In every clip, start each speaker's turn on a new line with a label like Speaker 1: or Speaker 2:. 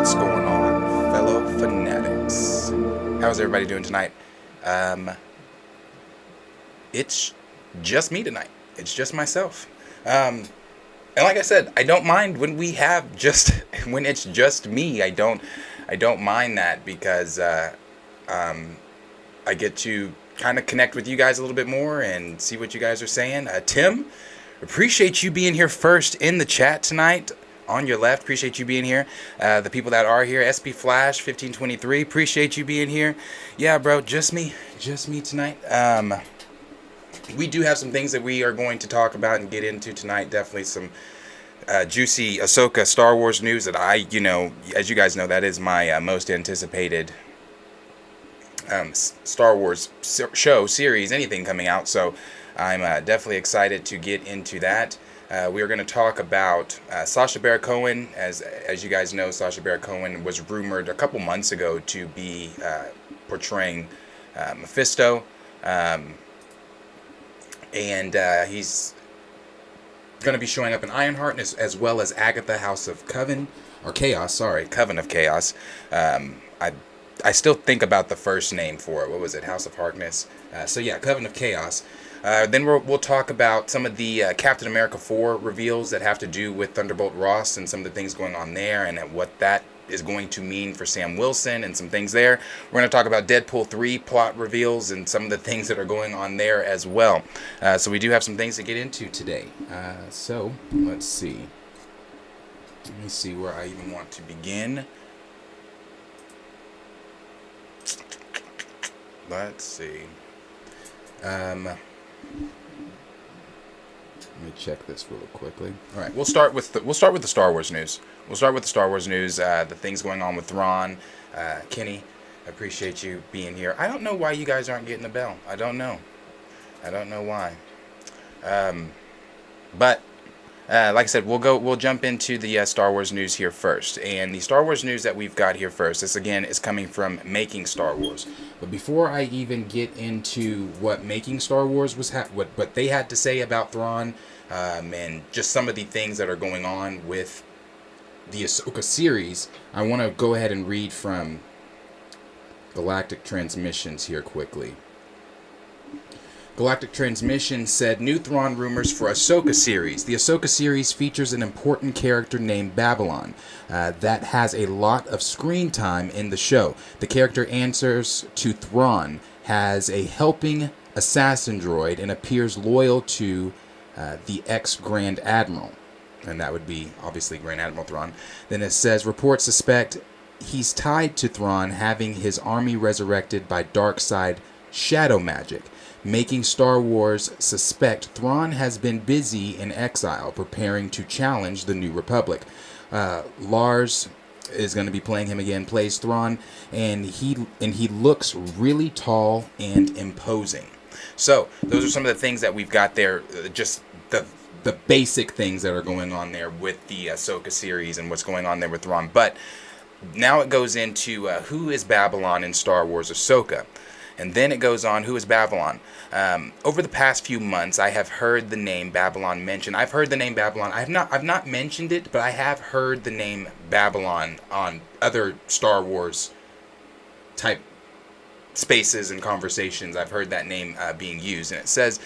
Speaker 1: What's going on, fellow fanatics? How's everybody doing tonight? It's just me tonight. It's just myself. And like I said, I don't mind when we have just when it's just me. I don't mind that because I get to kind of connect with you guys a little bit more and see what you guys are saying. Tim, appreciate you being here first in the chat tonight. On your left, appreciate you being here. The people that are here, SP Flash 1523, appreciate you being here. Yeah, bro, just me tonight. We do have some things that we are going to talk about and get into tonight. Definitely some juicy Ahsoka Star Wars news that as you guys know, that is my most anticipated Star Wars show, series, anything coming out. So I'm definitely excited to get into that. We are going to talk about Sacha Baron Cohen. As you guys know, Sacha Baron Cohen was rumored a couple months ago to be portraying Mephisto. And he's going to be showing up in Ironheart as well as Agatha, Coven of Chaos. I still think about the first name for it. What was it? House of Harkness. Coven of Chaos. Then we'll talk about some of the Captain America 4 reveals that have to do with Thunderbolt Ross and some of the things going on there and what that is going to mean for Sam Wilson and some things there. We're going to talk about Deadpool 3 plot reveals and some of the things that are going on there as well. So we do have some things to get into today. So let's see. Let me see where I even want to begin. Let's see. Let me check this real quickly. All right, we'll start with the Star Wars news. The things going on with Thrawn. Kenny, I appreciate you being here. I don't know why you guys aren't getting the bell. I don't know why. But like I said, we'll jump into the Star Wars news here first. And the Star Wars news that we've got here first, this again is coming from Making Star Wars. But before I even get into what Making Star Wars was, what they had to say about Thrawn, and just some of the things that are going on with the Ahsoka series, I want to go ahead and read from Galactic Transmissions here quickly. Galactic Transmission said, new Thrawn rumors for Ahsoka series. The Ahsoka series features an important character named Babylon that has a lot of screen time in the show. The character answers to Thrawn, has a helping assassin droid, and appears loyal to the ex-Grand Admiral. And that would be, obviously, Grand Admiral Thrawn. Then it says, reports suspect he's tied to Thrawn, having his army resurrected by dark side shadow magic. Making Star Wars suspect Thrawn has been busy in exile, preparing to challenge the New Republic. Lars is going to be playing him again, plays Thrawn, and he looks really tall and imposing. So those are some of the things that we've got there, just the basic things that are going on there with the Ahsoka series and what's going on there with Thrawn. But now it goes into who is Babylon in Star Wars Ahsoka. And then it goes on, who is Babylon? Over the past few months, I have heard the name Babylon mentioned. I've heard the name Babylon. I've not mentioned it, but I have heard the name Babylon on other Star Wars type spaces and conversations. I've heard that name being used. And it says,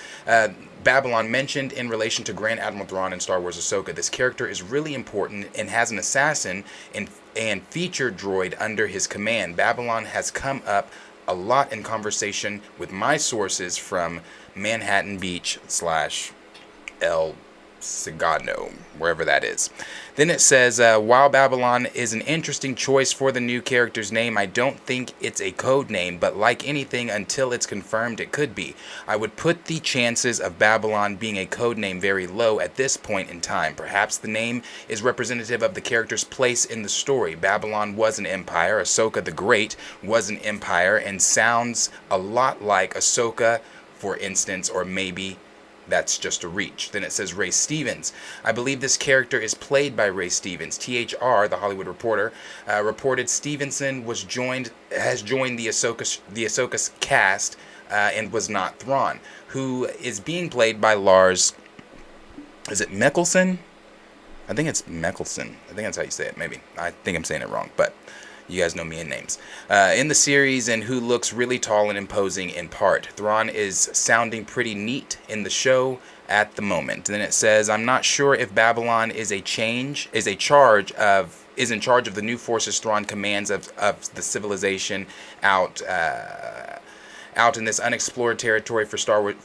Speaker 1: Babylon mentioned in relation to Grand Admiral Thrawn in Star Wars Ahsoka. This character is really important and has an assassin and featured droid under his command. Babylon has come up a lot in conversation with my sources from Manhattan Beach / El Segundo, wherever that is. Then it says, while Babylon is an interesting choice for the new character's name, I don't think it's a code name, but like anything, until it's confirmed, it could be. I would put the chances of Babylon being a code name very low at this point in time. Perhaps the name is representative of the character's place in the story. Babylon was an empire. Ahsoka the Great was an empire and sounds a lot like Ahsoka, for instance, or maybe that's just a reach. Then it says Ray Stevens. I believe this character is played by Ray Stevens. THR, the Hollywood Reporter, reported Stevenson has joined the Ahsoka's cast and was not Thrawn, who is being played by Lars. Is it Mikkelsen? I think it's Meckelson. I think that's how you say it. Maybe I think I'm saying it wrong, but you guys know me in names. In the series, and who looks really tall and imposing in part. Thrawn is sounding pretty neat in the show at the moment. And then it says, I'm not sure if Babylon is in charge of the new forces Thrawn commands of the civilization out in this unexplored territory for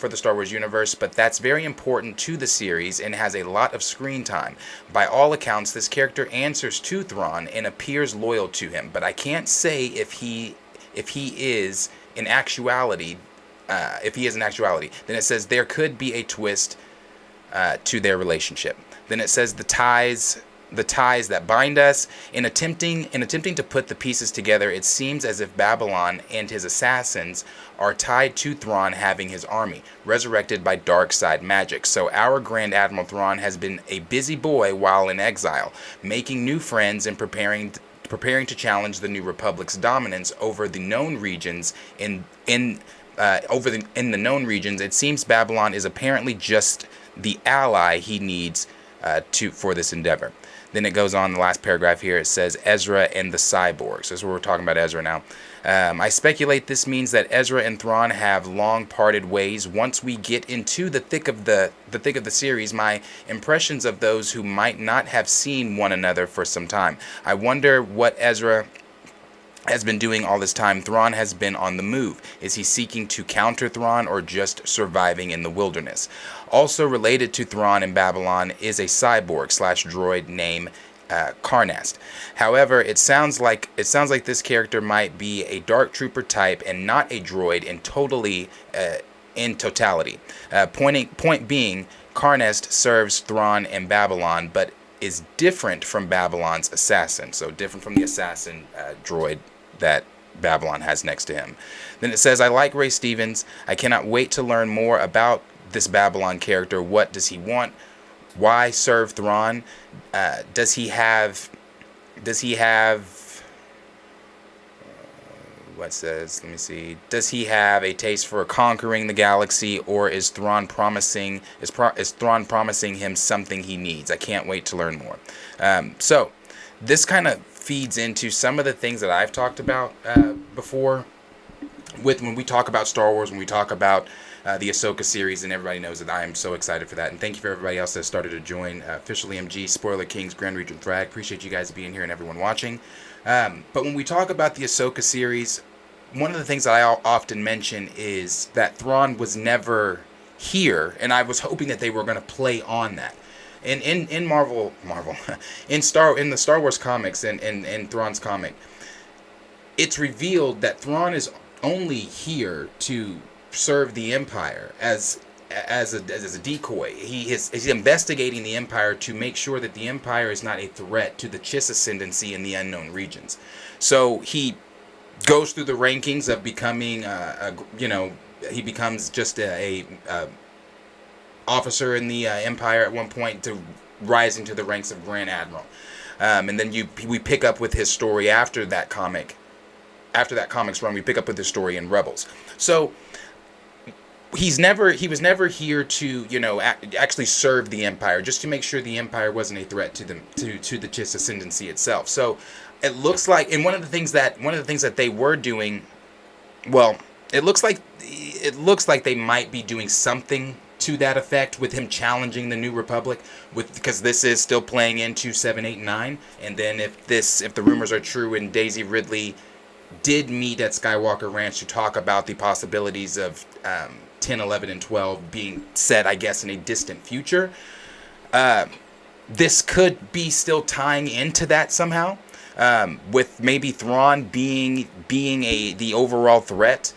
Speaker 1: the Star Wars universe, but that's very important to the series and has a lot of screen time. By all accounts, this character answers to Thrawn and appears loyal to him, but I can't say if he is in actuality. Then it says there could be a twist to their relationship. Then it says the ties that bind us. In attempting to put the pieces together, it seems as if Babylon and his assassins are tied to Thrawn having his army resurrected by dark side magic. So our Grand Admiral Thrawn has been a busy boy while in exile, making new friends and preparing to challenge the New Republic's dominance over the known regions. In the known regions, it seems Babylon is apparently just the ally he needs for this endeavor. Then it goes on, the last paragraph here, it says Ezra and the cyborgs. So we're talking about Ezra now. I speculate this means that Ezra and Thrawn have long parted ways. Once we get into the thick of the series, my impressions of those who might not have seen one another for some time. I wonder what Ezra has been doing all this time. Thrawn has been on the move. Is he seeking to counter Thrawn or just surviving in the wilderness? Also related to Thrawn and Babylon is a cyborg/droid named Karnast. However, it sounds like this character might be a dark trooper type and not a droid in totality. Point being, Karnast serves Thrawn and Babylon, but is different from Babylon's assassin. So different from the assassin droid that Babylon has next to him. Then it says, I like Ray Stevens. I cannot wait to learn more about this Babylon character. What does he want? Why serve Thrawn? Does he have a taste for conquering the galaxy, or is Thrawn promising him something he needs? I can't wait to learn more. So this kind of feeds into some of the things that I've talked about before when we talk about Star Wars, when we talk about the Ahsoka series, and everybody knows that I am so excited for that. And thank you for everybody else that started to join. Officially MG, Spoiler Kings, Grand Regent Thrag. Appreciate you guys being here and everyone watching. But when we talk about the Ahsoka series, one of the things that I often mention is that Thrawn was never here, and I was hoping that they were going to play on that. In Marvel, in the Star Wars comics and Thrawn's comic, it's revealed that Thrawn is only here to serve the Empire as a decoy. He's investigating the Empire to make sure that the Empire is not a threat to the Chiss ascendancy in the unknown regions. So he goes through the rankings of becoming, he becomes just a officer in the Empire at one point to rising to the ranks of Grand Admiral. And then we pick up with his story after that comic. After that comics run, we pick up with his story in Rebels. So he was never here to, actually serve the Empire, just to make sure the Empire wasn't a threat to the Chiss ascendancy itself. So it looks like, and one of the things that they were doing, well, it looks like they might be doing something to that effect with him challenging the New Republic, because this is still playing into 7, 8, 9, and then if the rumors are true and Daisy Ridley did meet at Skywalker Ranch to talk about the possibilities of 10, 11, and 12 being set, I guess, in a distant future, this could be still tying into that somehow, with maybe Thrawn being the overall threat.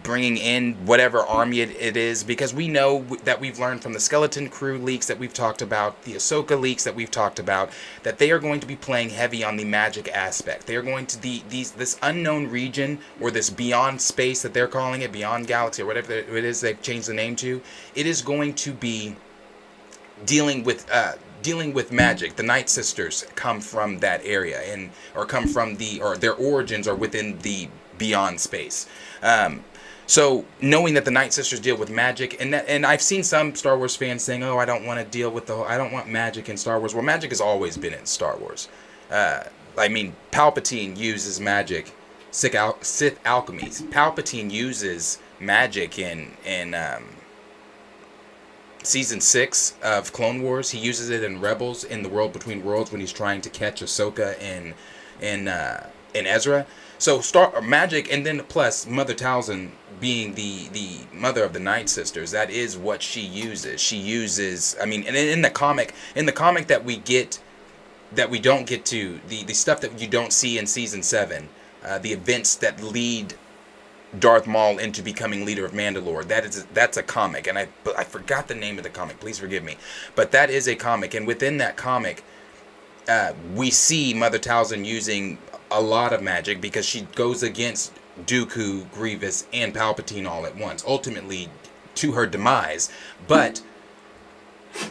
Speaker 1: Bringing in whatever army it is, because we know that we've learned from the Skeleton Crew leaks that we've talked about, the Ahsoka leaks that we've talked about, that they are going to be playing heavy on the magic aspect. They are going to this unknown region, or this beyond space that they're calling it, beyond galaxy, or whatever it is they've changed the name to. It is going to be dealing with magic. The Night Sisters come from that area, or their origins are within the beyond space. So knowing that the Night Sisters deal with magic, and I've seen some Star Wars fans saying, "Oh, I don't want to deal with I don't want magic in Star Wars." Well, magic has always been in Star Wars. I mean, Palpatine uses magic, Sith alchemy. Palpatine uses magic in season 6 of Clone Wars. He uses it in Rebels, in the World Between Worlds, when he's trying to catch Ahsoka in Ezra. So magic, and then plus Mother Talzin being the mother of the Night Sisters, that is what she uses. She uses, I mean, and in the comic that we get, that we don't get to, the stuff that you don't see in season 7, the events that lead Darth Maul into becoming leader of Mandalore, that's a comic, and I forgot the name of the comic, please forgive me, but that is a comic, and within that comic, we see Mother Talzin using a lot of magic, because she goes against Dooku, Grievous, and Palpatine all at once, ultimately to her demise. But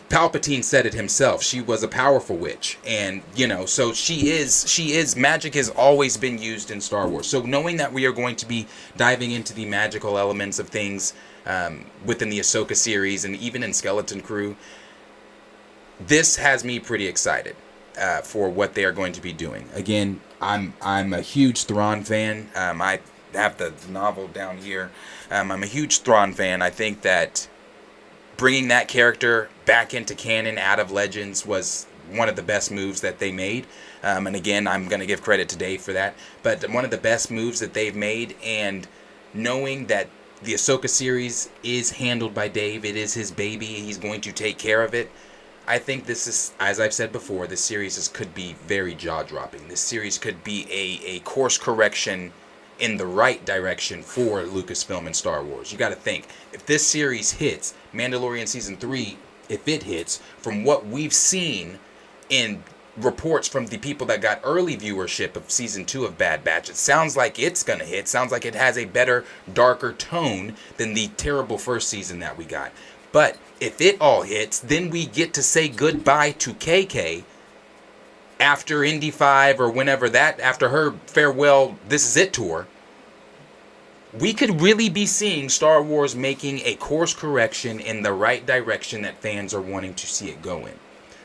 Speaker 1: Palpatine said it himself. She was a powerful witch, and so she is magic has always been used in Star Wars. So knowing that we are going to be diving into the magical elements of things within the Ahsoka series, and even in Skeleton Crew, this has me pretty excited for what they are going to be doing. Again, I'm a huge Thrawn fan. I have the novel down here. I'm a huge Thrawn fan. I think that bringing that character back into canon out of Legends was one of the best moves that they made. And again, I'm going to give credit to Dave for that. But one of the best moves that they've made, and knowing that the Ahsoka series is handled by Dave, it is his baby, he's going to take care of it. I think this is, as I've said before, this series could be very jaw-dropping. This series could be a course correction in the right direction for Lucasfilm and Star Wars. You got to think, if this series hits, Mandalorian Season 3, if it hits, from what we've seen in reports from the people that got early viewership of Season 2 of Bad Batch, it sounds like it's going to hit. Sounds like it has a better, darker tone than the terrible first season that we got. But if it all hits, then we get to say goodbye to KK after Indy 5 or whenever that, after her farewell This Is It tour. We could really be seeing Star Wars making a course correction in the right direction that fans are wanting to see it go in.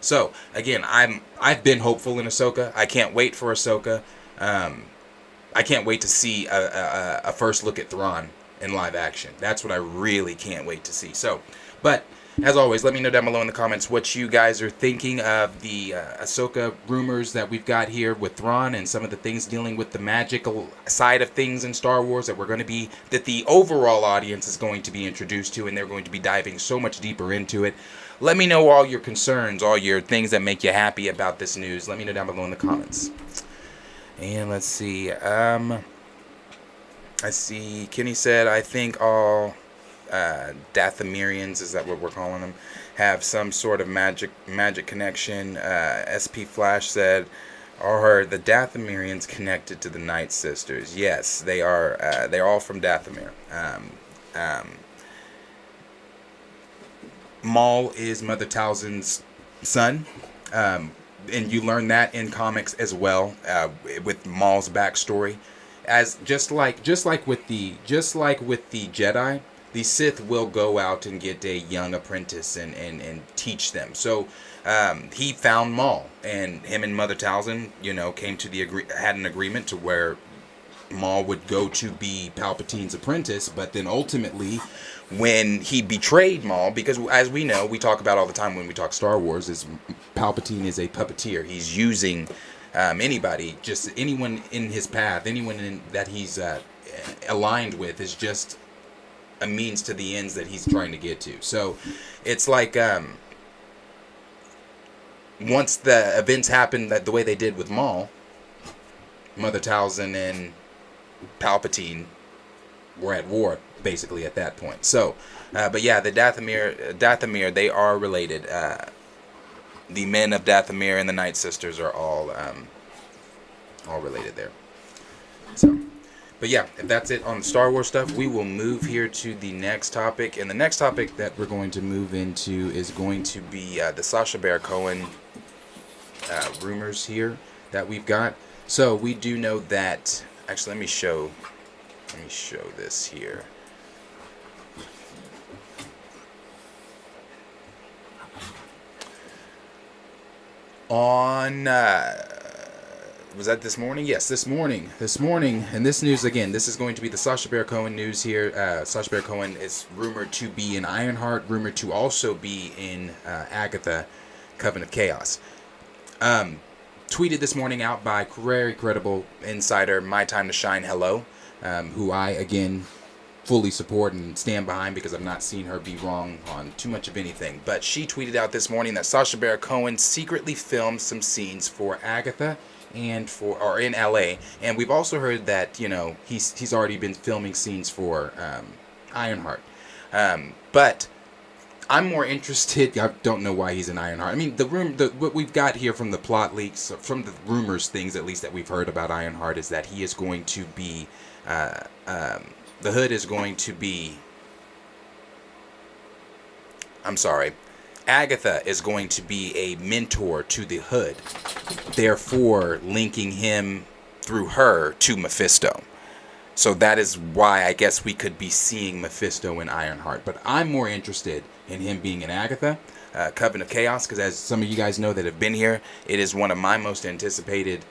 Speaker 1: So again, I've been hopeful in Ahsoka. I can't wait for Ahsoka. I can't wait to see a first look at Thrawn in live action. That's what I really can't wait to see. So, but as always, let me know down below in the comments what you guys are thinking of the Ahsoka rumors that we've got here with Thrawn, and some of the things dealing with the magical side of things in Star Wars that the overall audience is going to be introduced to, and they're going to be diving so much deeper into it. Let me know all your concerns, all your things that make you happy about this news. Let me know down below in the comments. And let's see. I see Kenny said, I think all Dathomirians, is that what we're calling them, have some sort of magic connection. SP Flash said, are the Dathomirians connected to the Night Sisters? Yes, they are. They're all from Dathomir. Maul is Mother Talzin's son, and you learn that in comics as well, with Maul's backstory. As just like with the Jedi, the Sith will go out and get a young apprentice and teach them. So he found Maul, and him and Mother Talzin, came to had an agreement to where Maul would go to be Palpatine's apprentice. But then ultimately, when he betrayed Maul, because as we know, we talk about all the time when we talk Star Wars, is Palpatine is a puppeteer. He's using anybody, just anyone in his path, anyone that he's aligned with, is just a means to the ends that he's trying to get to. So it's like once the events happened the way they did with Maul, Mother Talzin and Palpatine were at war basically at that point. So but yeah, the Dathomir, they are related. The men of Dathomir and the Night Sisters are all related there. So, but yeah, if that's it on the Star Wars stuff, we will move here to the next topic. And the next topic that we're going to move into is going to be the Sacha Baron Cohen rumors here that we've got. So we do know that. Actually, let me show this here. on was that this morning? Yes, this morning. And this news, again, this is going to be the Sacha Baron Cohen news here. Sacha Baron Cohen is rumored to be in Ironheart, rumored to also be in Agatha, Coven of Chaos. Tweeted this morning out by very credible insider, My Time to Shine Hello, who I, again, fully support and stand behind because I've not seen her be wrong on too much of anything. But she tweeted out this morning that Sacha Baron Cohen secretly filmed some scenes for Agatha and or in LA, and we've also heard that, you know, he's already been filming scenes for Ironheart. But I'm more interested. I don't know why he's in Ironheart. I mean, what we've got here from the plot leaks, from the rumors, things at least that we've heard about Ironheart, is that he is going to be the Hood is going to be. I'm sorry. Agatha is going to be a mentor to the Hood, therefore linking him through her to Mephisto. So that is why I guess we could be seeing Mephisto in Ironheart. But I'm more interested in him being in Agatha, Coven of Chaos, because as some of you guys know that have been here, it is one of my most anticipated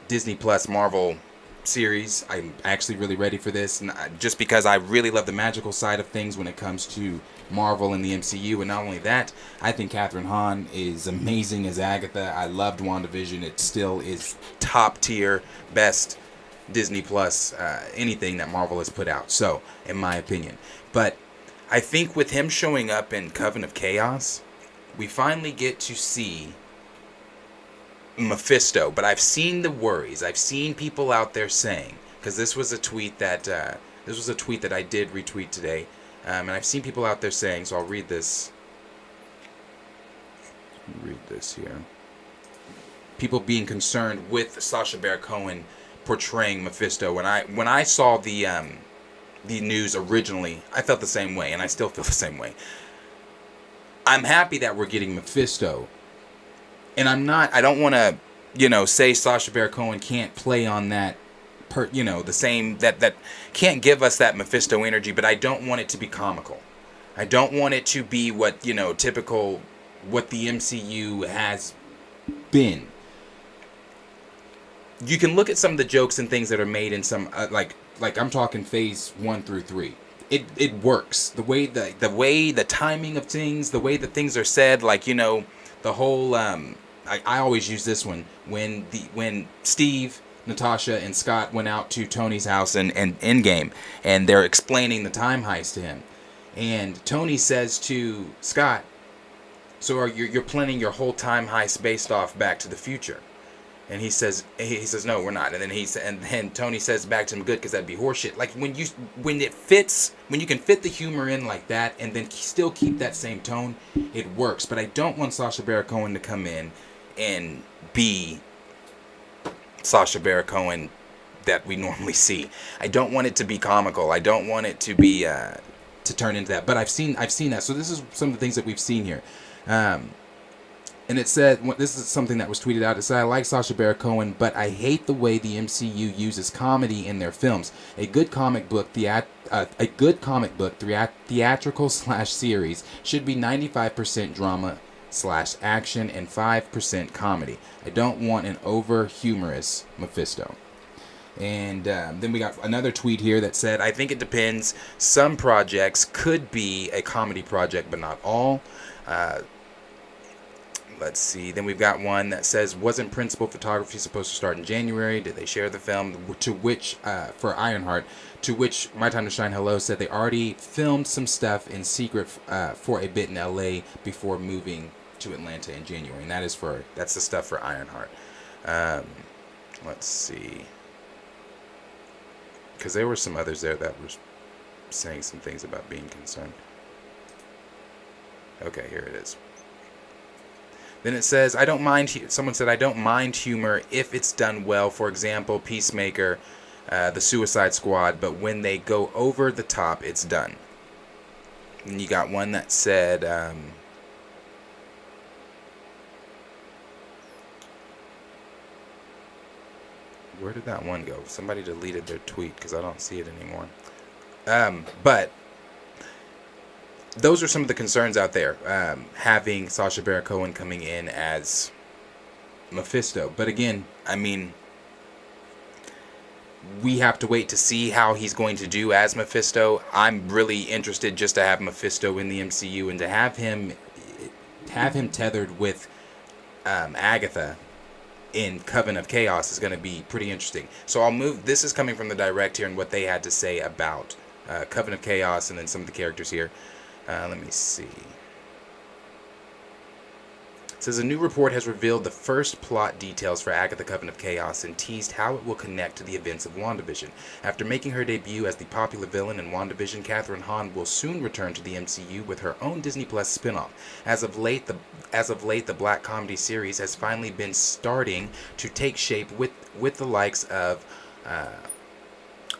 Speaker 1: Disney Plus Marvel series. I'm actually really ready for this, and just because I really love the magical side of things when it comes to Marvel and the MCU. And not only that, I think Catherine Hahn is amazing as Agatha. I loved WandaVision. It still is top tier, best Disney Plus anything that Marvel has put out, so in my opinion. But I think with him showing up in Coven of Chaos, we finally get to see Mephisto. But I've seen the worries. I've seen people out there saying, because this was a tweet that I did retweet today, and I've seen people out there saying. So I'll read this. Read this here. People being concerned with Sacha Baron Cohen portraying Mephisto. When I saw the news originally, I felt the same way, and I still feel the same way. I'm happy that we're getting Mephisto. And I don't want to, say Sacha Baron Cohen can't play on that, the same, that can't give us that Mephisto energy, but I don't want it to be comical. I don't want it to be what, typical, what the MCU has been. You can look at some of the jokes and things that are made in some, like I'm talking phase 1 through 3. It works. The way the timing of things, the way that things are said, the whole, I always use this one when Steve, Natasha, and Scott went out to Tony's house in Endgame, and they're explaining the time heist to him, and Tony says to Scott, "So you're planning your whole time heist based off Back to the Future?" And he says, "No, we're not." And then Tony says back to him, "Good, because that'd be horseshit." Like when you can fit the humor in like that, and then still keep that same tone, it works. But I don't want Sacha Baron Cohen to come in and be Sacha Baron Cohen that we normally see. I don't want it to be comical. I don't want it to be to turn into that. But I've seen that. So this is some of the things that we've seen here. And it said, this is something that was tweeted out. It said, "I like Sacha Baron Cohen, but I hate the way the MCU uses comedy in their films. A good comic book theatrical / series should be 95% drama / action and 5% comedy. I don't want an over humorous Mephisto." And then we got another tweet here that said, "I think it depends. Some projects could be a comedy project, but not all." Let's see. Then we've got one that says, "Wasn't principal photography supposed to start in January? Did they share the film?" To which, for Ironheart, to which My Time to Shine Hello said they already filmed some stuff in secret for a bit in LA before moving to Atlanta in January. And that's the stuff for Ironheart. Let's see. Because there were some others there that were saying some things about being concerned. Okay, here it is. Then it says, someone said, "I don't mind humor if it's done well. For example, Peacemaker, the Suicide Squad, but when they go over the top, it's done." And you got one that said, where did that one go? Somebody deleted their tweet because I don't see it anymore. But those are some of the concerns out there. Having Sacha Baron Cohen coming in as Mephisto. But again, I mean, we have to wait to see how he's going to do as Mephisto. I'm really interested just to have Mephisto in the MCU and to have him tethered with Agatha in Coven of Chaos is going to be pretty interesting. So I'll move. This is coming from the direct here and what they had to say about Coven of Chaos and then some of the characters here. Let me see. It says a new report has revealed the first plot details for Agatha Coven of Chaos and teased how it will connect to the events of WandaVision. After making her debut as the popular villain in WandaVision, Kathryn Hahn will soon return to the MCU with her own Disney Plus spin-off. As of late, the black comedy series has finally been starting to take shape with the likes of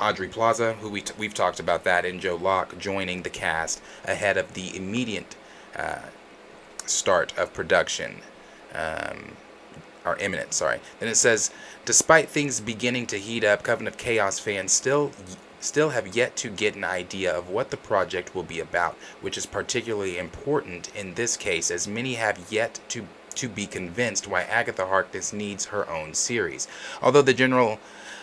Speaker 1: Audrey Plaza, who we've talked about that, and Joe Locke joining the cast ahead of the immediate start of production, or imminent, sorry. Then it says, despite things beginning to heat up, Coven of Chaos fans still have yet to get an idea of what the project will be about, which is particularly important in this case, as many have yet to be convinced why Agatha Harkness needs her own series. Although the general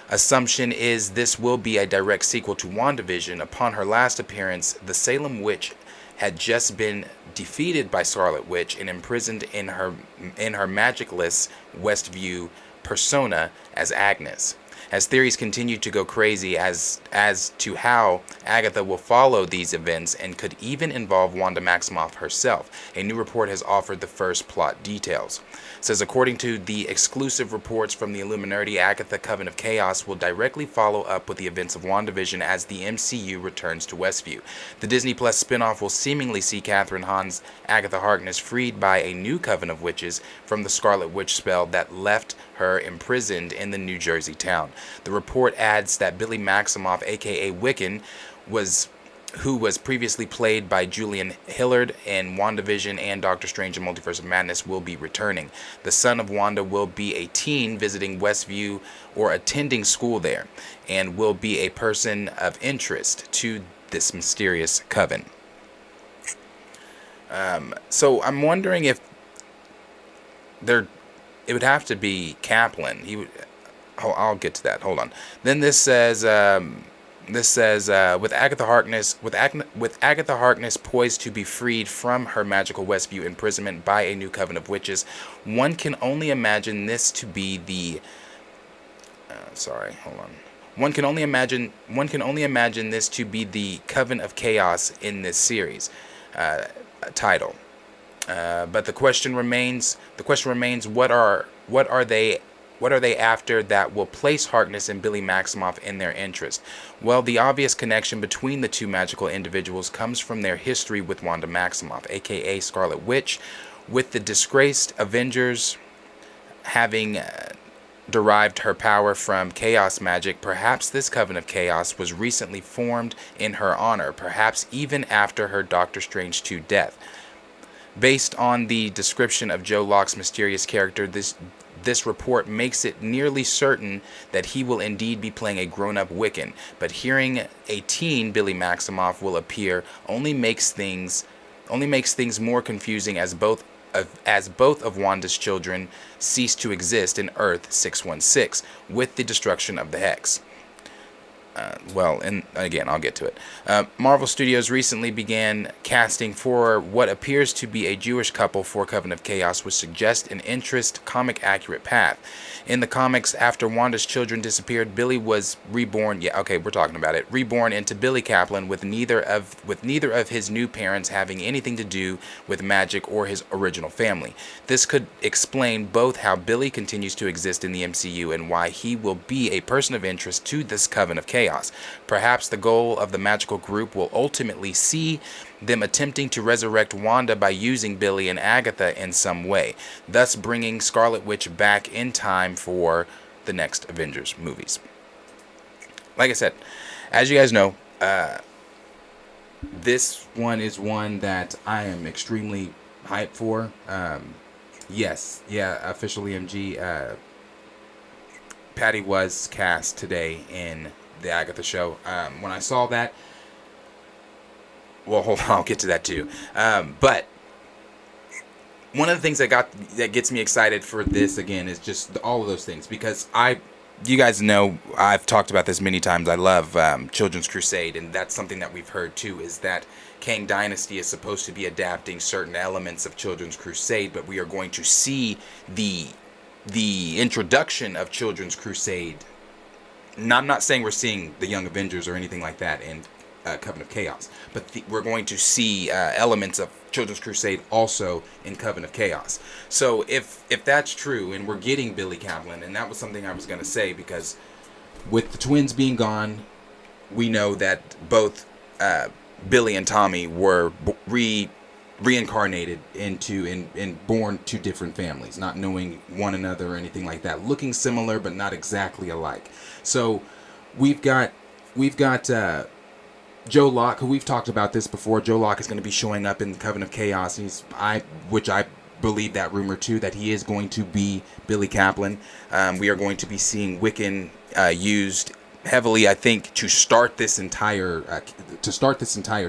Speaker 1: assumption is this will be a direct sequel to WandaVision, upon her last appearance, the Salem Witch had just been defeated by Scarlet Witch and imprisoned in her magicless Westview persona as Agnes. As theories continue to go crazy as to how Agatha will follow these events and could even involve Wanda Maximoff herself, a new report has offered the first plot details. It says, according to the exclusive reports from the Illuminati, Agatha Coven of Chaos will directly follow up with the events of WandaVision as the MCU returns to Westview. The Disney Plus spinoff will seemingly see Kathryn Hahn's Agatha Harkness freed by a new coven of witches from the Scarlet Witch spell that left her imprisoned in the New Jersey town. The report adds that Billy Maximoff, aka Wiccan, who was previously played by Julian Hillard in WandaVision and Doctor Strange in Multiverse of Madness, will be returning. The son of Wanda will be a teen visiting Westview or attending school there, and will be a person of interest to this mysterious coven. So I'm wondering if it would have to be Kaplan. I'll get to that. Hold on. Then this says with Agatha Harkness poised to be freed from her magical Westview imprisonment by a new coven of witches, one can only imagine this to be the One can only imagine this to be the Coven of Chaos in this series title. But the question remains. What are they after that will place Harkness and Billy Maximoff in their interest? Well, the obvious connection between the two magical individuals comes from their history with Wanda Maximoff, aka Scarlet Witch, with the disgraced Avengers having derived her power from chaos magic. Perhaps this Coven of Chaos was recently formed in her honor, perhaps even after her Doctor Strange 2 death. Based on the description of Joe Locke's mysterious character, this report makes it nearly certain that he will indeed be playing a grown-up Wiccan, but hearing a teen Billy Maximoff will appear only makes things more confusing as both of Wanda's children cease to exist in Earth 616 with the destruction of the Hex. And again, I'll get to it. Marvel Studios recently began casting for what appears to be a Jewish couple for Coven of Chaos, which suggests an comic-accurate path. In the comics, after Wanda's children disappeared, Billy was reborn. Yeah, okay, we're talking about it. Reborn into Billy Kaplan, with neither of his new parents having anything to do with magic or his original family. This could explain both how Billy continues to exist in the MCU and why he will be a person of interest to this Coven of Chaos. Perhaps the goal of the magical group will ultimately see them attempting to resurrect Wanda by using Billy and Agatha in some way, thus bringing Scarlet Witch back in time for the next Avengers movies. Like I said, as you guys know, this one is one that I am extremely hyped for. Official EMG. Patty was cast today in the Agatha show. When I saw that, well, hold on, I'll get to that too. But one of the things that gets me excited for this again is just all of those things, because you guys know I've talked about this many times. I love Children's Crusade, and that's something that we've heard too, is that Kang Dynasty is supposed to be adapting certain elements of Children's Crusade, but we are going to see the introduction of Children's Crusade. Now, I'm not saying we're seeing the Young Avengers or anything like that in Coven of Chaos, but we're going to see elements of Children's Crusade also in Coven of Chaos. So if that's true, and we're getting Billy Kaplan, and that was something I was going to say, because with the twins being gone, we know that both Billy and Tommy were reincarnated into and born to different families, not knowing one another or anything like that, looking similar but not exactly alike. So we've got Joe Locke, who we've talked about this before. Joe Locke is going to be showing up in Coven of Chaos, and which I believe that rumor too, that he is going to be Billy Kaplan. We are going to be seeing Wiccan used heavily, I think, to start this entire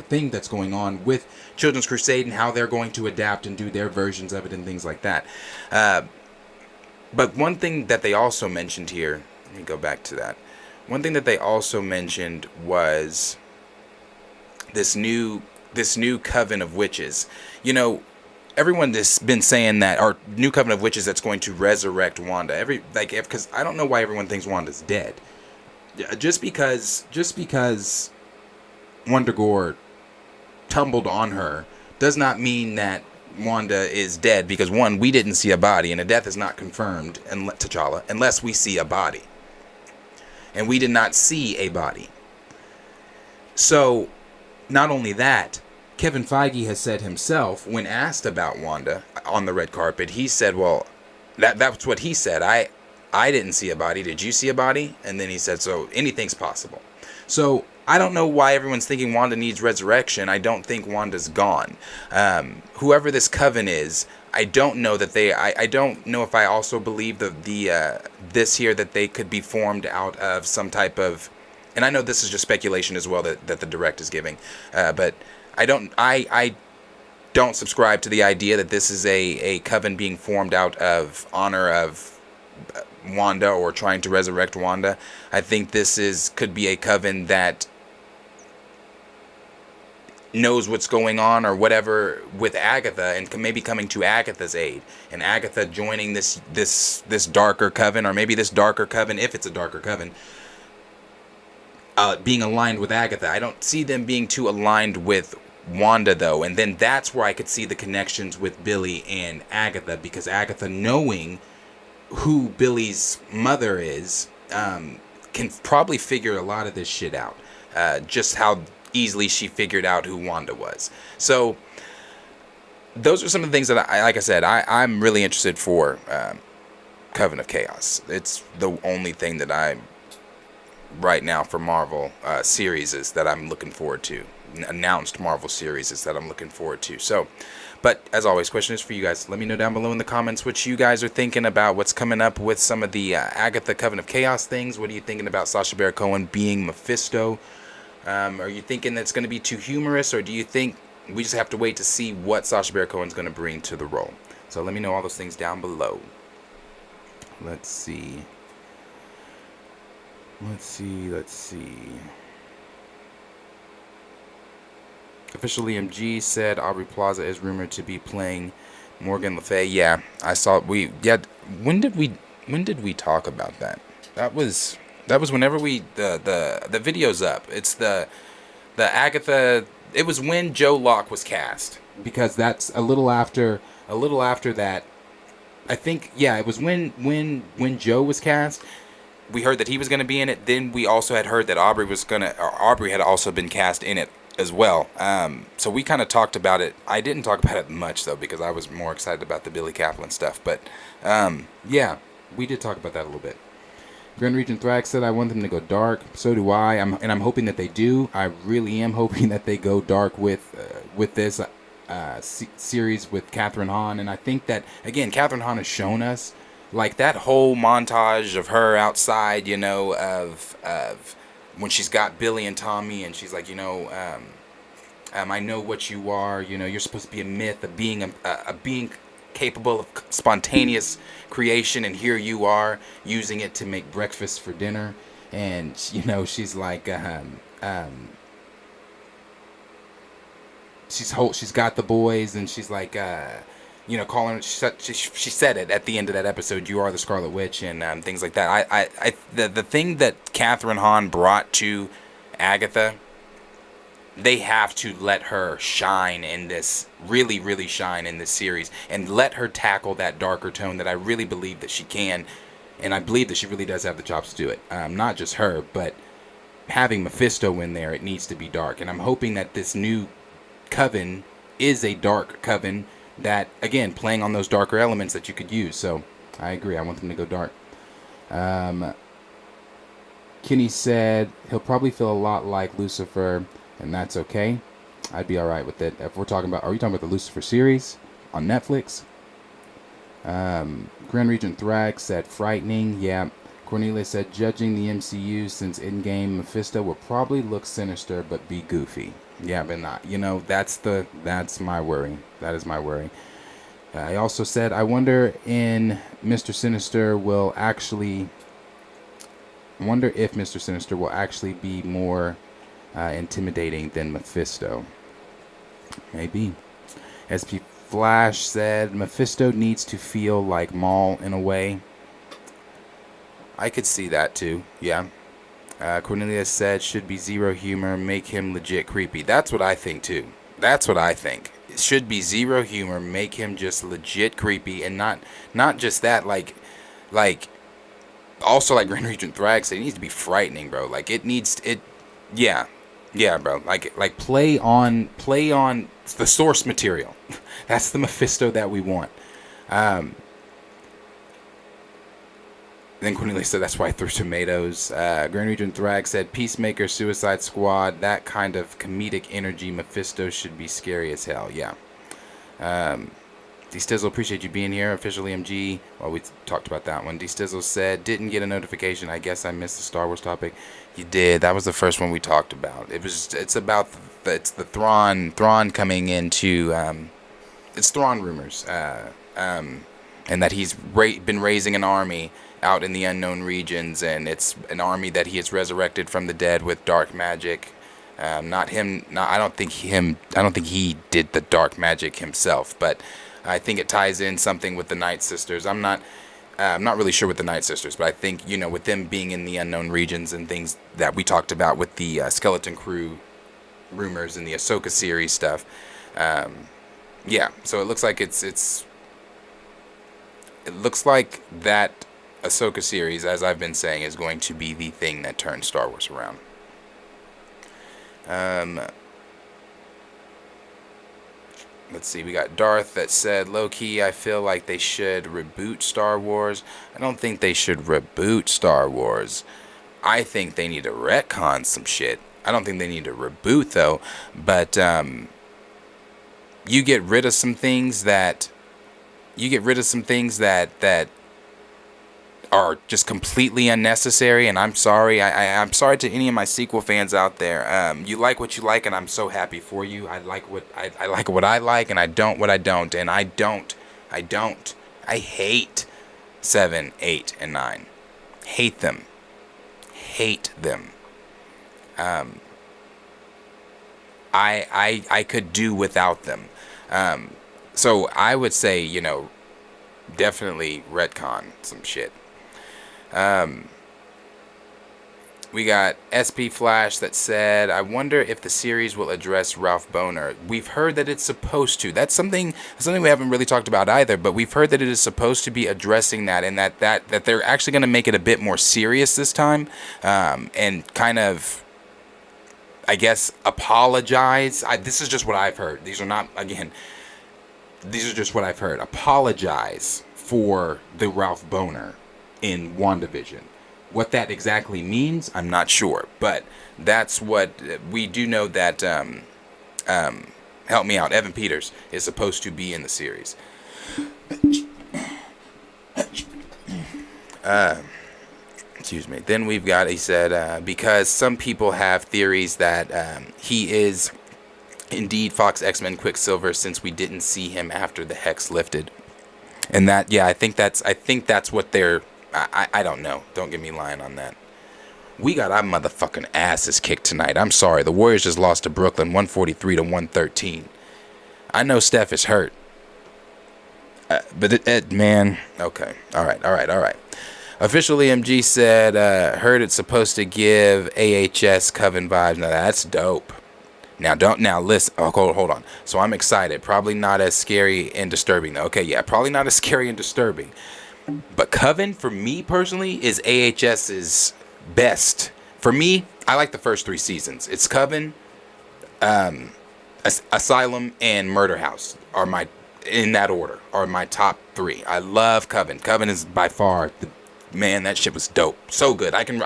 Speaker 1: thing that's going on with Children's Crusade, and how they're going to adapt and do their versions of it and things like that. But one thing that they also mentioned here, let me go back to that. One thing that they also mentioned was this new coven of witches. You know, everyone has been saying that our new coven of witches that's going to resurrect Wanda. Because I don't know why everyone thinks Wanda's dead. Just because Wonder Gore tumbled on her does not mean that Wanda is dead, because one, we didn't see a body, and a death is not confirmed in T'Challa unless we see a body. And we did not see a body. So, not only that, Kevin Feige has said himself, when asked about Wanda on the red carpet, he said, well, that's what he said. I didn't see a body. Did you see a body? And then he said, so anything's possible. So I don't know why everyone's thinking Wanda needs resurrection. I don't think Wanda's gone. Whoever this coven is, I don't know that I don't know if I also believe this here, that they could be formed out of some type of, and I know this is just speculation as well that the direct is giving, but I don't subscribe to the idea that this is a coven being formed out of honor of Wanda or trying to resurrect Wanda. I think this could be a coven that knows what's going on or whatever with Agatha, and maybe coming to Agatha's aid, and Agatha joining this darker coven, or maybe this darker coven, if it's a darker coven, being aligned with Agatha. I don't see them being too aligned with Wanda though, and then that's where I could see the connections with Billy and Agatha, because Agatha, knowing who Billy's mother is, can probably figure a lot of this shit out. Just how easily she figured out who Wanda was. So those are some of the things that like I said, I'm really interested for Coven of Chaos. It's the only thing that I right now for Marvel series is that I'm looking forward to. Announced Marvel series is that I'm looking forward to. So, but as always, question is for you guys. Let me know down below in the comments what you guys are thinking about what's coming up with some of the Agatha Coven of Chaos things. What are you thinking about Sacha Baron Cohen being Mephisto? Are you thinking that's going to be too humorous, or do you think we just have to wait to see what Sacha Baron Cohen's going to bring to the role? So let me know all those things down below. Let's see. Official EMG said Aubrey Plaza is rumored to be playing Morgan Le Fay. Yeah, I saw when did we talk about that? That was whenever the video's up. It's the Agatha. It was when Joe Locke was cast, because that's a little after that. I think, yeah, it was when Joe was cast. We heard that he was going to be in it. Then we also had heard that Aubrey had also been cast in it as well. So we kind of talked about it. I didn't talk about it much though, because I was more excited about the Billy Kaplan stuff. But yeah, we did talk about that a little bit. Grand Region Thrax said, I want them to go dark. So do I. I'm hoping that they do. I really am hoping that they go dark with this series with Catherine Hahn. And I think that, again, Catherine Hahn has shown us, like, that whole montage of her outside, you know, of when she's got Billy and Tommy, and she's like, you know, I know what you are. You know, you're supposed to be a myth, a being capable of spontaneous creation, and here you are using it to make breakfast for dinner. And she's like, she's got the boys, and she's like, calling. She said it at the end of that episode. You are the Scarlet Witch, and things like that. The thing that Catherine Hahn brought to Agatha, they have to let her shine in this, really, really shine in this series, and let her tackle that darker tone that I really believe that she can, and I believe that she really does have the chops to do it. Not just her, but having Mephisto in there, it needs to be dark, and I'm hoping that this new coven is a dark coven that, again, playing on those darker elements that you could use. So I agree. I want them to go dark. Kenny said he'll probably feel a lot like Lucifer, and that's okay. I'd be alright with it. If we're talking about, are you talking about the Lucifer series on Netflix? Grand Regent Thrag said frightening. Yeah. Cornelia said judging the MCU since Endgame, Mephisto will probably look sinister but be goofy. Yeah, but not. That's my worry. That is my worry. I also said I wonder if Mr. Sinister will actually be more intimidating than Mephisto. Maybe. SP Flash said Mephisto needs to feel like Maul in a way. I could see that too. Yeah. Cornelia said should be zero humor, make him legit creepy. That's what I think too. That's what I think. It should be zero humor, make him just legit creepy, and not just that, like also like Grand Regent Thrax said, it needs to be frightening, bro. Like yeah, bro. Like play on the source material. That's the Mephisto that we want. Then Cornelia said that's why I threw tomatoes. Grand Regent Thrag said Peacemaker, Suicide Squad, that kind of comedic energy. Mephisto should be scary as hell. Yeah. D-Stizzle, appreciate you being here. Officially MG. Well, we talked about that one. D-Stizzle said, didn't get a notification. I guess I missed the Star Wars topic. You did. That was the first one we talked about. It's about the Thrawn coming into, it's Thrawn rumors. And that he's been raising an army out in the unknown regions, and it's an army that he has resurrected from the dead with dark magic. Not him. I don't think he did the dark magic himself, but I think it ties in something with the Night Sisters. I'm not really sure with the Night Sisters, but I think with them being in the unknown regions and things that we talked about with the Skeleton Crew rumors and the Ashoka series stuff. Yeah. So it looks like it looks like that Ahsoka series, as I've been saying, is going to be the thing that turns Star Wars around. Let's see, we got Darth that said, low-key, I feel like they should reboot Star Wars. I don't think they should reboot Star Wars. I think they need to retcon some shit. I don't think they need to reboot, though. But you get rid of some things that are just completely unnecessary, and I'm sorry. I'm sorry to any of my sequel fans out there. You like what you like, and I'm so happy for you. I like what I like, and I don't what I don't, and I hate 7, 8, and 9. Hate them. I could do without them. So I would say, definitely retcon some shit. We got SP Flash that said, I wonder if the series will address Ralph Boner. We've heard that it's supposed to. That's something we haven't really talked about either, but we've heard that it is supposed to be addressing that, and that they're actually going to make it a bit more serious this time, and kind of, I guess, apologize. This is just what I've heard. These are just what I've heard. Apologize for the Ralph Boner in WandaVision. What that exactly means, I'm not sure, but that's what we do know. That help me out, Evan Peters is supposed to be in the series. Excuse me. Then we've got, he said, because some people have theories that he is indeed Fox X-Men Quicksilver, since we didn't see him after the Hex lifted. And that, yeah, I think that's what they're. I don't know. Don't get me lying on that. We got our motherfucking asses kicked tonight. I'm sorry. The Warriors just lost to Brooklyn 143 to 113. I know Steph is hurt. But man. Okay. All right. Official EMG said, heard it's supposed to give AHS Coven vibes. Now that's dope. Now listen. Oh, hold on. So I'm excited. Probably not as scary and disturbing though. Okay, yeah, probably not as scary and disturbing. But Coven, for me personally, is AHS's best. For me, I like the first 3 seasons. It's Coven, Asylum, and Murder House are my, in that order, are my top 3. I love Coven. Coven is by far the, man, that shit was dope. So good. And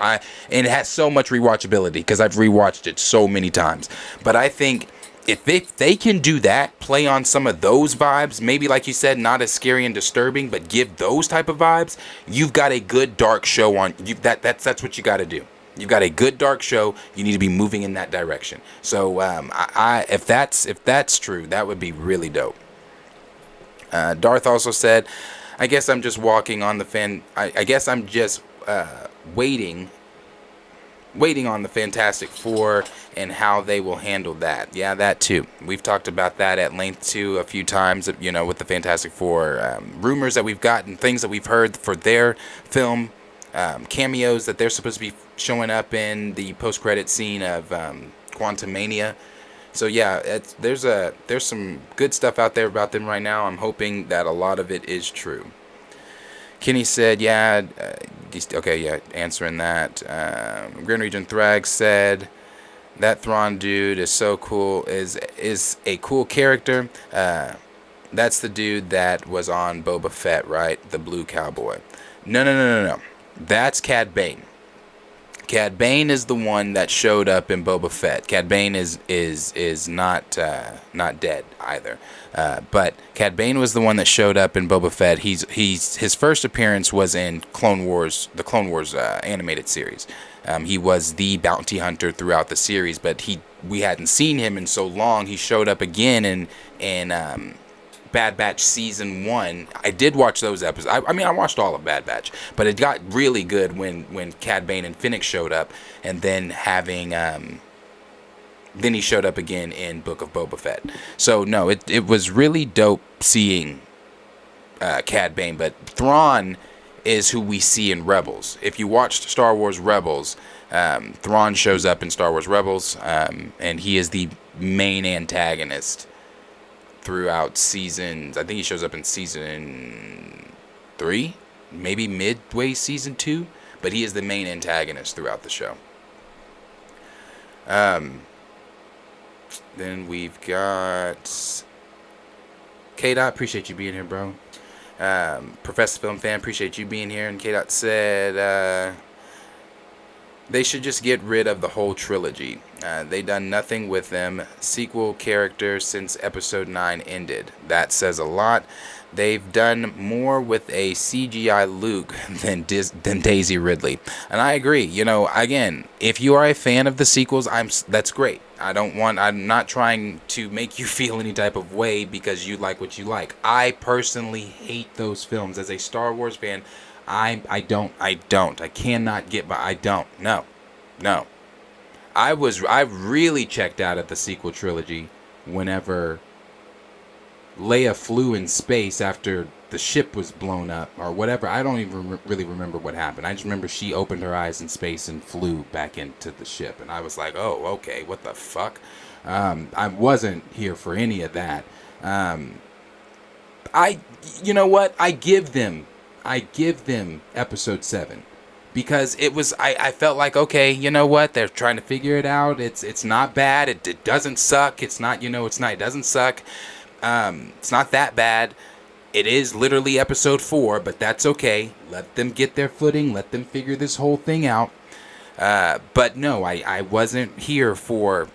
Speaker 1: it has so much rewatchability because I've rewatched it so many times. But I think if they can do that, play on some of those vibes, maybe like you said, not as scary and disturbing, but give those type of vibes, you've got a good dark show on you. That's what you got to do. You've got a good dark show. You need to be moving in that direction. So if that's true, that would be really dope. Darth also said, I guess I'm just walking on the fan. I guess I'm just waiting on the Fantastic Four and how they will handle that. Yeah, that too. We've talked about that at length too a few times, you know, with the Fantastic Four. Rumors that we've gotten, things that we've heard for their film, cameos that they're supposed to be showing up in the post-credit scene of Quantumania. So yeah, there's some good stuff out there about them right now. I'm hoping that a lot of it is true. Kenny said, yeah, okay, yeah, answering that. Grand Region Thrag said, that Thrawn dude is so cool, is a cool character. That's the dude that was on Boba Fett, right? The blue cowboy. No. That's Cad Bane. Cad Bane is the one that showed up in Boba Fett. Cad Bane is not dead either. But Cad Bane was the one that showed up in Boba Fett. His first appearance was in Clone Wars, the Clone Wars animated series. He was the bounty hunter throughout the series, but we hadn't seen him in so long. He showed up again in Bad Batch Season 1. I did watch those episodes. I mean, I watched all of Bad Batch, but it got really good when Cad Bane and Fennec showed up, and then then he showed up again in Book of Boba Fett. So, no, it was really dope seeing Cad Bane, but Thrawn is who we see in Rebels. If you watched Star Wars Rebels, Thrawn shows up in Star Wars Rebels, and he is the main antagonist throughout seasons. I think he shows up in season 3, maybe midway season 2, but he is the main antagonist throughout the show. Then we've got K-Dot, appreciate you being here, bro. Professor Film Fan, appreciate you being here. And K-Dot said they should just get rid of the whole trilogy. They done nothing with them sequel characters since episode 9 ended. That says a lot. They've done more with a CGI Luke than Daisy Ridley. And I agree. You know, again, if you are a fan of the sequels, that's great. I'm not trying to make you feel any type of way because you like what you like. I personally hate those films. As a Star Wars fan, I cannot get by. I don't. No. I really checked out at the sequel trilogy whenever Leia flew in space after the ship was blown up or whatever. I don't even really remember what happened. I just remember she opened her eyes in space and flew back into the ship. And I was like, oh, okay, what the fuck? I wasn't here for any of that. You know what? I give them episode 7. Because it was, I felt like, okay, you know what? They're trying to figure it out. It's not bad. It doesn't suck. It's not, it doesn't suck. It's not that bad. It is literally episode 4, but that's okay. Let them get their footing. Let them figure this whole thing out. But no, I wasn't here for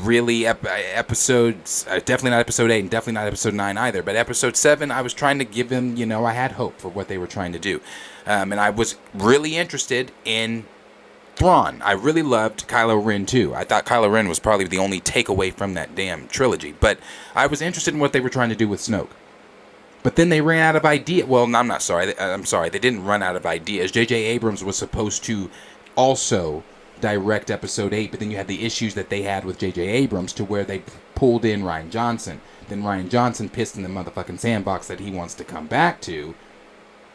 Speaker 1: really episodes, definitely not episode 8 and definitely not episode 9 either. But episode 7, I was trying to give them, I had hope for what they were trying to do. And I was really interested in Thrawn. I really loved Kylo Ren too. I thought Kylo Ren was probably the only takeaway from that damn trilogy. But I was interested in what they were trying to do with Snoke. But then they ran out of ideas. Well, I'm not sorry. I'm sorry. They didn't run out of ideas. J.J. Abrams was supposed to also direct episode 8, but then you had the issues that they had with J.J. Abrams to where they pulled in Rian Johnson. Then Rian Johnson pissed in the motherfucking sandbox that he wants to come back to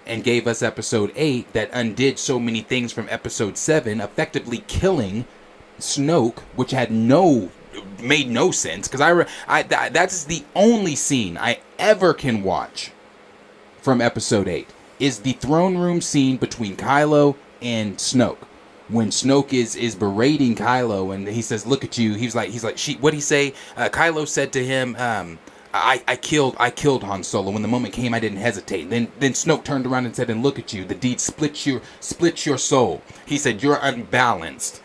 Speaker 1: and gave us episode 8 that undid so many things from episode 7, effectively killing Snoke, which made no sense, because that's the only scene I ever can watch from episode 8 is the throne room scene between Kylo and Snoke. When Snoke is berating Kylo and he says, "Look at you," he's like, what'd he say? Kylo said to him, I killed Han Solo. When the moment came, I didn't hesitate. Then Snoke turned around and said, "And look at you. The deed splits your soul." He said, "You're unbalanced."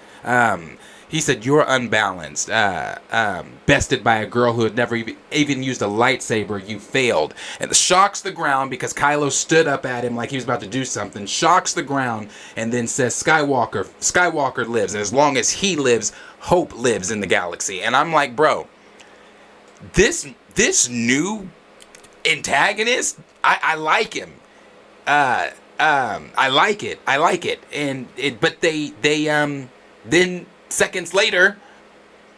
Speaker 1: He said, "You're unbalanced. Bested by a girl who had never even used a lightsaber. You failed." And shocks the ground because Kylo stood up at him like he was about to do something. Shocks the ground and then says, Skywalker lives. And as long as he lives, hope lives in the galaxy. And I'm like, bro, this new antagonist, I like him. I like it. But they then seconds later,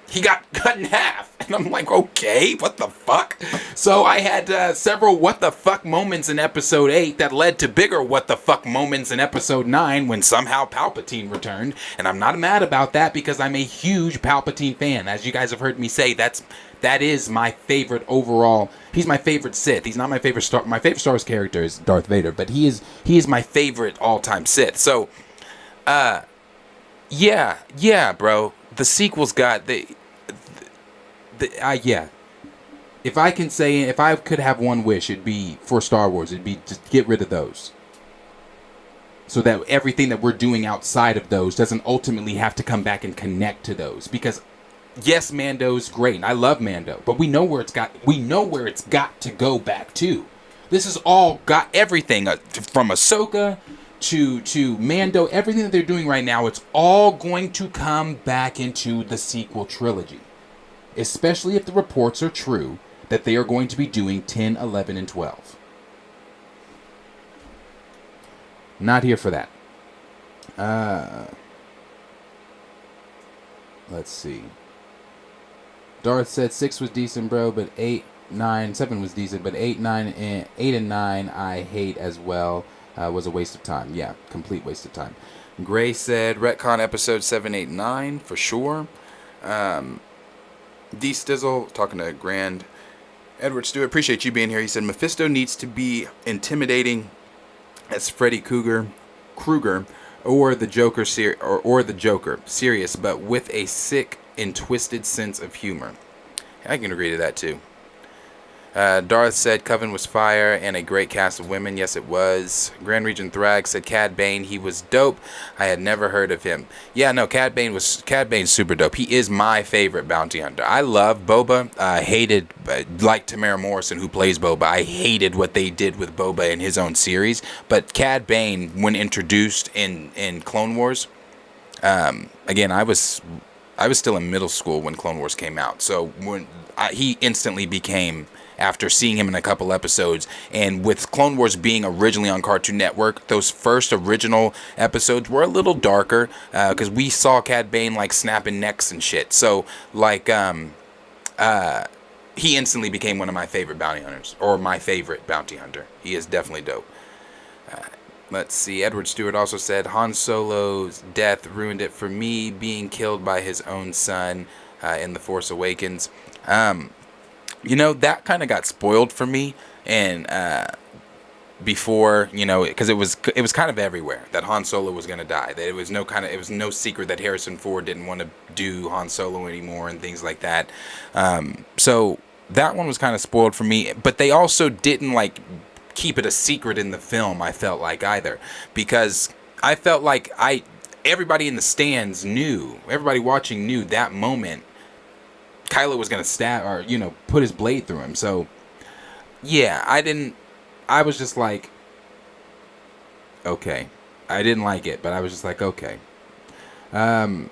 Speaker 1: he got cut in half. And I'm like, okay, what the fuck? So I had several what the fuck moments in episode 8 that led to bigger what the fuck moments in episode 9 when somehow Palpatine returned. And I'm not mad about that because I'm a huge Palpatine fan. As you guys have heard me say, that is my favorite overall. He's my favorite Sith. He's not my favorite Star. My favorite Star Wars character is Darth Vader, but he is my favorite all-time Sith. So, yeah, bro. The sequels got yeah. If I could have one wish, it'd be for Star Wars. It'd be just get rid of those, so that everything that we're doing outside of those doesn't ultimately have to come back and connect to those. Because yes, Mando's great. I love Mando, but we know where it's got to go back to. This has all got everything from Ahsoka to Mando, everything that they're doing right now, it's all going to come back into the sequel trilogy. Especially if the reports are true that they are going to be doing 10, 11, and 12. Not here for that. Let's see. Darth said 6 was decent, bro, but 8, 9, 7 was decent, but 8, 9, and 8 and 9 I hate as well. Was a waste of time. Yeah, complete waste of time. Gray said retcon episode 7, 8, 9 for sure. D Stizzle talking to Grand Edward Stewart. Appreciate you being here. He said Mephisto needs to be intimidating as Freddy Krueger, or the Joker or the Joker, serious, but with a sick and twisted sense of humor. I can agree to that too. Darth said Coven was fire and a great cast of women. Yes, it was. Grand Regent Thrag said Cad Bane, he was dope. I had never heard of him. Yeah, no, Cad Bane's super dope. He is my favorite bounty hunter. I love Boba. Hated, like Tamara Morrison, who plays Boba, I hated what they did with Boba in his own series. But Cad Bane, when introduced in Clone Wars, again, I was still in middle school when Clone Wars came out. So when he instantly became, after seeing him in a couple episodes, and with Clone Wars being originally on Cartoon Network, those first original episodes were a little darker, because we saw Cad Bane like snapping necks and shit. So like he instantly became one of my favorite bounty hunters, or my favorite bounty hunter. He is definitely dope. Let's see. Edward Stewart also said Han Solo's death ruined it for me, being killed by his own son in The Force Awakens. That kind of got spoiled for me, and before, because it was kind of everywhere that Han Solo was gonna die. That it was no secret that Harrison Ford didn't want to do Han Solo anymore and things like that. So that one was kind of spoiled for me, but they also didn't keep it a secret in the film, I felt like, either, because I felt like everybody in the stands knew, everybody watching knew that moment Kylo was gonna stab or put his blade through him. So yeah, I was just like, okay. I didn't like it, but I was just like, okay. The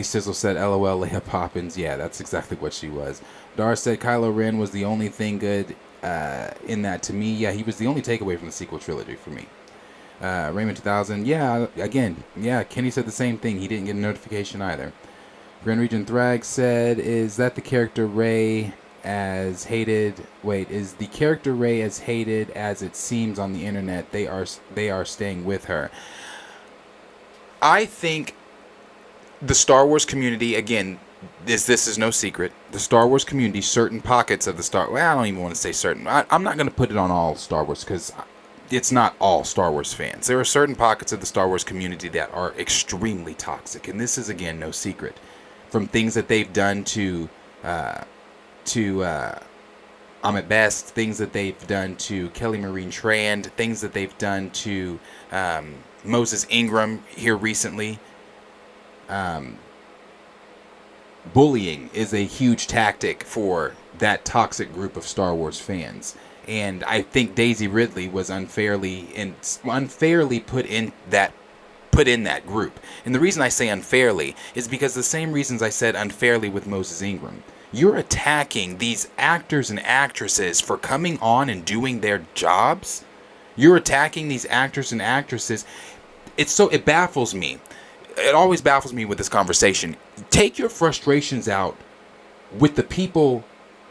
Speaker 1: Sizzle said, LOL, Leia Poppins. Yeah, that's exactly what she was. Dar said Kylo Ren was the only thing good in that, to me, yeah, he was the only takeaway from the sequel trilogy for me. Raymond 2000, yeah, again, yeah, Kenny said the same thing. He didn't get a notification either. Grand Region Thrag said, is that the character Rey as hated? Wait, is the character Rey as hated as it seems on the internet? They are staying with her. I think the Star Wars community, again, this is no secret. The Star Wars community, certain pockets of the I don't even want to say certain. I'm not going to put it on all Star Wars because it's not all Star Wars fans. There are certain pockets of the Star Wars community that are extremely toxic, and this is, again, no secret. From things that they've done to Ahmed Best, things that they've done to Kelly Marie Tran, things that they've done to Moses Ingram here recently. Bullying is a huge tactic for that toxic group of Star Wars fans. And I think Daisy Ridley was unfairly put in that group. And the reason I say unfairly is because the same reasons I said unfairly with Moses Ingram. You're attacking these actors and actresses for coming on and doing their jobs. You're attacking these actors and actresses. It baffles me. It always baffles me with this conversation. Take your frustrations out with the people,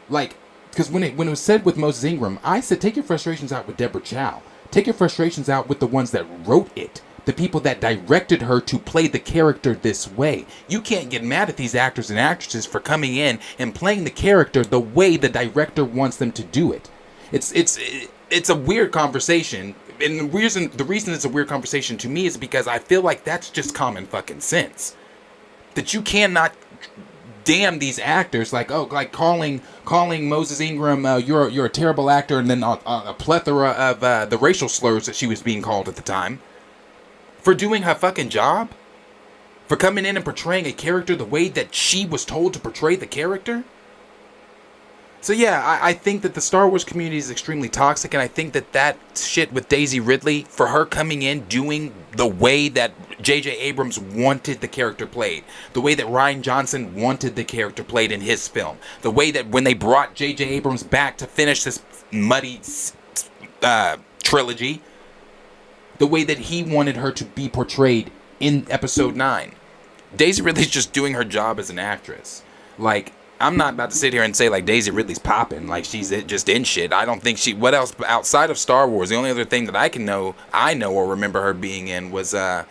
Speaker 1: because when it was said with Moses Ingram, I said take your frustrations out with Deborah Chow. Take your frustrations out with the ones that wrote it. The people that directed her to play the character this way. You can't get mad at these actors and actresses for coming in and playing the character the way the director wants them to do it. It's a weird conversation, and the reason it's a weird conversation to me is because I feel like that's just common fucking sense. That you cannot damn these actors like calling Moses Ingram you're a terrible actor, and then a plethora of the racial slurs that she was being called at the time. For doing her fucking job? For coming in and portraying a character the way that she was told to portray the character? So yeah, I think that the Star Wars community is extremely toxic, and I think that shit with Daisy Ridley, for her coming in doing the way that J.J. Abrams wanted the character played, the way that Rian Johnson wanted the character played in his film, the way that when they brought J.J. Abrams back to finish this muddy trilogy, the way that he wanted her to be portrayed in Episode 9. Daisy Ridley's just doing her job as an actress. I'm not about to sit here and say, Daisy Ridley's popping, she's just in shit. I don't think what else, outside of Star Wars, the only other thing that I know or remember her being in was the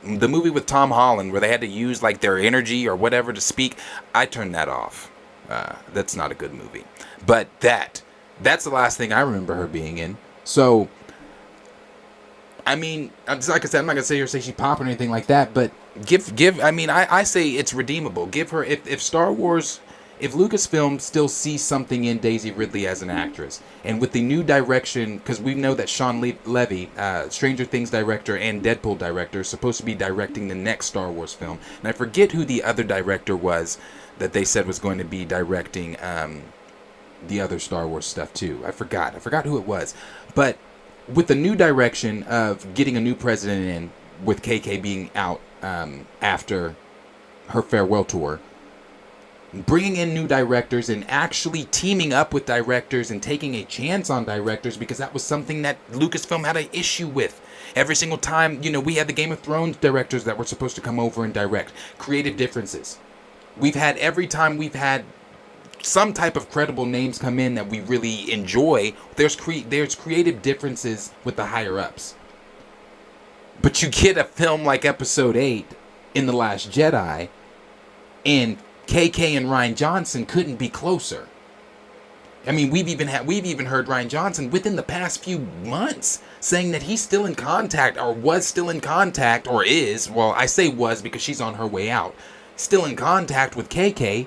Speaker 1: movie with Tom Holland, where they had to use, their energy or whatever to speak. I turned that off. That's not a good movie. But that's the last thing I remember her being in. So, I mean, like I said, I'm not going to sit here and say she's popping or anything like that, but I say it's redeemable. Give her, if Star Wars, if Lucasfilm still sees something in Daisy Ridley as an actress, and with the new direction, because we know that Sean Levy, Stranger Things director and Deadpool director, is supposed to be directing the next Star Wars film, and I forget who the other director was that they said was going to be directing the other Star Wars stuff too. I forgot who it was, but with the new direction of getting a new president in, with KK being out after her farewell tour, bringing in new directors and actually teaming up with directors and taking a chance on directors, because that was something that Lucasfilm had an issue with. Every single time, we had the Game of Thrones directors that were supposed to come over and direct. Creative differences. Every time we've had some type of credible names come in that we really enjoy, there's creative differences with the higher ups. But you get a film like Episode 8 in The Last Jedi, and KK and Rian Johnson couldn't be closer. I mean, we've even heard Rian Johnson within the past few months saying that he's still in contact, or was still in contact, or is, well, I say was because she's on her way out, still in contact with KK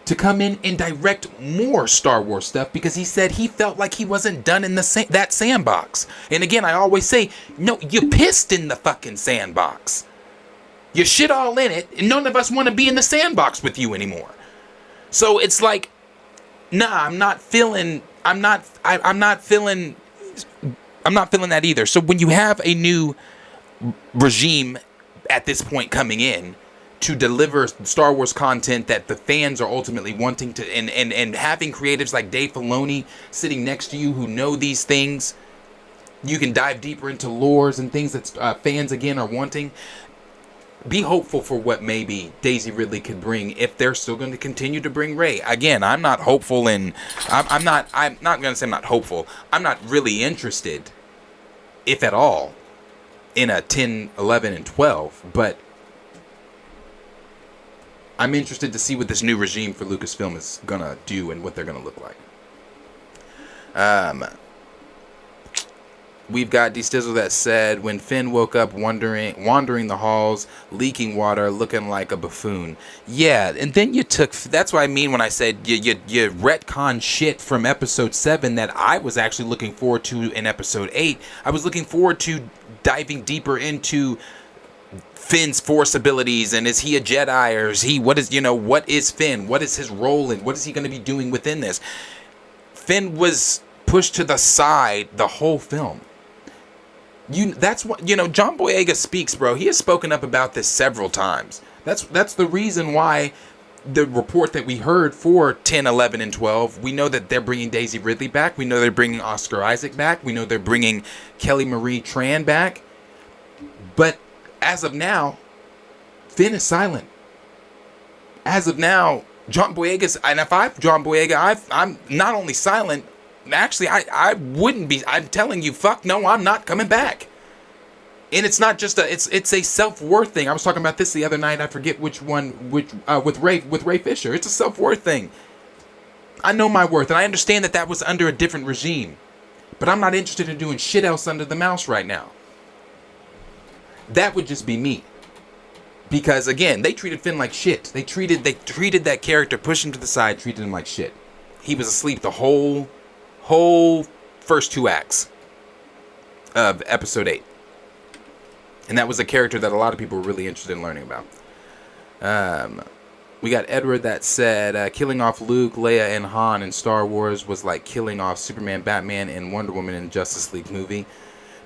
Speaker 1: to come in and direct more Star Wars stuff, because he said he felt like he wasn't done in that sandbox. And again, I always say, no, you pissed in the fucking sandbox. You shit all in it, and none of us want to be in the sandbox with you anymore. So it's like, nah, I'm not feeling that either. So when you have a new regime at this point coming in, to deliver Star Wars content that the fans are ultimately wanting to, and having creatives like Dave Filoni sitting next to you who know these things, you can dive deeper into lores and things that fans again are wanting. Be hopeful for what maybe Daisy Ridley could bring if they're still going to continue to bring Rey. Again, I'm not hopeful, and I'm not going to say I'm not hopeful. I'm not really interested, if at all, in a 10, 11, and 12, but I'm interested to see what this new regime for Lucasfilm is going to do and what they're going to look like. We've got D-Stizzle that said, when Finn woke up wandering the halls, leaking water, looking like a buffoon. Yeah, and then that's what I mean when I said you retcon shit from episode 7 that I was actually looking forward to in episode 8. I was looking forward to diving deeper into Finn's Force abilities, and is he a Jedi, or is he, what is Finn? What is his role, and what is he going to be doing within this? Finn was pushed to the side the whole film. That's what, John Boyega speaks, bro. He has spoken up about this several times. That's the reason why the report that we heard for 10, 11, and 12, we know that they're bringing Daisy Ridley back. We know they're bringing Oscar Isaac back. We know they're bringing Kelly Marie Tran back. But as of now, Finn is silent. As of now, John Boyega's, and if I'm John Boyega, I'm not only silent. Actually, I wouldn't be. I'm telling you, fuck no, I'm not coming back. And it's not just it's a self-worth thing. I was talking about this the other night. I forget which one, with Ray Fisher. It's a self-worth thing. I know my worth, and I understand that was under a different regime. But I'm not interested in doing shit else under the mouse right now. That would just be me. Because again, they treated Finn like shit. They treated that character, pushed him to the side, treated him like shit. He was asleep the whole first 2 acts of episode 8. And that was a character that a lot of people were really interested in learning about. We got Edward that said, killing off Luke, Leia, and Han in Star Wars was like killing off Superman, Batman, and Wonder Woman in Justice League movie.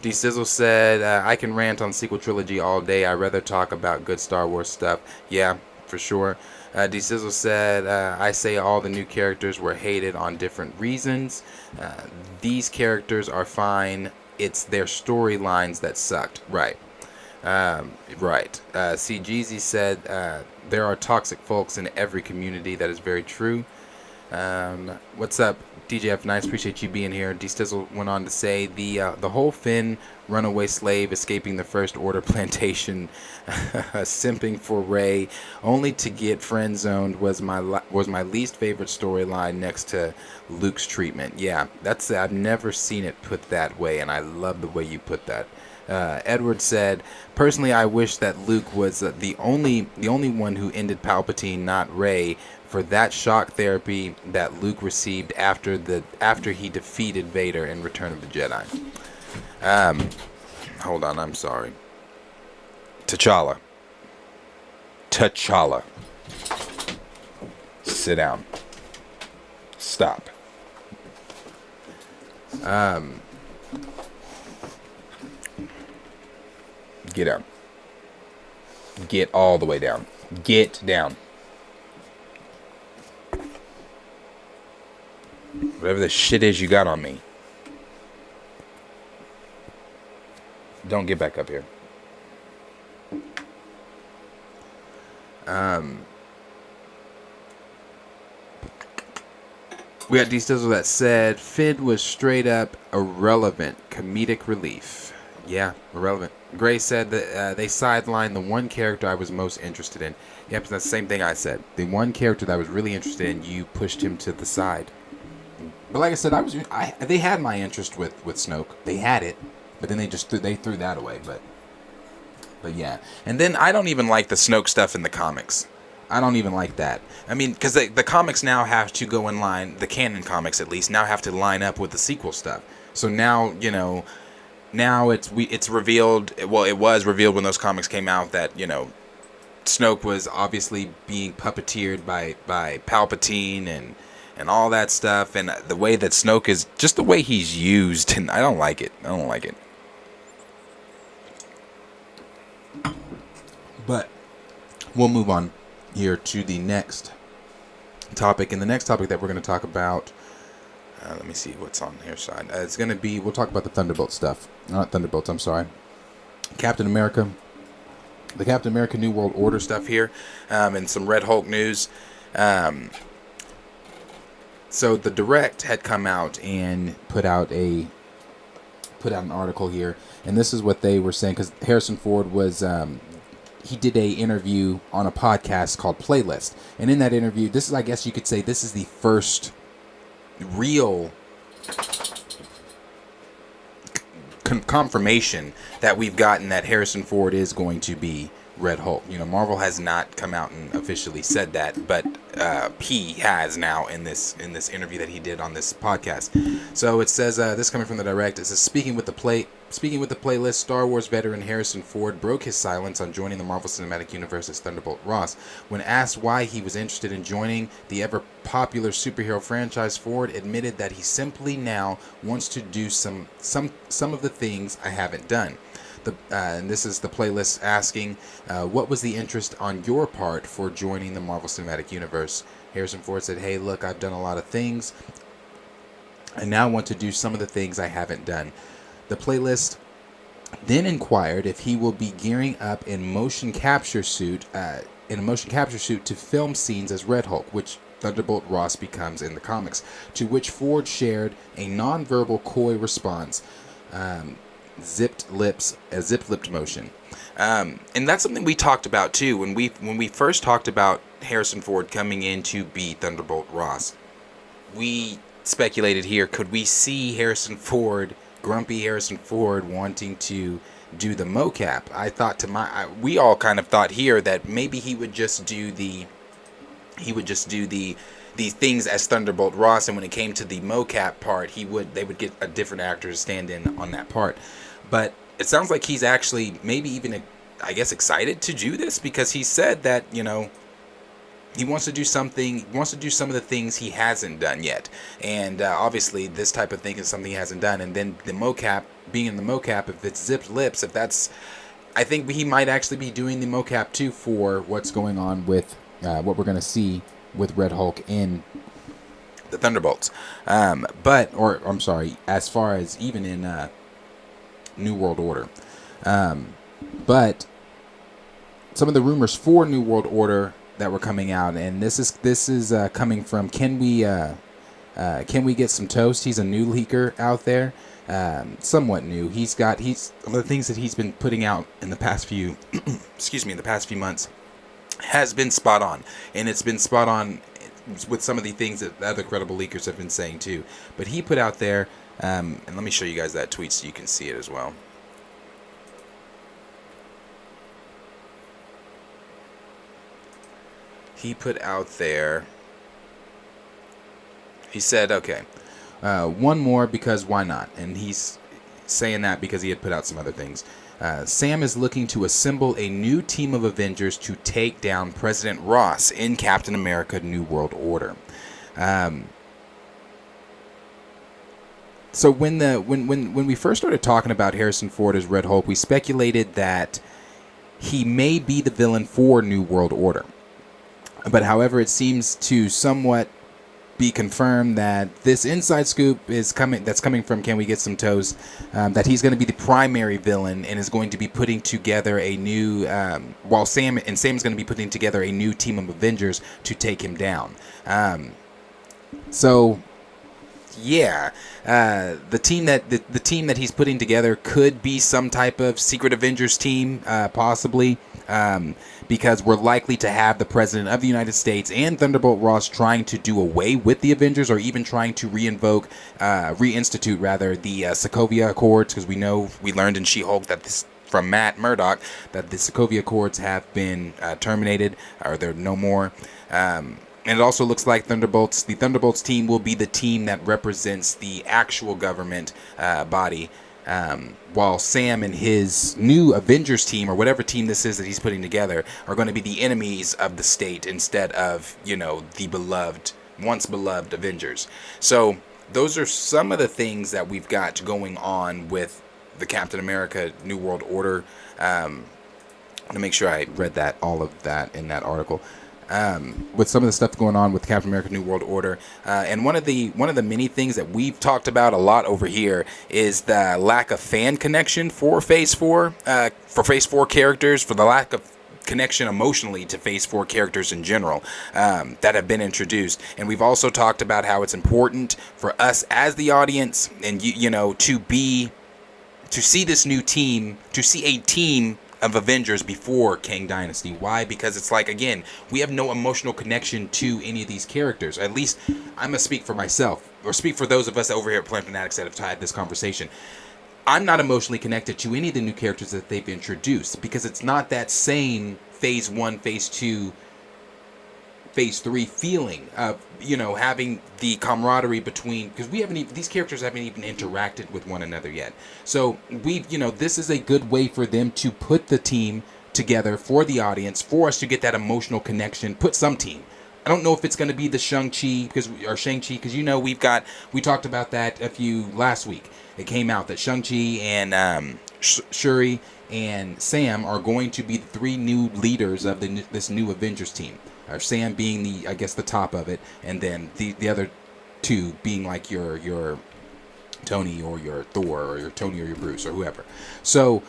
Speaker 1: D-Sizzle said, I can rant on sequel trilogy all day. I'd rather talk about good Star Wars stuff. Yeah, for sure. D-Sizzle said, I say all the new characters were hated on different reasons. These characters are fine. It's their storylines that sucked. Right. Right. See, Jeezy said, there are toxic folks in every community. That is very true. What's up, DJF Nice? Appreciate you being here. D-Stizzle went on to say, the whole Finn runaway slave escaping the First Order plantation, simping for Rey, only to get friend zoned was my least favorite storyline next to Luke's treatment. Yeah, I've never seen it put that way, and I love the way you put that. Edward said, personally, I wish that Luke was the only one who ended Palpatine, not Rey, for that shock therapy that Luke received after he defeated Vader in Return of the Jedi. Hold on, I'm sorry. T'Challa. Sit down. Stop. Get down. Get all the way down. Get down. Whatever the shit is you got on me. Don't get back up here. We got D-Stizzle that said, Finn was straight up irrelevant comedic relief. Yeah, irrelevant. Gray said that they sidelined the one character I was most interested in. Yep, that's the same thing I said. The one character that I was really interested in, you pushed him to the side. But like I said, they had my interest with Snoke. They had it, but then they threw that away. But yeah. And then I don't even like the Snoke stuff in the comics. I don't even like that. I mean, because the comics now have to go in line, the canon comics at least, now have to line up with the sequel stuff. So now, now it's revealed, well, it was revealed when those comics came out that, Snoke was obviously being puppeteered by Palpatine and all that stuff, and the way that Snoke is, just the way he's used, and I don't like it. But we'll move on here to the next topic. And the next topic that we're going to talk about, let me see what's on here side. It's going to be, we'll talk about the Thunderbolt stuff. Not Thunderbolts, I'm sorry. Captain America. The Captain America New World Order stuff here. And some Red Hulk news. So the Direct had come out and put out an article here. And this is what they were saying, because Harrison Ford was... he did a interview on a podcast called Playlist. And in that interview, this is, I guess you could say, this is the first real confirmation that we've gotten that Harrison Ford is going to be Red Hulk. You know, Marvel has not come out and officially said that, but he has now in this interview that he did on this podcast. So it says, this coming from the Direct, it says, speaking with the Playlist, Star Wars veteran Harrison Ford broke his silence on joining the Marvel Cinematic Universe as Thunderbolt Ross. When asked why he was interested in joining the ever-popular superhero franchise, Ford admitted that he simply now wants to do some of the things I haven't done. And this is the Playlist asking, what was the interest on your part for joining the Marvel Cinematic Universe? Harrison Ford said, hey, look, I've done a lot of things. I now want to do some of the things I haven't done. The Playlist then inquired if he will be gearing up in a motion capture suit to film scenes as Red Hulk, which Thunderbolt Ross becomes in the comics, to which Ford shared a non-verbal coy response, zipped-lipped motion. And that's something we talked about too when we first talked about Harrison Ford coming in to be Thunderbolt Ross. We speculated here, could we see grumpy Harrison Ford wanting to do the mocap? We all kind of thought here that maybe he would just do the things as Thunderbolt Ross, and when it came to the mocap part, they would get a different actor to stand in on that part. But it sounds like he's actually maybe even, I guess, excited to do this, because he said that, you know, he wants to do something. He wants to do some of the things he hasn't done yet, and obviously this type of thing is something he hasn't done. And then the mocap, being in the mocap, if it's zipped lips, I think he might actually be doing the mocap too for what's going on with what we're going to see with Red Hulk in the Thunderbolts. As far as even in New World Order, but some of the rumors for New World Order that were coming out, and this is coming from Can We Get Some Toast? He's a new leaker out there, somewhat new. He's some of the things that he's been putting out in the past few months has been spot on, and it's been spot on with some of the things that other credible leakers have been saying too. But he put out there, and let me show you guys that tweet so you can see it as well. He put out there, he said, okay, one more because why not? And he's saying that because he had put out some other things. Sam is looking to assemble a new team of Avengers to take down President Ross in Captain America New World Order. So when we first started talking about Harrison Ford as Red Hulk, we speculated that he may be the villain for New World Order. But however, it seems to somewhat be confirmed that this inside scoop is coming. That's coming from Can We Get Some Toast? That he's going to be the primary villain and is going to be putting together a new. Sam is going to be putting together a new team of Avengers to take him down. The team that he's putting together could be some type of secret Avengers team, possibly. Because we're likely to have the President of the United States and Thunderbolt Ross trying to do away with the Avengers, or even trying to reinstitute the Sokovia Accords, because we learned in She-Hulk from Matt Murdock that the Sokovia Accords have been terminated, or they're no more. And it also looks like the Thunderbolts team will be the team that represents the actual government body. While Sam and his new Avengers team, or whatever team this is that he's putting together, are going to be the enemies of the state instead of, the once beloved Avengers. So those are some of the things that we've got going on with the Captain America New World Order to make sure I read that, all of that in that article. With some of the stuff going on with Captain America: New World Order, and one of the many things that we've talked about a lot over here is the lack of fan connection for Phase 4, for Phase 4 characters, for the lack of connection emotionally to Phase 4 characters in general, that have been introduced. And we've also talked about how it's important for us as the audience, and you know, to see this new team, to see a team of Avengers before Kang Dynasty. Why? Because it's like, again, we have no emotional connection to any of these characters. At least I'm gonna speak for myself, or speak for those of us over here at Planet Fanatics that have had this conversation. I'm not emotionally connected to any of the new characters that they've introduced, because it's not that same Phase 1, Phase 2, Phase 3 feeling of, you know, having the camaraderie between, because these characters haven't even interacted with one another yet. So this is a good way for them to put the team together for the audience, for us to get that emotional connection, put some team. I don't know if it's going to be the Shang-Chi, because we talked about that last week. It came out that Shang-Chi and Shuri and Sam are going to be the three new leaders of this new Avengers team. Sam being the top of it, and then the other two being like your Tony or your Thor, or your Tony or your Bruce or whoever. So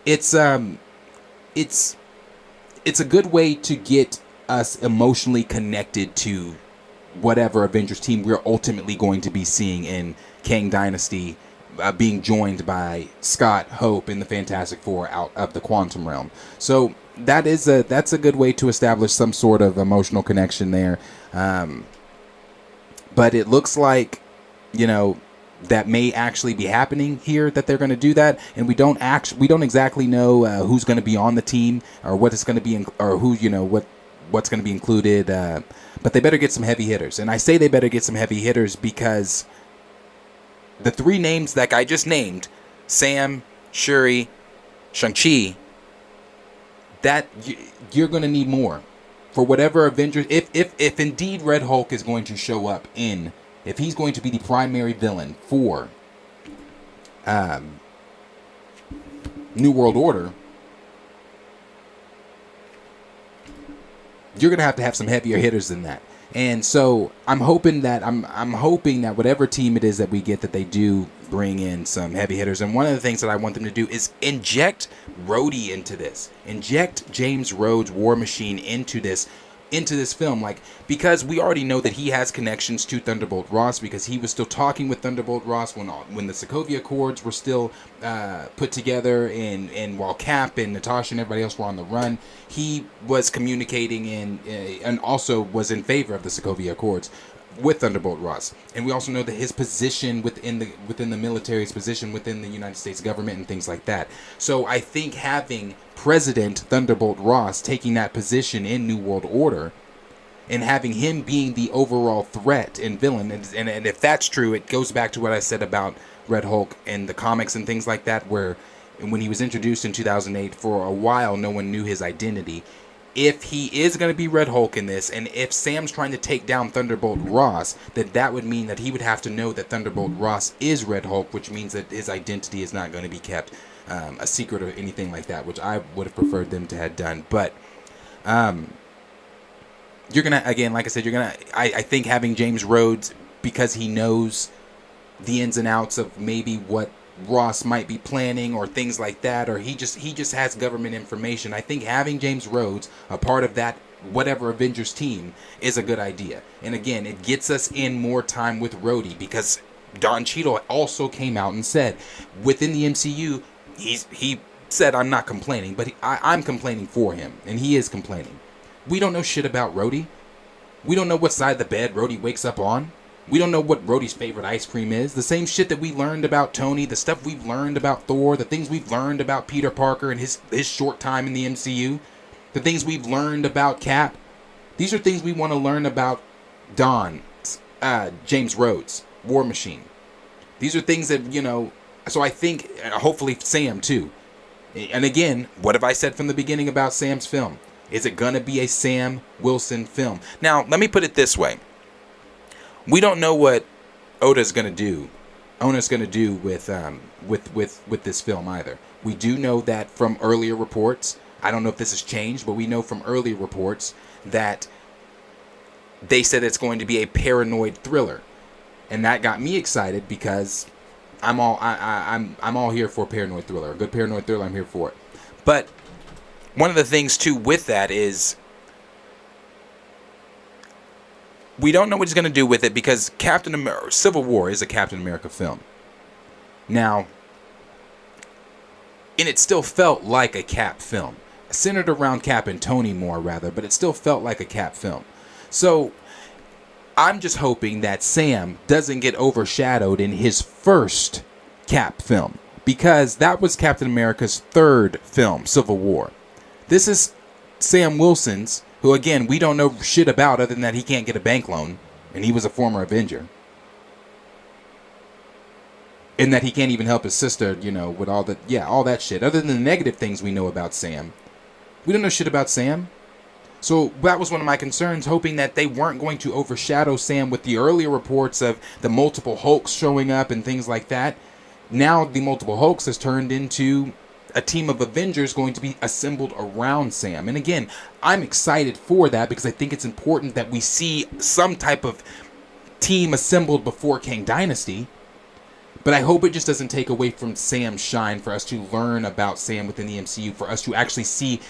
Speaker 1: it's a good way to get us emotionally connected to whatever Avengers team we're ultimately going to be seeing in Kang Dynasty, being joined by Scott, Hope, and the Fantastic Four out of the Quantum Realm. So that's a good way to establish some sort of emotional connection there. But it looks like, that may actually be happening here, that they're going to do that, and we don't exactly know who's going to be on the team, or what it's going to be, or who what's going to be included. But they better get some heavy hitters, and I say they better get some heavy hitters because the three names that I just named, Sam, Shuri, Shang-Chi, that you're going to need more for whatever Avengers. If indeed Red Hulk is going to show up if he's going to be the primary villain for New World Order, you're going to have some heavier hitters than that. And so I'm hoping that whatever team it is that we get, that they do bring in some heavy hitters. And one of the things that I want them to do is inject Rhodey into this. Inject James Rhodes' War Machine into this film, because we already know that he has connections to Thunderbolt Ross, because he was still talking with Thunderbolt Ross when the Sokovia Accords were still put together, and while Cap and Natasha and everybody else were on the run, he was communicating and also was in favor of the Sokovia Accords with Thunderbolt Ross. And we also know that his position within the military, his position within the United States government, and things like that. So I think having President Thunderbolt Ross taking that position in New World Order, and having him being the overall threat and villain, and if that's true, it goes back to what I said about Red Hulk and the comics and things like that, where when he was introduced in 2008, for a while no one knew his identity. If he is going to be Red Hulk in this, and if Sam's trying to take down Thunderbolt Ross, then that would mean that he would have to know that Thunderbolt Ross is Red Hulk, which means that his identity is not going to be kept a secret or anything like that, which I would have preferred them to have done. But you're going to, again, like I said, I think having James Rhodes, because he knows the ins and outs of maybe what Ross might be planning or things like that, or he just has government information. I think having James Rhodes a part of that whatever Avengers team is a good idea. And again, it gets us in more time with Rhodey, because Don Cheadle also came out and said within the MCU, he said, I'm not complaining, but I'm complaining for him, and he is complaining. We don't know shit about Rhodey. We don't know what side of the bed Rhodey wakes up on. We don't know what Rhodey's favorite ice cream is. The same shit that we learned about Tony, the stuff we've learned about Thor, the things we've learned about Peter Parker and his short time in the MCU, the things we've learned about Cap. These are things we want to learn about James Rhodes, War Machine. These are things that, so I think, hopefully Sam too. And again, what have I said from the beginning about Sam's film? Is it going to be a Sam Wilson film? Now, let me put it this way. We don't know what Ona's going to do with this film either. We do know that from earlier reports I don't know if this has changed, but we know from earlier reports that they said it's going to be a paranoid thriller, and that got me excited because I'm all here for a paranoid thriller. A good paranoid thriller, I'm here for it. But one of the things too with that is we don't know what he's going to do with it, because Civil War is a Captain America film. Now, and it still felt like a Cap film, centered around Cap and Tony more rather, but it still felt like a Cap film. So I'm just hoping that Sam doesn't get overshadowed in his first Cap film, because that was Captain America's third film, Civil War. This is Sam Wilson's, who again, we don't know shit about other than that he can't get a bank loan, and he was a former Avenger. And that he can't even help his sister, with all that shit. Other than the negative things we know about Sam, we don't know shit about Sam. So that was one of my concerns, hoping that they weren't going to overshadow Sam with the earlier reports of the multiple Hulks showing up and things like that. Now the multiple Hulks has turned into a team of Avengers going to be assembled around Sam. And again, I'm excited for that, because I think it's important that we see some type of team assembled before Kang Dynasty. But I hope it just doesn't take away from Sam's shine for us to learn about Sam within the MCU, for us to actually see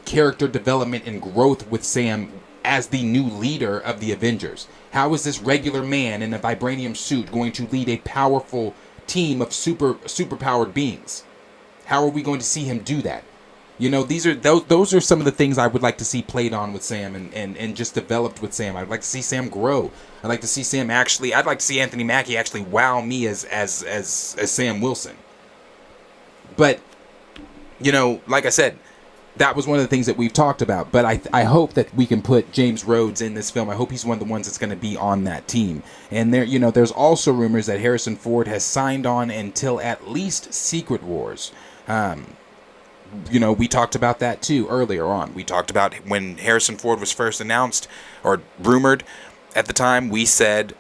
Speaker 1: character development and growth with Sam as the new leader of the Avengers. How is this regular man in a vibranium suit going to lead a powerful team of superpowered beings? How are we going to see him do that? Those are some of the things I would like to see played on with Sam and just developed with Sam. I'd like to see Sam grow. I'd like to see Sam I'd like to see Anthony Mackie actually wow me as Sam Wilson. But, like I said, that was one of the things that we've talked about. But I hope that we can put James Rhodes in this film. I hope he's one of the ones that's going to be on that team. And there's also rumors that Harrison Ford has signed on until at least Secret Wars. We talked about that too earlier on. We talked about when Harrison Ford was first announced or rumored at the time. We said,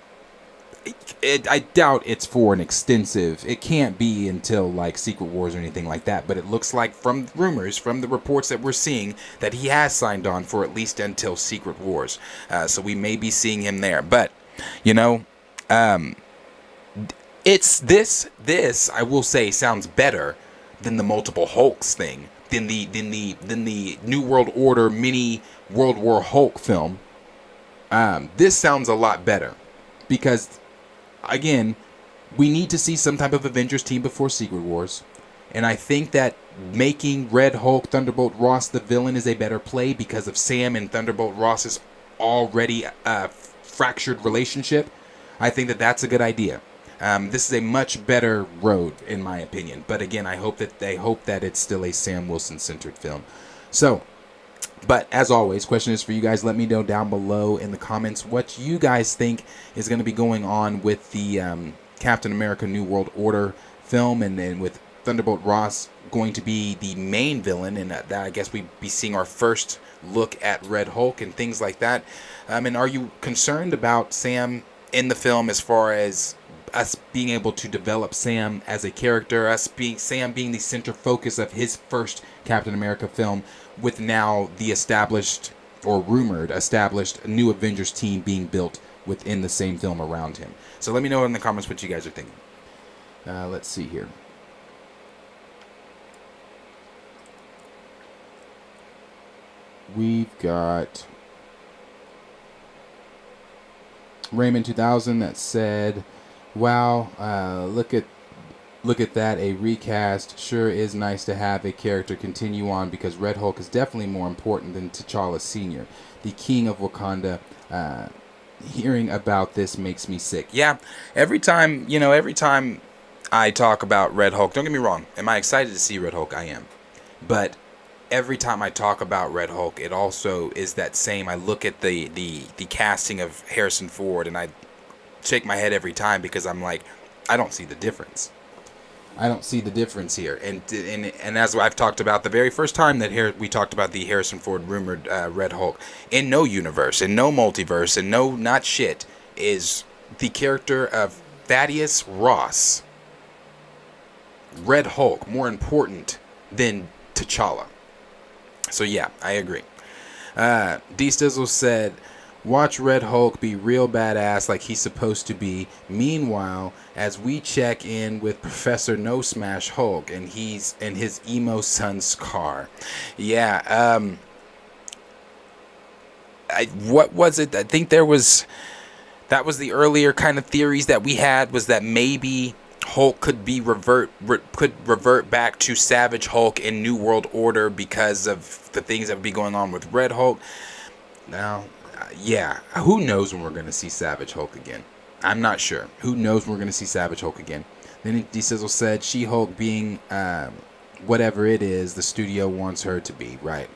Speaker 1: I doubt it's for an extensive. It can't be until like Secret Wars or anything like that. But it looks like from rumors, from the reports that we're seeing, that he has signed on for at least until Secret Wars. So we may be seeing him there. But it's this I will say sounds better than the multiple Hulks thing, than the New World Order mini World War Hulk film. This sounds a lot better, because again, we need to see some type of Avengers team before Secret Wars, and I think that making Red Hulk Thunderbolt Ross the villain is a better play because of Sam and Thunderbolt Ross's already fractured relationship. I think that that's a good idea. This is a much better road, in my opinion. But again, I hope that it's still a Sam Wilson-centered film. So, but as always, question is for you guys. Let me know down below in the comments what you guys think is going to be going on with the Captain America New World Order film, and then with Thunderbolt Ross going to be the main villain, and that I guess we'd be seeing our first look at Red Hulk and things like that. And are you concerned about Sam in the film, as far as us being able to develop Sam as a character, Sam being the center focus of his first Captain America film, with now the established, or rumored established, new Avengers team being built within the same film around him? So let me know in the comments what you guys are thinking. Let's see here. We've got Raymond 2000 that said, wow, look at that, a recast. Sure is nice to have a character continue on, because Red Hulk is definitely more important than T'Challa Sr., the king of Wakanda. Hearing about this makes me sick. Yeah, every time I talk about Red Hulk, don't get me wrong, am I excited to see Red Hulk? I am. But every time I talk about Red Hulk, it also is that same, I look at the casting of Harrison Ford, and I shake my head every time, because I'm like, I don't see the difference. I don't see the difference here. And as I've talked about the very first time that we talked about the Harrison Ford rumored Red Hulk, in no universe, in no multiverse, in no not shit, is the character of Thaddeus Ross, Red Hulk, more important than T'Challa. So yeah, I agree. D Stizzle said, watch Red Hulk be real badass like he's supposed to be. Meanwhile, as we check in with Professor No Smash Hulk and he's in his emo son Scar. Yeah, what was it? I think that was the earlier kind of theories that we had, was that maybe Hulk could revert back to Savage Hulk in New World Order because of the things that would be going on with Red Hulk. Now, yeah, who knows when we're going to see Savage Hulk again? I'm not sure. Who knows when we're going to see Savage Hulk again? Then D-Sizzle said, She-Hulk being whatever it is the studio wants her to be, right?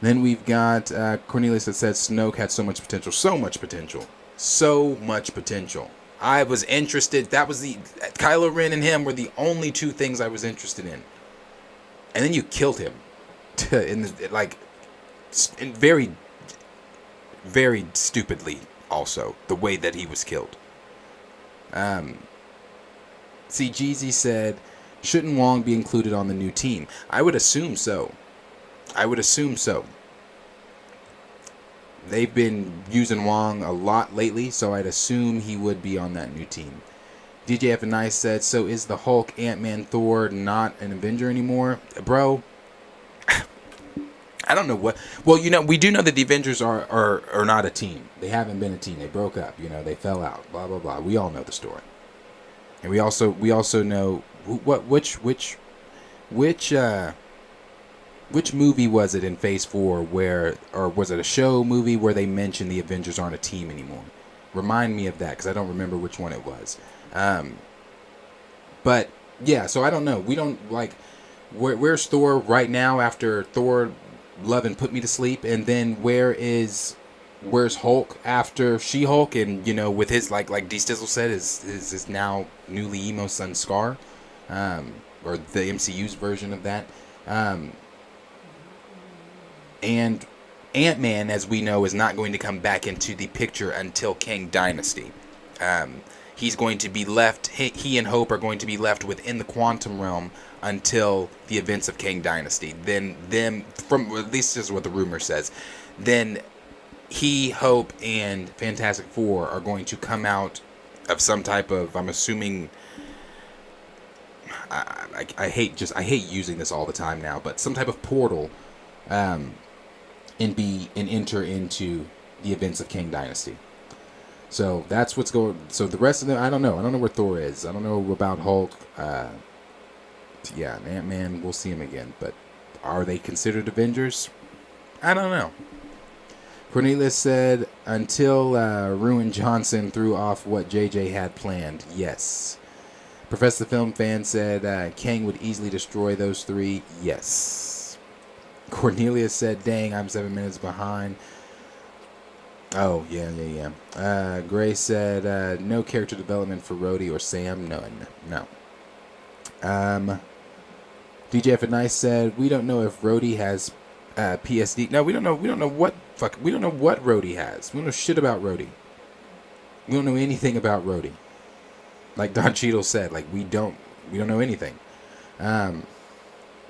Speaker 1: Then we've got Cornelius that said Snoke had so much potential. So much potential. So much potential. I was interested. That was Kylo Ren and him were the only two things I was interested in. And then you killed him. Very, very stupidly also. The way that he was killed. See, Jeezy said, shouldn't Wong be included on the new team? I would assume so. They've been using Wong a lot lately, so I'd assume he would be on that new team. DJF and Nice said, so is the Hulk, Ant-Man, Thor not an Avenger anymore? Bro, I don't know what... Well, we do know that the Avengers are not a team. They haven't been a team. They broke up. They fell out. Blah, blah, blah. We all know the story. And we also know... Which movie was it in Phase 4 or was it a show movie where they mentioned the Avengers aren't a team anymore? Remind me of that, because I don't remember which one it was. But, yeah, so I don't know. We don't, where's Thor right now after Thor Love and Put Me to Sleep? And then where's Hulk after She-Hulk? And, with his, like D. Stizzle said, his now newly emo son Scar? Or the MCU's version of that. And Ant-Man, as we know, is not going to come back into the picture until Kang Dynasty. He's going to be left, he and Hope are going to be left within the quantum realm until the events of Kang Dynasty. Then from at least this is what the rumor says, then he, Hope, and Fantastic Four are going to come out of some type of, I'm assuming, I hate using this all the time now, but some type of portal, and enter into the events of Kang Dynasty. So that's what's going. So the rest of them, I don't know where Thor is. I don't know about Hulk. Yeah, Ant-Man, we'll see him again. But are they considered Avengers? I don't know. Cornelius said, until Ruin Johnson threw off what JJ had planned. Yes. Professor the Film Fan said, Kang would easily destroy those three. Yes. Cornelius said, dang, I'm 7 minutes behind. Oh, yeah. Gray said, no character development for Rhodey or Sam. None. No. DJF and Nice said, we don't know if Rhodey has PSD. No, we don't know what Rhodey has. We don't know shit about Rhodey. We don't know anything about Rhodey. Like Don Cheadle said, we don't know anything.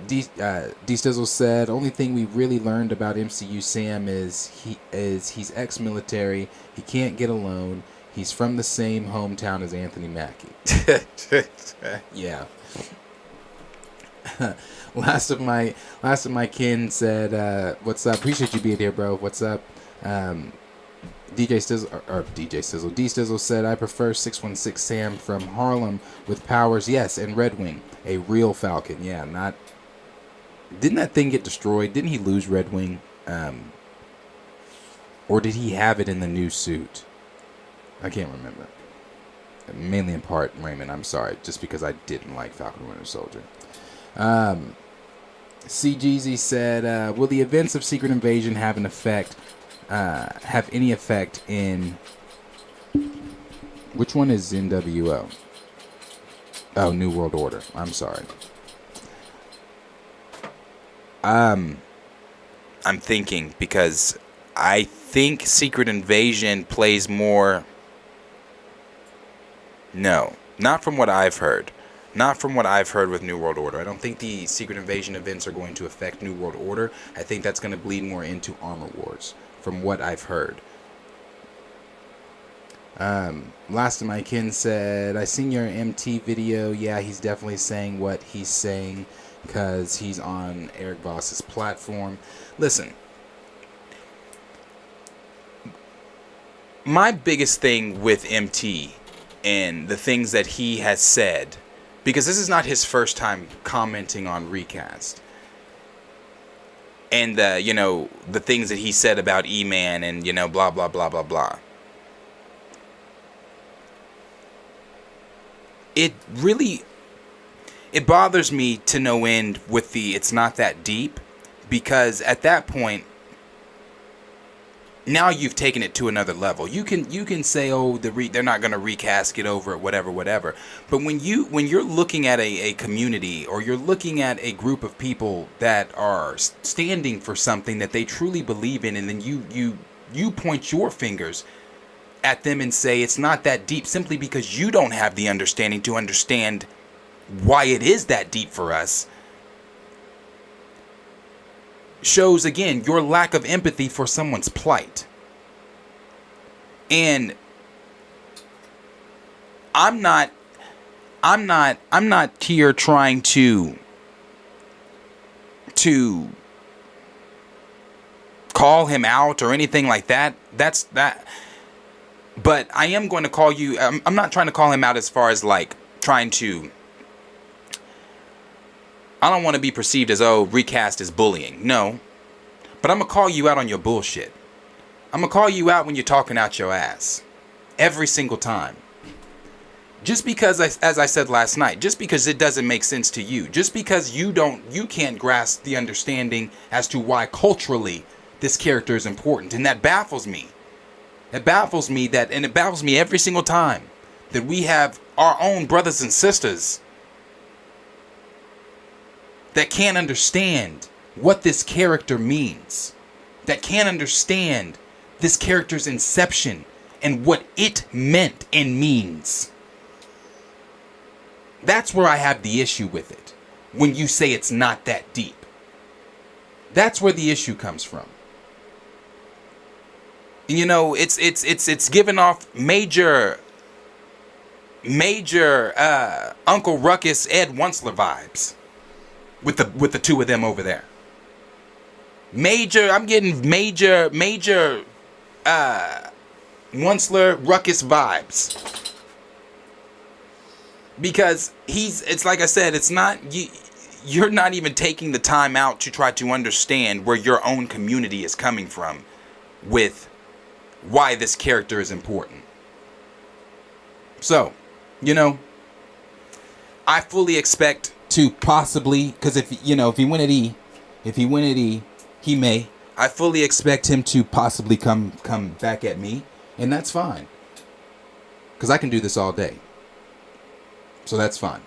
Speaker 1: D Stizzle said, only thing we really learned about MCU Sam is he's ex-military, he can't get a loan, he's from the same hometown as Anthony Mackie. Yeah. last of my kin said, what's up? Appreciate you being here, bro. What's up? D Stizzle said, I prefer 616 Sam from Harlem with powers, yes, and Red Wing, a real Falcon. Yeah, not. Didn't that thing get destroyed? Didn't he lose Red Wing? Or did he have it in the new suit? I can't remember. Mainly in part, Raymond, I'm sorry, just because I didn't like Falcon Winter Soldier. CGZ said, will the events of Secret Invasion have any effect in... Which one is NWO? Oh, New World Order. I'm sorry. I'm thinking, because I think Secret Invasion plays more... No, not from what I've heard. Not from what I've heard with New World Order. I don't think the Secret Invasion events are going to affect New World Order. I think that's going to bleed more into Armor Wars, from what I've heard. Last of my kin said, I seen your MT video. Yeah, he's definitely saying what he's saying because he's on Eric Voss's platform. Listen, my biggest thing with MT and the things that he has said, because this is not his first time commenting on Recast, and the things that he said about E-Man and blah blah blah blah blah. It bothers me to no end with the it's not that deep, because at that point now you've taken it to another level. You can say, oh, they're not going to recast it over it, whatever. But when you're looking at a community, or you're looking at a group of people that are standing for something that they truly believe in, and then you point your fingers at them and say it's not that deep simply because you don't have the understanding to understand why it is that deep for us, shows again your lack of empathy for someone's plight. And I'm not here trying to call him out or anything like that. That's that. But I am going to call you. I'm not trying to call him out as far as like trying to. I don't want to be perceived as, oh, Recast is bullying. No. But I'm going to call you out on your bullshit. I'm going to call you out when you're talking out your ass. Every single time. Just because, as I said last night, just because it doesn't make sense to you. Just because you can't grasp the understanding as to why culturally this character is important. And that baffles me. It baffles me and it baffles me every single time that we have our own brothers and sisters that can't understand what this character means, that can't understand this character's inception and what it meant and means. That's where I have the issue with it. When you say it's not that deep, that's where the issue comes from. And it's giving off major Uncle Ruckus, Ed Wuncler vibes with the two of them over there. I'm getting major Wuncler Ruckus vibes, because it's like I said, it's not you're not even taking the time out to try to understand where your own community is coming from with why this character is important. So, I fully expect to possibly, because if he win at E, he may. I fully expect him to possibly come back at me, and that's fine, because I can do this all day. So that's fine.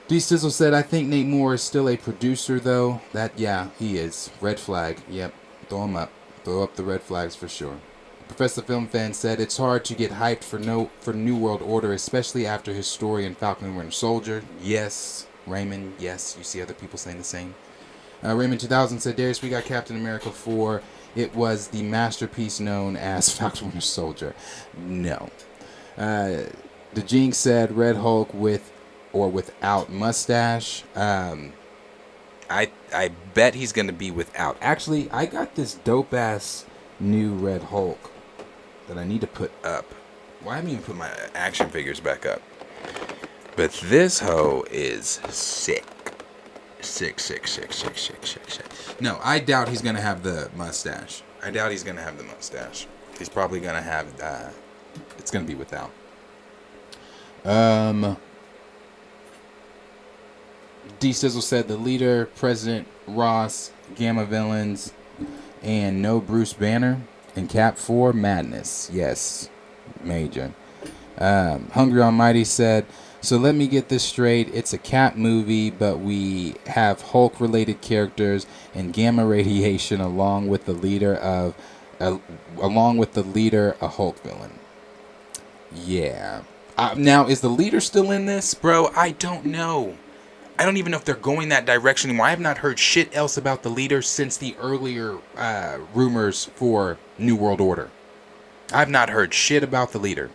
Speaker 1: D Sizzle said, I think Nate Moore is still a producer, though. Yeah, he is. Red flag. Yep. Throw him up. Throw up the red flags for sure. Professor Film Fan said, it's hard to get hyped for New World Order, especially after his story in Falcon and Winter Soldier. Yes. Raymond, yes. You see other people saying the same. Raymond 2000 said, Darius, we got Captain America 4. It was the masterpiece known as Falcon and Winter Soldier. No. The Jinx said, Red Hulk with or without mustache. I bet he's gonna be without. Actually, I got this dope ass new Red Hulk that I need to put up. Well, I haven't even put my action figures back up. But this hoe is sick. Sick. No, I doubt he's gonna have the mustache. He's probably gonna have it's gonna be without. D Sizzle said the leader, President Ross, Gamma villains, and no Bruce Banner in Cap 4 madness. Yes, major. Hungry Almighty said, so let me get this straight. It's a Cap movie, but we have Hulk related characters and gamma radiation along with the leader, a Hulk villain. Yeah. Now, is the leader still in this? Bro, I don't know. I don't even know if they're going that direction anymore. I have not heard shit else about the leader since the earlier rumors for New World Order. I've not heard shit about the leader.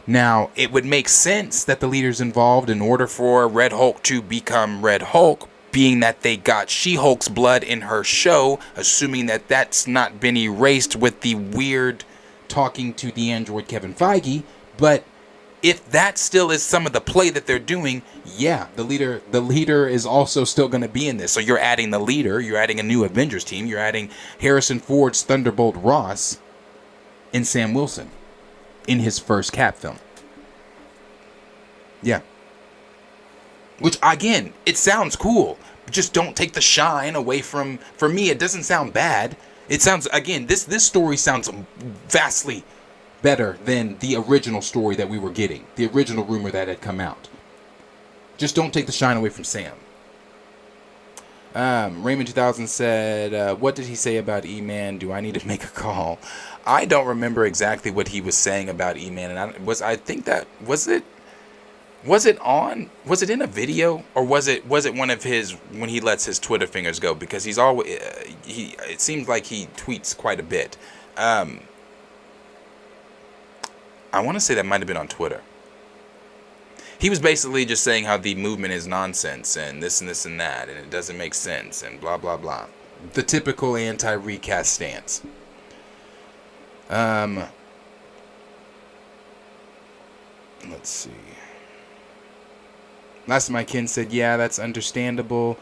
Speaker 1: Now, it would make sense that the leader's involved in order for Red Hulk to become Red Hulk, being that they got She-Hulk's blood in her show, assuming that that's not been erased with the weird talking to the android Kevin Feige. But if that still is some of the play that they're doing, yeah, the leader is also still going to be in this. So you're adding the leader, you're adding a new Avengers team, you're adding Harrison Ford's Thunderbolt Ross and Sam Wilson in his first Cap film. Yeah. Which, again, it sounds cool. Just don't take the shine away from... For me, it doesn't sound bad. It sounds... Again, this story sounds vastly better than the original story that we were getting. The original rumor that had come out. Just don't take the shine away from Sam. Raymond 2000 said, what did he say about E-Man? Do I need to make a call? I don't remember exactly what he was saying about E-Man. And was it in a video, or was it one of his when he lets his Twitter fingers go? Because he's always it seems like he tweets quite a bit. I want to say that might have been on Twitter. He was basically just saying how the movement is nonsense and this and that, and it doesn't make sense and blah blah blah. The typical anti-recast stance. Let's see. Last of my kin said, yeah, that's understandable.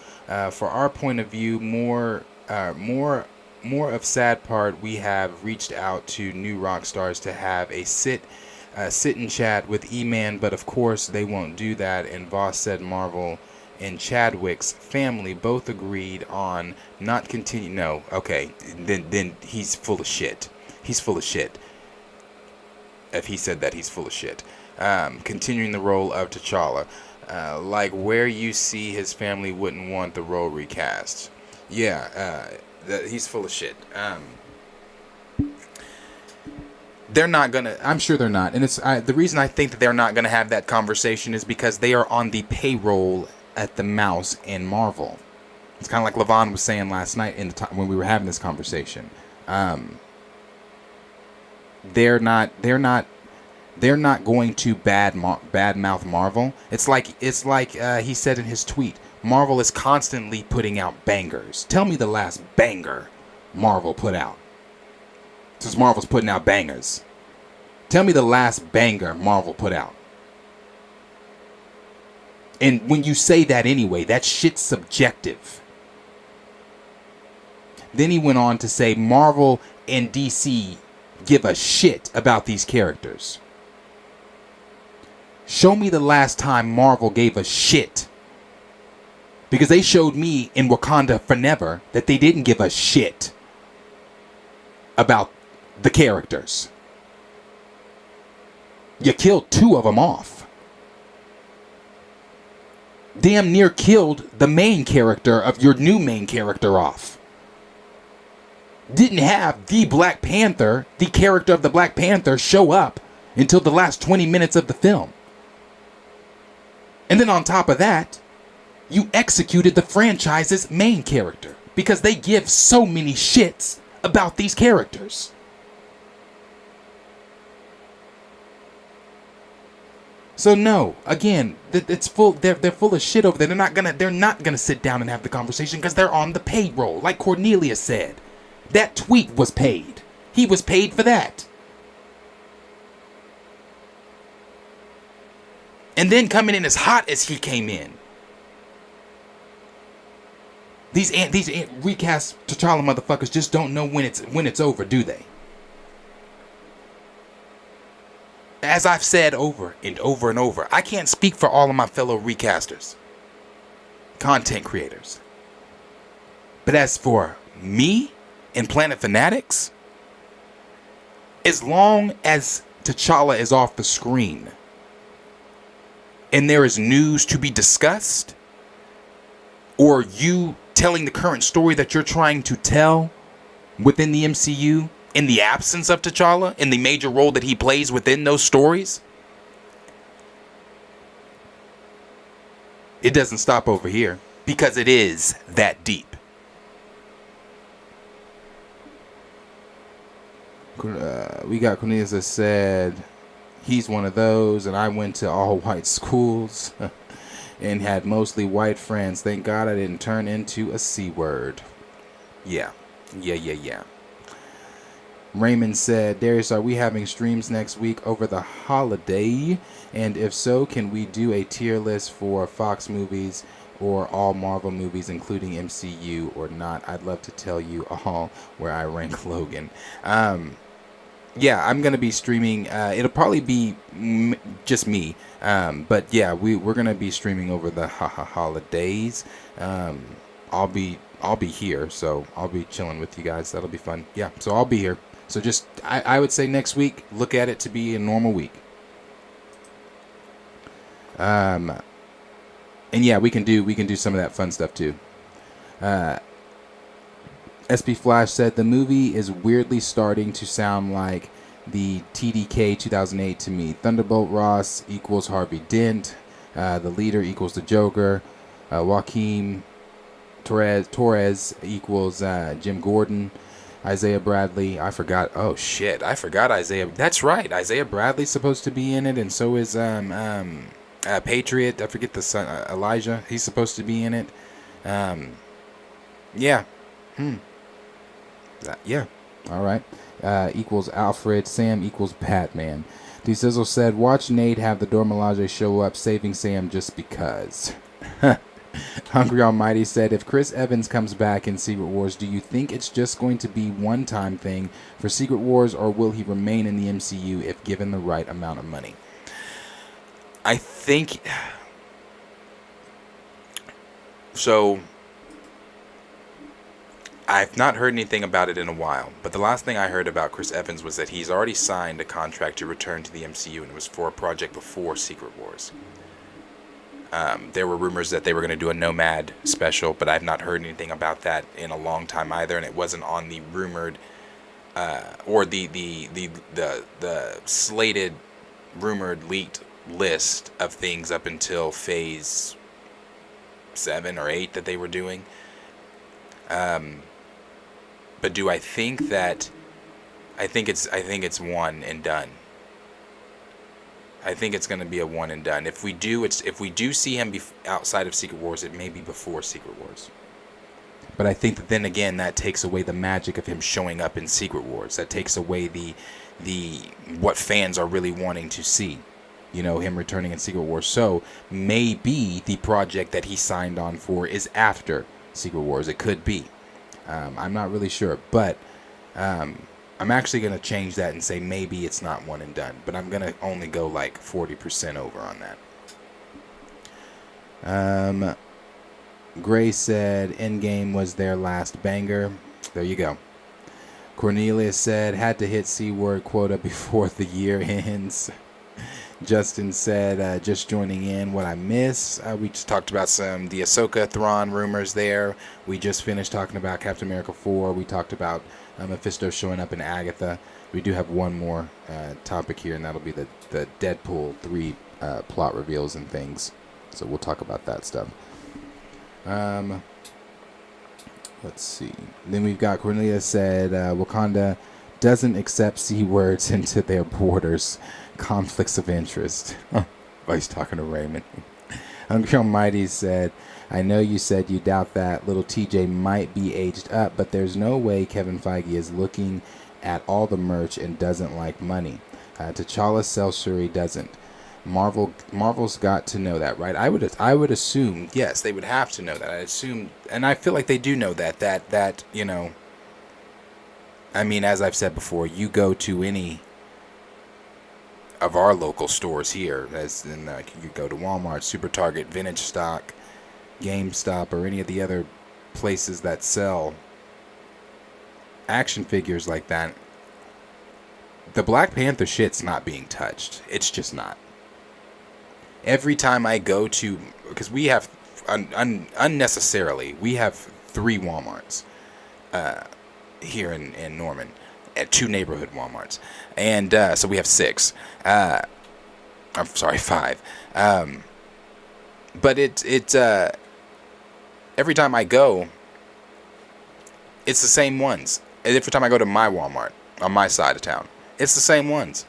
Speaker 1: For our point of view, more of sad part, we have reached out to new rock stars to have a sit and chat with E-Man, but of course they won't do that. And Voss said Marvel and Chadwick's family both agreed on not continue. No, okay, then he's full of shit. He's full of shit. If he said that, he's full of shit. Continuing the role of T'Challa. Like where you see his family wouldn't want the role recast. Yeah, he's full of shit. They're not gonna. I'm sure they're not. And it's the reason I think that they're not gonna have that conversation is because they are on the payroll at the Mouse in Marvel. It's kind of like Levon was saying last night in the time when we were having this conversation. They're not going to badmouth Marvel. It's like he said in his tweet, Marvel is constantly putting out bangers. Tell me the last banger Marvel put out. Since Marvel's putting out bangers. Tell me the last banger Marvel put out. And when you say that anyway, that shit's subjective. Then he went on to say Marvel and DC give a shit about these characters. Show me the last time Marvel gave a shit. Because they showed me in Wakanda Forever that they didn't give a shit about the characters. You killed 2 of them off. Damn near killed the main character of your new main character off. Didn't have the Black Panther, the character of the Black Panther, show up until the last 20 minutes of the film. And then on top of that, you executed the franchise's main character because they give so many shits about these characters. So no, again, it's full. They're full of shit over there. They're not gonna sit down and have the conversation because they're on the payroll, like Cornelia said. That tweet was paid. He was paid for that. And then coming in as hot as he came in. These recast T'Challa motherfuckers just don't know when it's over, do they? As I've said over and over and over, I can't speak for all of my fellow recasters, content creators. But as for me and Planet Fanatics, as long as T'Challa is off the screen and there is news to be discussed, or you telling the current story that you're trying to tell within the MCU in the absence of T'Challa, in the major role that he plays within those stories. It doesn't stop over here because it is that deep. We got Cornelius that said he's one of those, and I went to all white schools and had mostly white friends. Thank God I didn't turn into a C word. Yeah. Raymond said, Darius, are we having streams next week over the holiday? And if so, can we do a tier list for Fox movies or all Marvel movies, including MCU or not? I'd love to tell you all where I rank Logan. Yeah, I'm going to be streaming. It'll probably be just me. But yeah, we're going to be streaming over the holidays. I'll be here, so I'll be chilling with you guys. That'll be fun. Yeah, so I'll be here. So just, I would say next week, look at it to be a normal week. And yeah, we can do some of that fun stuff too. SB Flash said the movie is weirdly starting to sound like the TDK 2008 to me. Thunderbolt Ross equals Harvey Dent. The leader equals the Joker. Joaquin Torres equals Jim Gordon. Isaiah Bradley. I forgot Isaiah. That's right. Isaiah Bradley's supposed to be in it, and so is Patriot. I forget the son, Elijah. He's supposed to be in it. Yeah. Yeah. All right. Equals Alfred. Sam equals Batman. D Sizzle said, watch Nate have the Dora Milaje show up, saving Sam just because. Hungry Almighty said, if Chris Evans comes back in Secret Wars, do you think it's just going to be one-time thing for Secret Wars, or will he remain in the MCU if given the right amount of money? I think... So... I've not heard anything about it in a while, but the last thing I heard about Chris Evans was that he's already signed a contract to return to the MCU, and it was for a project before Secret Wars. There were rumors that they were going to do a Nomad special, but I've not heard anything about that in a long time either, and it wasn't on the rumored or the slated, rumored, leaked list of things up until Phase 7 or 8 that they were doing. But do I think that? I think it's one and done. I think it's going to be a one and done. If we do see him outside of Secret Wars, it may be before Secret Wars. But I think that then again, that takes away the magic of him showing up in Secret Wars. That takes away the what fans are really wanting to see. You know, him returning in Secret Wars. So maybe the project that he signed on for is after Secret Wars. It could be. I'm not really sure, but I'm actually going to change that and say maybe it's not one and done, but I'm going to only go like 40% over on that. Gray said Endgame was their last banger. There you go. Cornelius said had to hit C-word quota before the year ends. Justin said, just joining in what I miss. We just talked about the Ashoka Thrawn rumors there. We just finished talking about Captain America 4. We talked about Mephisto showing up in Agatha. We do have one more topic here, and that'll be the Deadpool 3 plot reveals and things. So we'll talk about that stuff. Let's see. Then we've got Cornelia said, Wakanda doesn't accept C-words into their borders. Conflicts of interest. Oh, he's talking to Raymond. Hungry Almighty said, I know you said you doubt that little TJ might be aged up, but there's no way Kevin Feige is looking at all the merch and doesn't like money. T'Challa sells Shuri doesn't. Marvel's got to know that, right? I would assume, yes, they would have to know that. I assume, and I feel like they do know that, you know, I mean, as I've said before, you go to any of our local stores here, as in you go to Walmart, Super Target, Vintage Stock, GameStop, or any of the other places that sell action figures like that, the Black Panther shit's not being touched. It's just not. Every time I go to, because we have unnecessarily, we have 3 Walmarts here in Norman. at 2 neighborhood Walmarts, and so we have 6. I'm sorry, 5. But it's every time I go, it's the same ones. And every time I go to my Walmart on my side of town, it's the same ones.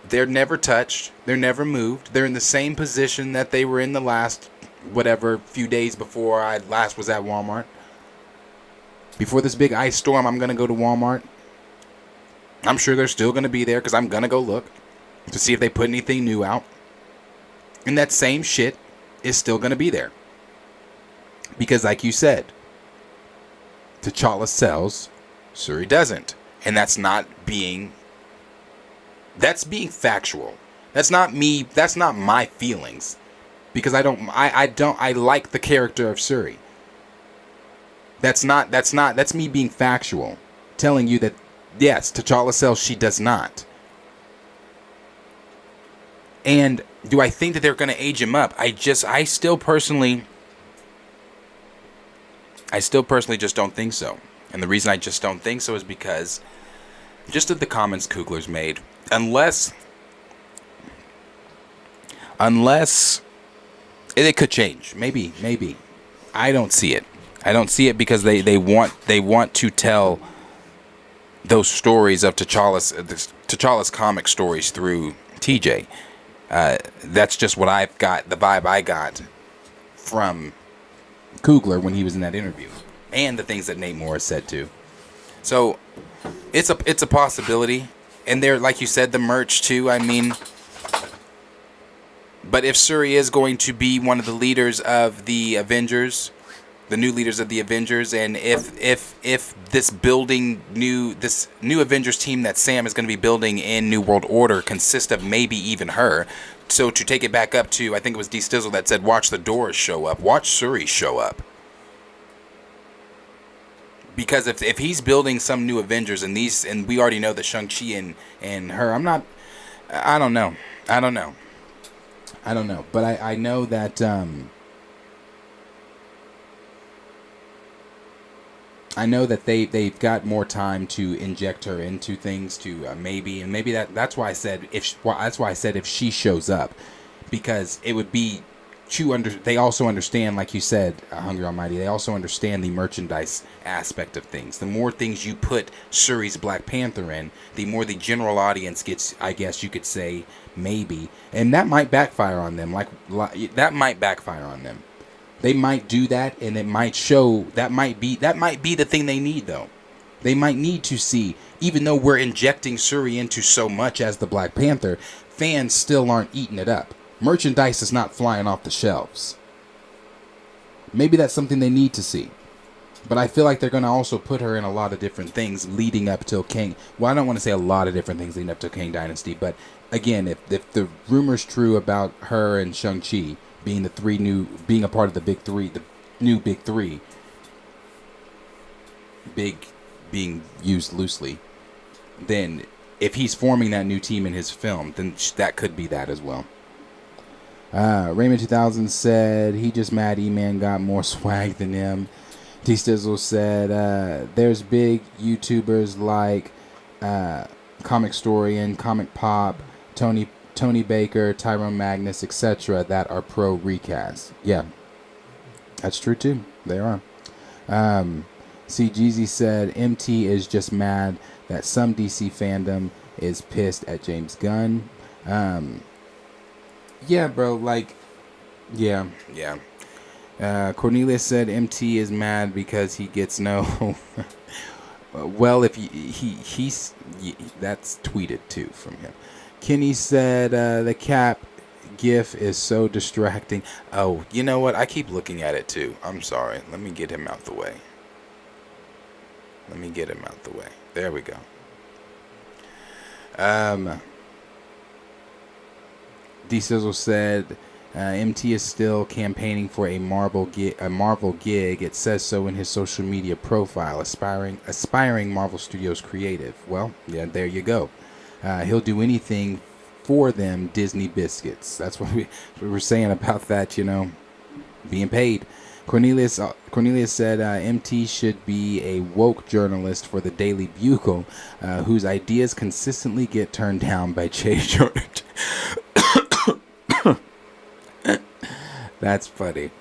Speaker 1: They're never touched. They're never moved. They're in the same position that they were in the last, whatever, few days before I last was at Walmart. Before this big ice storm, I'm going to go to Walmart. I'm sure they're still going to be there because I'm going to go look to see if they put anything new out. And that same shit is still going to be there. Because like you said, T'Challa sells, Shuri doesn't. And that's being factual. That's not me, that's not my feelings. Because I like the character of Shuri. That's me being factual. Telling you that, yes, T'Challa sells, she does not. And do I think that they're going to age him up? I still personally just don't think so. And the reason I just don't think so is because just of the comments Coogler's made. Unless it could change. Maybe. I don't see it. I don't see it because they want to tell those stories of T'Challa's comic stories through TJ. That's just what I've got, the vibe I got from Coogler when he was in that interview, and the things that Nate Morris said too. So it's a possibility, and there, like you said, the merch too. I mean, but if Shuri is going to be one of the leaders of the Avengers, the new leaders of the Avengers, and if this new Avengers team that Sam is going to be building in New World Order consists of maybe even her, so to take it back up to, I think it was D Stizzle that said, watch the Doors show up, watch Shuri show up. Because if he's building some new Avengers and we already know that Shang-Chi and her, I don't know. But I know that they've got more time to inject her into things to maybe that's why I said if she shows up, because it would be they also understand, like you said, Hungry Almighty, they also understand the merchandise aspect of things. The more things you put Shuri's Black Panther in, the more the general audience gets, I guess you could say, maybe, and that might backfire on them. They might do that, and it might show that might be the thing they need, though. They might need to see, even though we're injecting Shuri into so much as the Black Panther, fans still aren't eating it up. Merchandise is not flying off the shelves. Maybe that's something they need to see. But I feel like they're going to also put her in a lot of different things leading up till Kang. Well, I don't want to say a lot of different things leading up to Kang Dynasty, but again, if the rumor's true about her and Shang-Chi being being a part of the big three, the new big three, big being used loosely, then if he's forming that new team in his film, then that could be that as well. Raymond 2000 said he just mad E-Man got more swag than him. T Stizzle said there's big YouTubers like Comic Storian, Comic Pop, Tony Baker, Tyrone Magnus, etc. that are pro recast. Yeah, that's true too. They are. See, Jeezy said MT is just mad that some DC fandom is pissed at James Gunn. Yeah, bro. Like, yeah. Cornelius said MT is mad because he gets no. Well, if he's that's tweeted too from him. Kenny said the Cap GIF is so distracting. Oh, you know what? I keep looking at it too. I'm sorry. Let me get him out the way. There we go. D Sizzle said MT is still campaigning for a Marvel gig. It says so in his social media profile. Aspiring Marvel Studios creative. Well, yeah, there you go. He'll do anything for them Disney biscuits. That's what we were saying about that, being paid. Cornelius said MT should be a woke journalist for the Daily Bugle, whose ideas consistently get turned down by Jay Jordan. That's funny.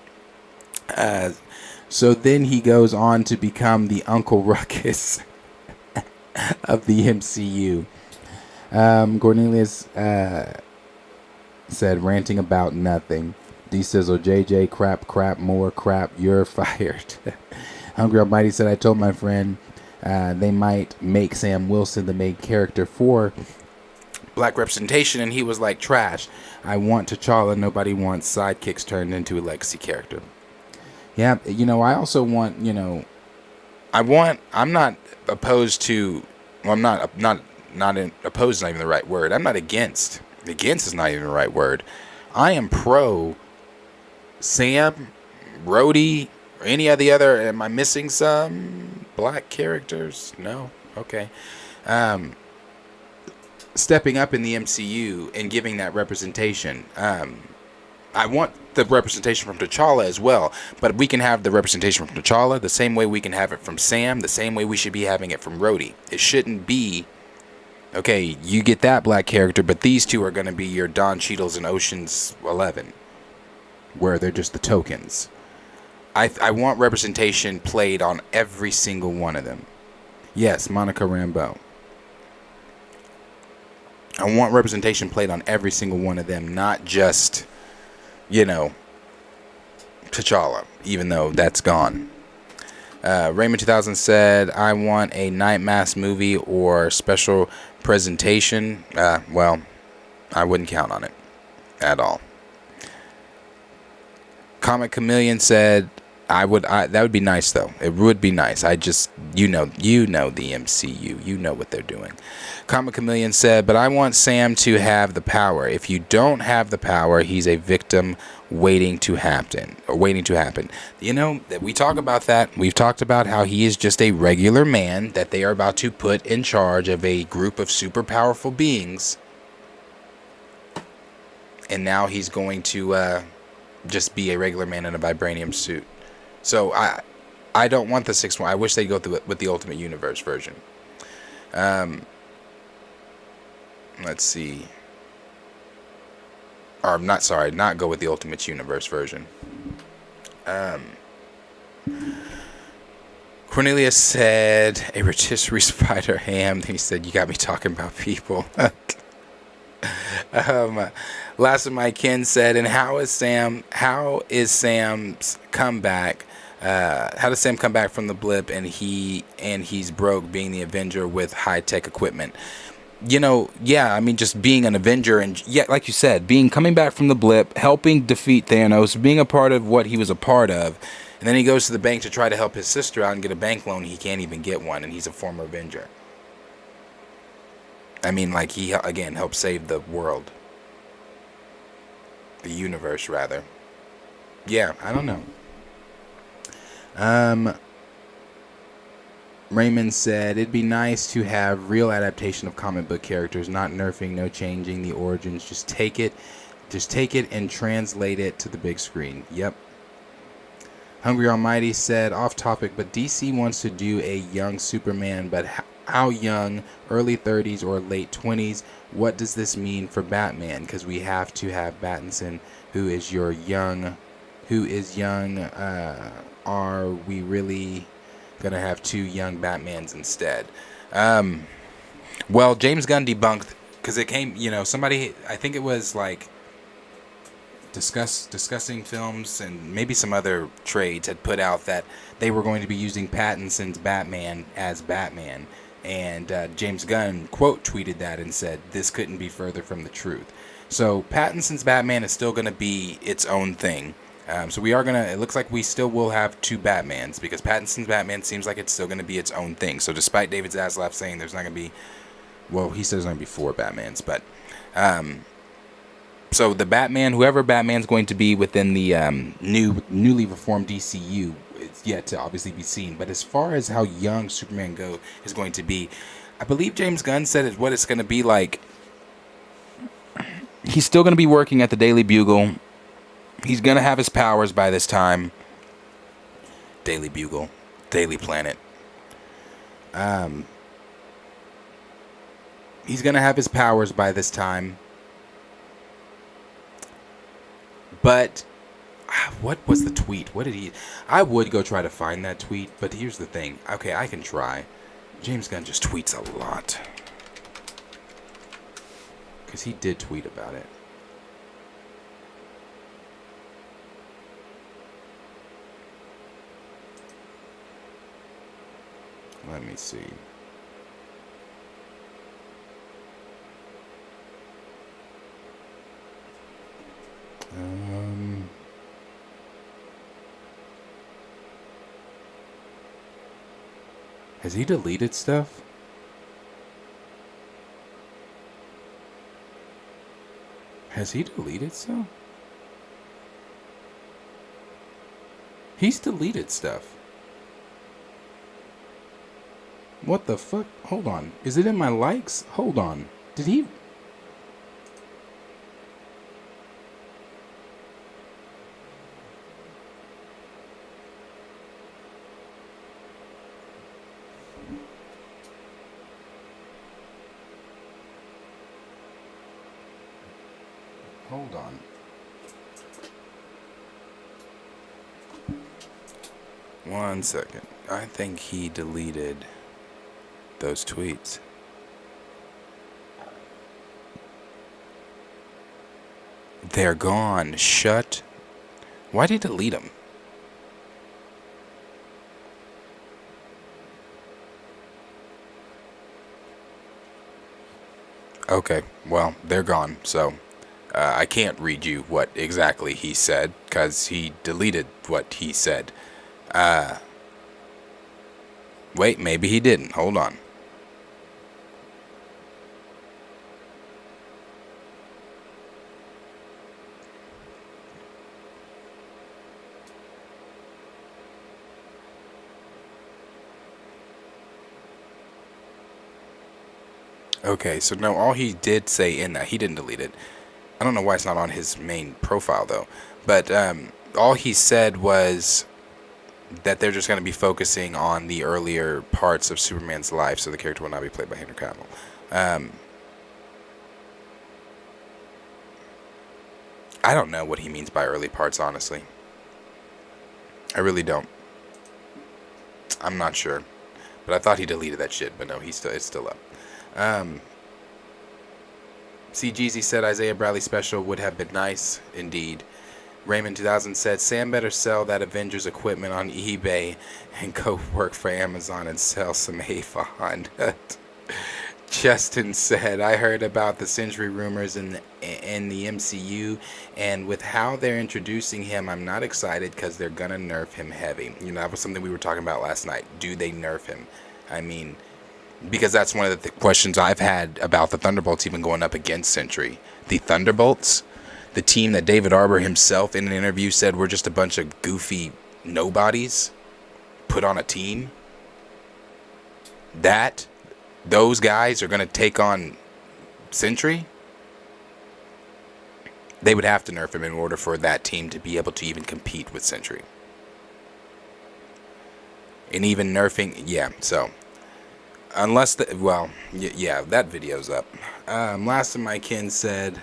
Speaker 1: So then he goes on to become the Uncle Ruckus of the MCU. Cornelius said, ranting about nothing. D-Sizzle, JJ, crap, more crap, you're fired. Hungry Almighty said, I told my friend they might make Sam Wilson the main character for black representation, and he was like, trash. I want T'Challa. Nobody wants sidekicks turned into a legacy character. Yeah, I also want, I'm not opposed to, well, I'm not opposed is not even the right word. I'm not against. Against is not even the right word. I am pro Sam, Rhodey, or any of the other. Am I missing some black characters? No? Okay. Stepping up in the MCU and giving that representation. I want the representation from T'Challa as well, but we can have the representation from T'Challa the same way we can have it from Sam, the same way we should be having it from Rhodey. It shouldn't be, okay, you get that black character, but these two are going to be your Don Cheadles and Ocean's 11, where they're just the tokens. I want representation played on every single one of them. Yes, Monica Rambeau. I want representation played on every single one of them, not just, T'Challa, even though that's gone. Raymond 2000 said, I want a Night Mass movie or special presentation. Well, I wouldn't count on it at all. Comic Chameleon said, that would be nice though. It would be nice. I just, the MCU. You know what they're doing. Comic Chameleon said, but I want Sam to have the power. If you don't have the power, he's a victim waiting to happen. That we talk about that. We've talked about how he is just a regular man that they are about to put in charge of a group of super powerful beings. And now he's going to just be a regular man in a vibranium suit. So I don't want the sixth one. I wish they'd go through it with the Ultimate Universe version. Let's see. Or not go with the Ultimate Universe version. Cornelius said, a rotisserie spider ham. Then he said, you got me talking about people. Last of my kin said, and how is Sam's comeback? How does Sam come back from the blip and he's broke being the Avenger with high-tech equipment? Just being an Avenger and like you said, coming back from the blip, helping defeat Thanos, being a part of what he was a part of, and then he goes to the bank to try to help his sister out and get a bank loan. He can't even get one, and he's a former Avenger. He again helped save the world, the universe rather. Yeah, I don't know. Raymond said, it'd be nice to have real adaptation of comic book characters, not nerfing, no changing the origins. Just take it and translate it to the big screen. Yep. Hungry Almighty said, off topic, but DC wants to do a young Superman, but how young? Early 30s or late 20s? What does this mean for Batman? Because we have to have Pattinson, who is young. Are we really gonna have two young Batmans instead? Well, James Gunn debunked, because it came, somebody, I think it was like discussing films and maybe some other trades had put out that they were going to be using Pattinson's Batman as Batman, and James Gunn quote tweeted that and said this couldn't be further from the truth. So Pattinson's Batman is still going to be its own thing. So we are going to, it looks like we still will have two Batmans, because Pattinson's Batman seems like it's still going to be its own thing. So despite David Zaslav saying there's not going to be, well, he says there's going to be four Batmans, but so the Batman, whoever Batman's going to be within the newly reformed DCU, it's yet to obviously be seen. But as far as how young Superman is going to be, I believe James Gunn said what it's going to be like. He's still going to be working at the Daily Bugle. He's going to have his powers by this time. Daily Bugle, Daily Planet. He's going to have his powers by this time. But what was the tweet? What did he... I would go try to find that tweet, but here's the thing. Okay, I can try. James Gunn just tweets a lot. Because he did tweet about it. Let me see. Has he deleted stuff? Has he deleted stuff? He's deleted stuff. What the fuck? Hold on. Is it in my likes? Hold on. Did he... Hold on. One second. I think he deleted those tweets. They're gone. Shut. Why did he delete them? Okay, well, they're gone, so I can't read you what exactly he said, because he deleted what he said. Wait, maybe he didn't. Hold on. Okay, so no, all he did say in that, he didn't delete it. I don't know why it's not on his main profile, though. But all he said was that they're just going to be focusing on the earlier parts of Superman's life, so the character will not be played by Henry Cavill. I don't know what he means by early parts, honestly. I really don't. I'm not sure. But I thought he deleted that shit, but no, it's still up. CGZ said Isaiah Bradley special would have been nice, indeed. Raymond 2000 said Sam better sell that Avengers equipment on eBay and go work for Amazon and sell some Avon. Justin said I heard about the Sentry rumors in the MCU, and with how they're introducing him, I'm not excited because they're gonna nerf him heavy. You know, that was something we were talking about last night. Do they nerf him? I mean, because that's one of the questions I've had about the Thunderbolts even going up against Sentry. The Thunderbolts, the team that David Arbor himself in an interview said were just a bunch of goofy nobodies put on a team. Those guys are going to take on Sentry. They would have to nerf him in order for that team to be able to even compete with Sentry. And even nerfing, yeah, so... Unless yeah, that video's up. Last of my kin said,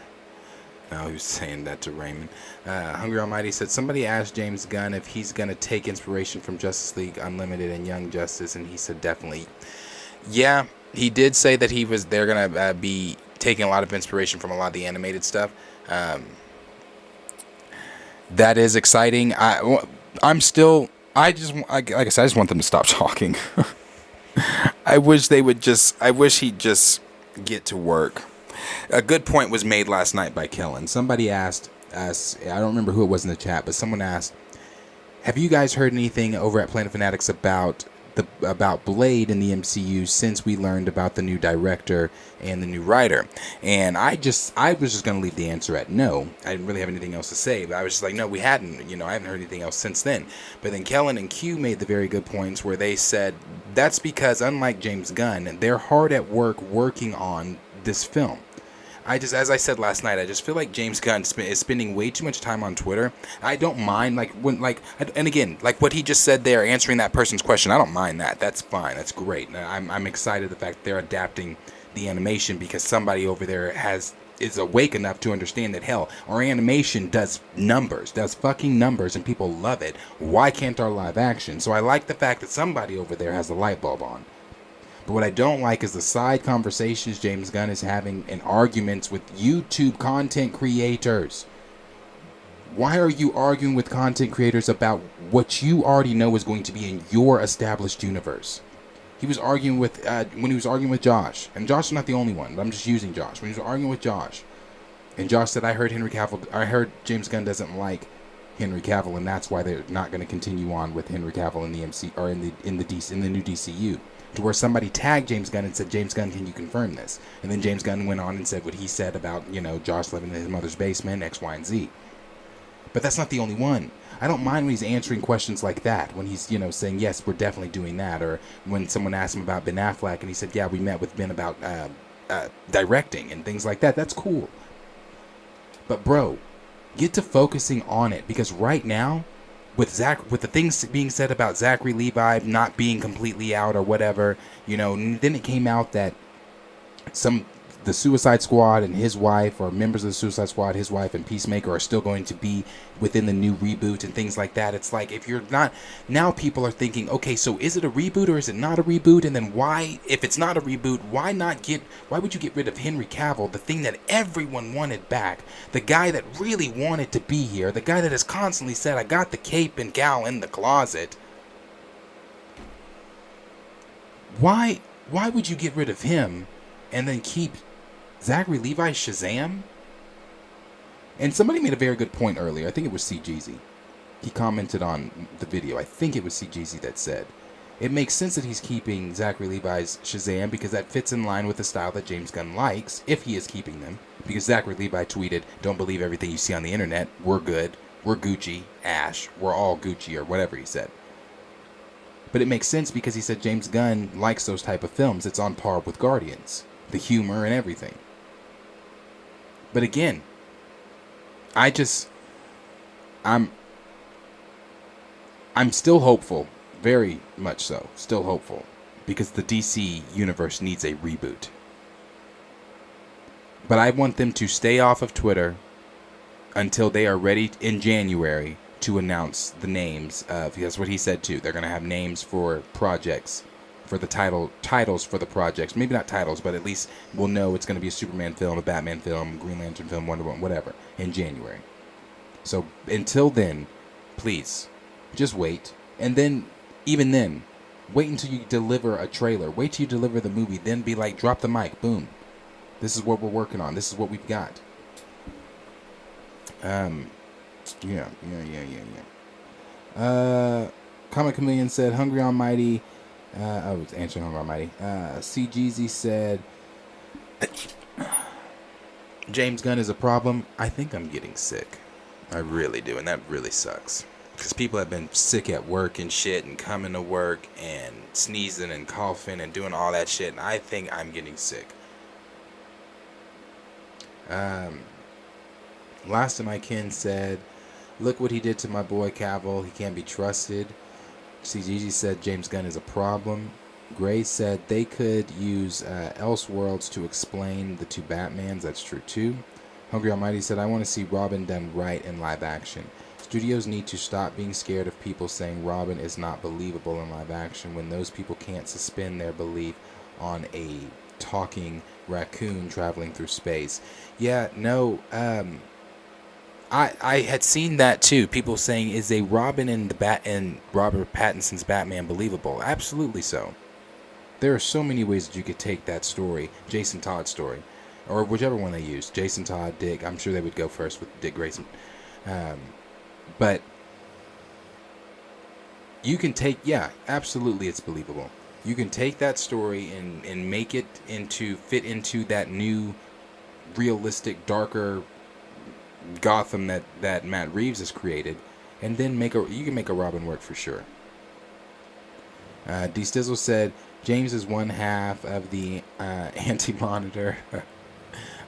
Speaker 1: no, he was saying that to Raymond. Hungry Almighty said, somebody asked James Gunn if he's going to take inspiration from Justice League Unlimited and Young Justice, and he said definitely. Yeah, he did say that they're going to be taking a lot of inspiration from a lot of the animated stuff. That is exciting. Like I said, I just want them to stop talking. I wish he'd just get to work. A good point was made last night by Kellen. Somebody asked us, I don't remember who it was in the chat, but someone asked, have you guys heard anything over at Planet Fanatics about Blade in the MCU since we learned about the new director and the new writer? And I was just going to leave the answer at no. I didn't really have anything else to say, but I was just like, no, we hadn't. I haven't heard anything else since then. But then Kellen and Q made the very good points where they said that's because, unlike James Gunn, they're hard at work working on this film. as I said last night, I just feel like James Gunn is spending way too much time on Twitter. I don't mind, and again, like what he just said there, answering that person's question, I don't mind that. That's fine. That's great. I'm excited the fact that they're adapting the animation because somebody over there is awake enough to understand that, hell, our animation does fucking numbers, and people love it. Why can't our live action? So I like the fact that somebody over there has the light bulb on. But what I don't like is the side conversations James Gunn is having and arguments with YouTube content creators. Why are you arguing with content creators about what you already know is going to be in your established universe? He was arguing with, when he was arguing with Josh, and Josh is not the only one, but I'm just using Josh. When he was arguing with Josh, and Josh said, I heard James Gunn doesn't like Henry Cavill, and that's why they're not going to continue on with Henry Cavill in the MC, or in the new DCU. To where somebody tagged James Gunn and said, James Gunn, can you confirm this? And then James Gunn went on and said what he said about, Josh living in his mother's basement, X, Y, and Z. But that's not the only one. I don't mind when he's answering questions like that, when he's, saying, yes, we're definitely doing that. Or when someone asked him about Ben Affleck and he said, yeah, we met with Ben about directing and things like that. That's cool. But bro, get to focusing on it, because right now, with the things being said about Zachary Levi not being completely out or whatever, then it came out that the Suicide Squad and his wife, or members of the Suicide Squad, his wife and Peacemaker, are still going to be within the new reboot and things like that. It's like, if you're not, now people are thinking, okay, so is it a reboot or is it not a reboot? And then why, if it's not a reboot, why would you get rid of Henry Cavill, the thing that everyone wanted back, the guy that really wanted to be here, the guy that has constantly said, I got the cape and gal in the closet. Why would you get rid of him and then keep Zachary Levi Shazam? And somebody made a very good point earlier. I think it was CGZ. He commented on the video. I think it was CGZ that said, it makes sense that he's keeping Zachary Levi's Shazam because that fits in line with the style that James Gunn likes, if he is keeping them. Because Zachary Levi tweeted, don't believe everything you see on the internet. We're good. We're Gucci. Ash. We're all Gucci, or whatever he said. But it makes sense because he said James Gunn likes those type of films. It's on par with Guardians. The humor and everything. But again, I'm still hopeful, very much so, still hopeful, because the DC universe needs a reboot. But I want them to stay off of Twitter until they are ready in January to announce the names of, that's what he said too, they're going to have names for projects, for the titles for the projects. Maybe not titles, but at least we'll know it's going to be a Superman film, a Batman film, Green Lantern film, Wonder Woman, whatever, in January. So until then, please, just wait. And then, even then, wait until you deliver a trailer. Wait till you deliver the movie. Then be like, drop the mic, boom. This is what we're working on. This is what we've got. Yeah. Comic Chameleon said, Hungry Almighty. It's answering Hungry Almighty. CGZ said, James Gunn is a problem. I think I'm getting sick. I really do, and that really sucks. Because people have been sick at work and shit, and coming to work and sneezing and coughing and doing all that shit, and I think I'm getting sick. Last time I can said, look what he did to my boy Cavill. He can't be trusted. CGG said James Gunn is a problem. Gray said they could use Elseworlds to explain the two Batmans. That's true too. Hungry Almighty said, I want to see Robin done right in live action. Studios need to stop being scared of people saying Robin is not believable in live action when those people can't suspend their belief on a talking raccoon traveling through space. Yeah, no, I had seen that too. People saying, is a Robin in Robert Pattinson's Batman believable? Absolutely so. There are so many ways that you could take that story, Jason Todd's story, or whichever one they use. Jason Todd, Dick. I'm sure they would go first with Dick Grayson. But you can take, yeah, absolutely, it's believable. You can take that story and make it fit into that new, realistic, darker Gotham that Matt Reeves has created, and then you can make a Robin work for sure. D Stizzle said James is one half of the anti-monitor.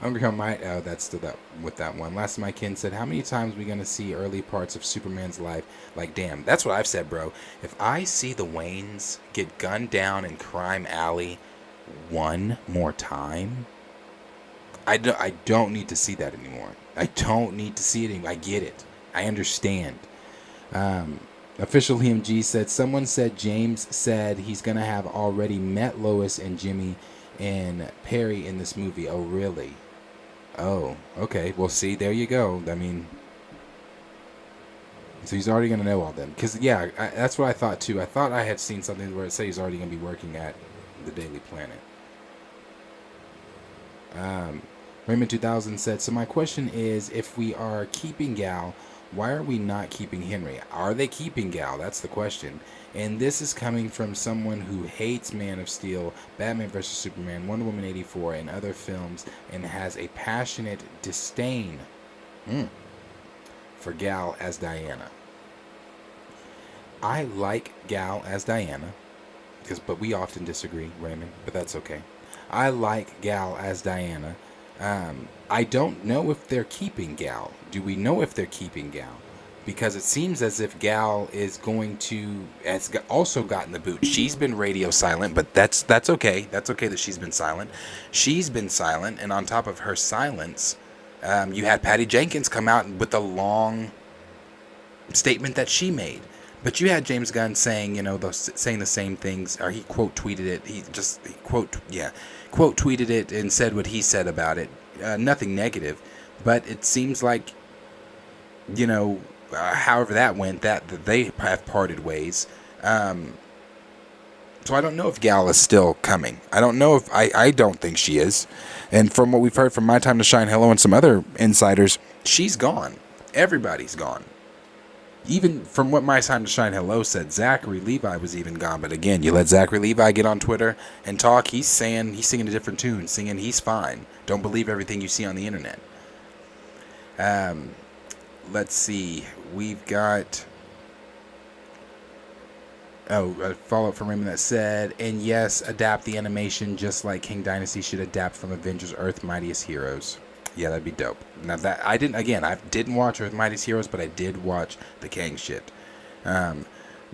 Speaker 1: Underground might. Oh, that's still that with that one. Last of my kin said, "How many times are we gonna see early parts of Superman's life?" Like, damn, that's what I've said, bro. If I see the Waynes get gunned down in Crime Alley one more time, I don't need to see that anymore. I don't need to see it anymore. I get it. I understand. Official Liam G said, someone said James said he's going to have already met Lois and Jimmy and Perry in this movie. Oh, really? Oh, okay. Well, see, there you go. I mean, so he's already going to know all them. Because, yeah, that's what I thought, too. I thought I had seen something where it said he's already going to be working at the Daily Planet. Raymond 2000 said, so my question is, if we are keeping Gal, why are we not keeping Henry? Are they keeping Gal? That's the question. And this is coming from someone who hates Man of Steel, Batman vs. Superman, Wonder Woman 84, and other films, and has a passionate disdain for Gal as Diana. I like Gal as Diana, but we often disagree, Raymond, but that's okay. I like Gal as Diana. I don't know if they're keeping Gal. Do we know if they're keeping Gal? Because it seems as if Gal is going to has also gotten the boot. She's been radio silent, but that's okay. That's okay that she's been silent. She's been silent, and on top of her silence, you had Patty Jenkins come out with a long statement that she made. But you had James Gunn saying, saying the same things, or he quote tweeted it. He quote tweeted it and said what he said about it. Nothing negative, but it seems like, however that went, that they have parted ways. So I don't know if Gal is still coming. I don't know if I don't think she is. And from what we've heard from My Time to Shine Hello and some other insiders, she's gone. Everybody's gone. Even from what My Time to Shine Hello said, Zachary Levi was even gone. But again, you let Zachary Levi get on Twitter and talk. He's singing a different tune, singing he's fine. Don't believe everything you see on the internet. Let's see. We've got a follow-up from Raymond that said, and yes, adapt the animation just like King Dynasty should adapt from Avengers Earth Mightiest Heroes. Yeah, that'd be dope. Now that I didn't watch Earth Mightiest Heroes, but I did watch the Kang shit.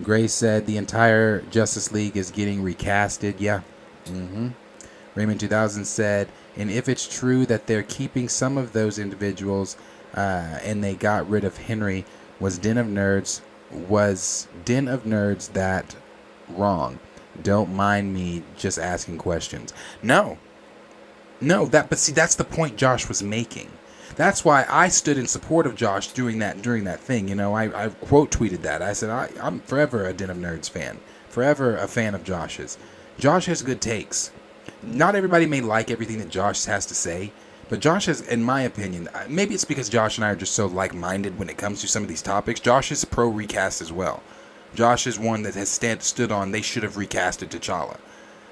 Speaker 1: Gray said the entire Justice League is getting recasted. Yeah. Raymond 2000 said, and if it's true that they're keeping some of those individuals, and they got rid of Henry, was Den of Nerds that wrong? Don't mind me just asking questions. No, but see, that's the point Josh was making. That's why I stood in support of Josh during that thing. I quote tweeted that. I said, I'm forever a Den of Nerds fan. Forever a fan of Josh's. Josh has good takes. Not everybody may like everything that Josh has to say, but Josh has, in my opinion, maybe it's because Josh and I are just so like-minded when it comes to some of these topics. Josh is pro recast as well. Josh is one that has stood on they should have recasted T'Challa.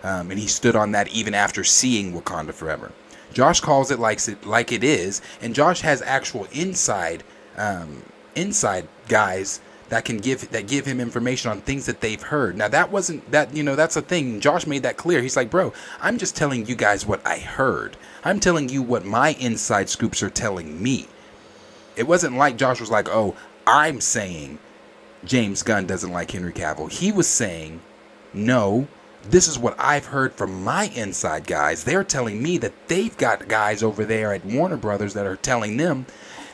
Speaker 1: And he stood on that even after seeing Wakanda Forever. Josh calls it like it is, and Josh has actual inside guys that give him information on things that they've heard. Now that's a thing. Josh made that clear. He's like, bro, I'm just telling you guys what I heard. I'm telling you what my inside scoops are telling me. It wasn't like Josh was like, oh, I'm saying James Gunn doesn't like Henry Cavill. He was saying, no, this is what I've heard from my inside guys. They're telling me that they've got guys over there at Warner Brothers that are telling them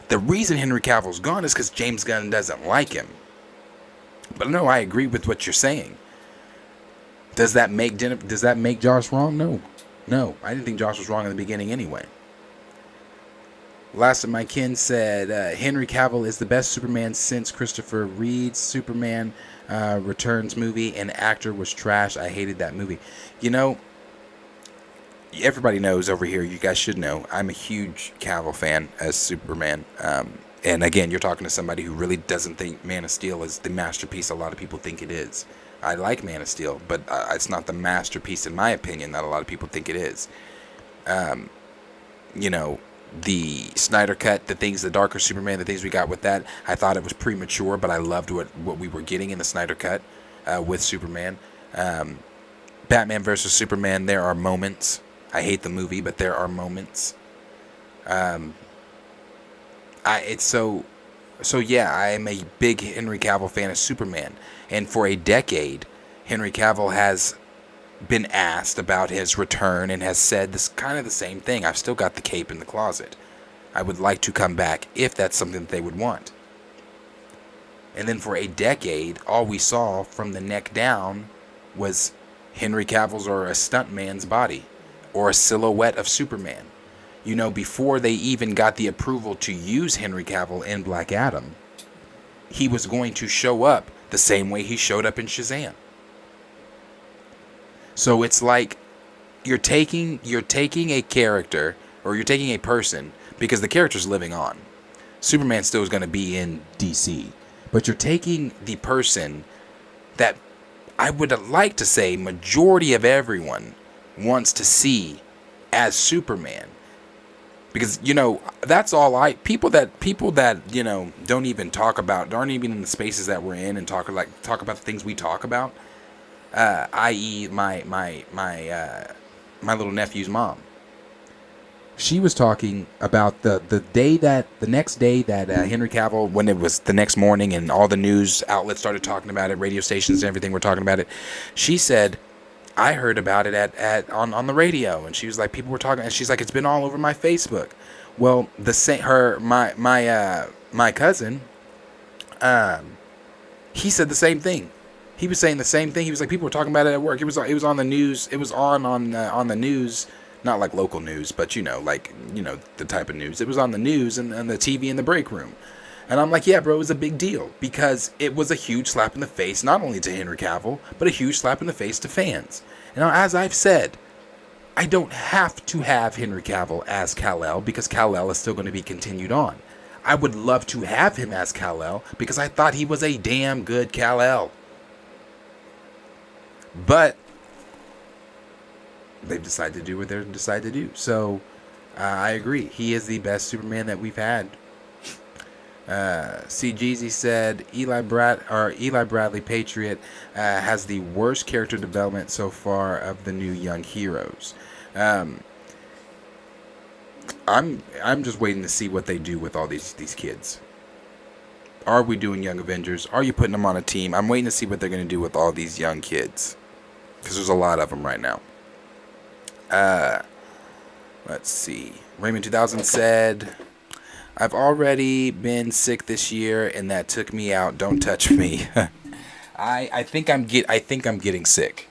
Speaker 1: the reason Henry Cavill's gone is because James Gunn doesn't like him. But no, I agree with what you're saying. Does that make Josh wrong? No. I didn't think Josh was wrong in the beginning anyway. Last of my kin said, Henry Cavill is the best Superman since Christopher Reeve's Superman Returns movie, and actor was trash. I hated that movie. Everybody knows over here, you guys should know, I'm a huge Cavill fan as Superman. And again, you're talking to somebody who really doesn't think Man of Steel is the masterpiece a lot of people think it is. I like Man of Steel, but it's not the masterpiece in my opinion that a lot of people think it is. The Snyder Cut, the darker Superman, the things we got with that, I thought it was premature, but I loved what we were getting in the Snyder Cut with Superman. Batman vs. Superman, there are moments. I hate the movie, but there are moments. It's so yeah, I am a big Henry Cavill fan of Superman, and for a decade, Henry Cavill has been asked about his return and has said this kind of the same thing. I've still got the cape in the closet. I would like to come back if that's something that they would want. And then for a decade, all we saw from the neck down was Henry Cavill's or a stuntman's body or a silhouette of Superman. You know, before they even got the approval to use Henry Cavill in Black Adam, he was going to show up the same way he showed up in Shazam. So it's like you're taking a character, or you're taking a person, because the character's living on. Superman still is going to be in DC. But you're taking the person that I would like to say majority of everyone wants to see as Superman. Because, you know, that's all people that, you know, don't even talk about, aren't even in the spaces that we're in and talk about the things we talk about, i.e. my little nephew's mom. She was talking about the next day that Henry Cavill, when it was the next morning and all the news outlets started talking about it, radio stations and everything were talking about it. She said, I heard about it on the radio, and she was like, people were talking, and she's like, it's been all over my Facebook. Well, my cousin, he said the same thing. He was saying the same thing. He was like, people were talking about it at work. It was on the news. It was on the news, not like local news, but the type of news. It was on the news and the TV in the break room. And I'm like, yeah, bro, it was a big deal because it was a huge slap in the face, not only to Henry Cavill, but a huge slap in the face to fans. Now, as I've said, I don't have to have Henry Cavill as Kal-El because Kal-El is still going to be continued on. I would love to have him as Kal-El because I thought he was a damn good Kal-El. But they've decided to do what they decide to do. So I agree. He is the best Superman that we've had. C. Jeezy said Eli Bradley Patriot has the worst character development so far of the new young heroes. I'm just waiting to see what they do with all these kids. Are we doing Young Avengers? Are you putting them on a team? I'm waiting to see what they're going to do with all these young kids. Because there's a lot of them right now. Let's see. Raymond 2000 said, I've already been sick this year and that took me out. Don't touch me. I think I'm getting sick.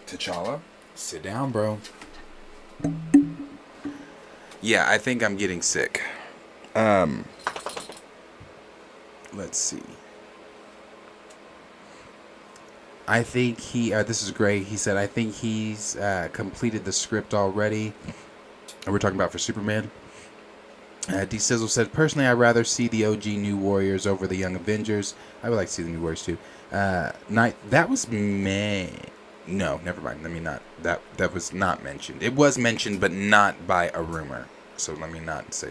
Speaker 1: T'Challa, sit down, bro. Yeah, I think I'm getting sick. Let's see. I think this is great. He said, I think he's completed the script already. And we're talking about for Superman. D. Sizzle said, personally, I'd rather see the OG New Warriors over the Young Avengers. I would like to see the New Warriors too. That was May. No, never mind. Let me not. That was not mentioned. It was mentioned, but not by a rumor. So let me not say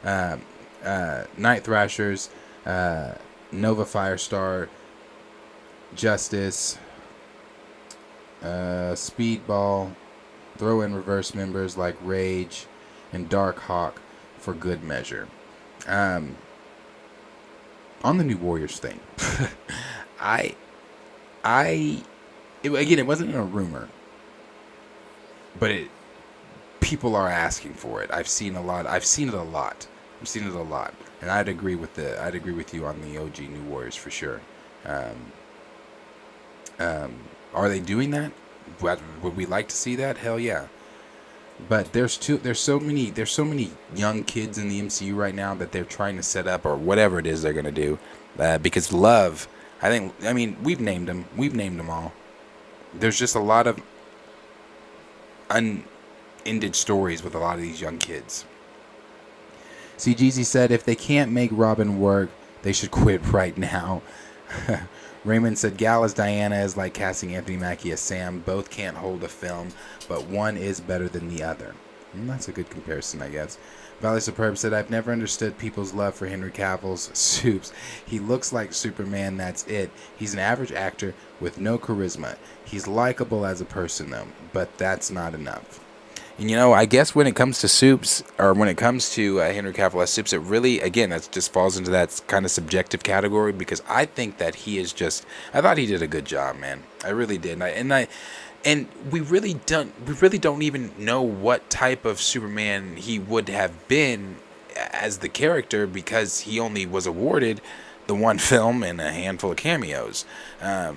Speaker 1: that. Night Thrashers, Nova Firestar, Justice, Speedball, throw in reverse members like Rage and Dark Hawk for good measure. On the New Warriors thing, it wasn't a rumor, but people are asking for it. I've seen it a lot, and I'd agree with you on the OG New Warriors for sure. Are they doing that? Would we like to see that? Hell yeah. But there's so many young kids in the MCU right now that they're trying to set up, or whatever it is they're gonna do, because love. We've named them all. There's just a lot of unended stories with a lot of these young kids. CGZ said, if they can't make Robin work, they should quit right now. Raymond said, Gal as Diana is like casting Anthony Mackie as Sam. Both can't hold a film, but one is better than the other. That's a good comparison, I guess. Valley Superb said, I've never understood people's love for Henry Cavill's Supes. He looks like Superman, that's it. He's an average actor with no charisma. He's likable as a person, though, but that's not enough. And, I guess when it comes to Supes, or when it comes to Henry Cavill as Supes, it really, again, that just falls into that kind of subjective category, because I think that he is just, I thought he did a good job, man. I really did. And we really don't even know what type of Superman he would have been as the character, because he only was awarded the one film and a handful of cameos. I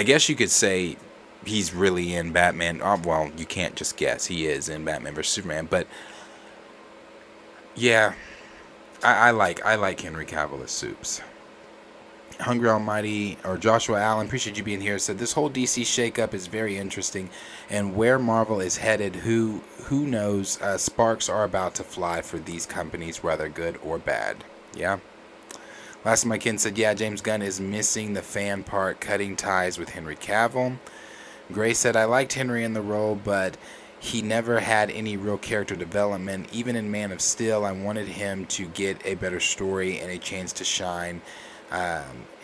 Speaker 1: guess you could say he's really in Batman. Well, you can't just guess. He is in Batman vs Superman. But yeah, I like Henry Cavill as Supes. Hungry Almighty, or Joshua Allen, appreciate you being here, said this whole DC shakeup is very interesting, and where Marvel is headed, who knows. Sparks are about to fly for these companies, whether good or bad. Yeah. Last of my kin said, yeah, James Gunn is missing the fan part, cutting ties with Henry Cavill. Gray said, I liked Henry in the role, but he never had any real character development. Even in Man of Steel, I wanted him to get a better story and a chance to shine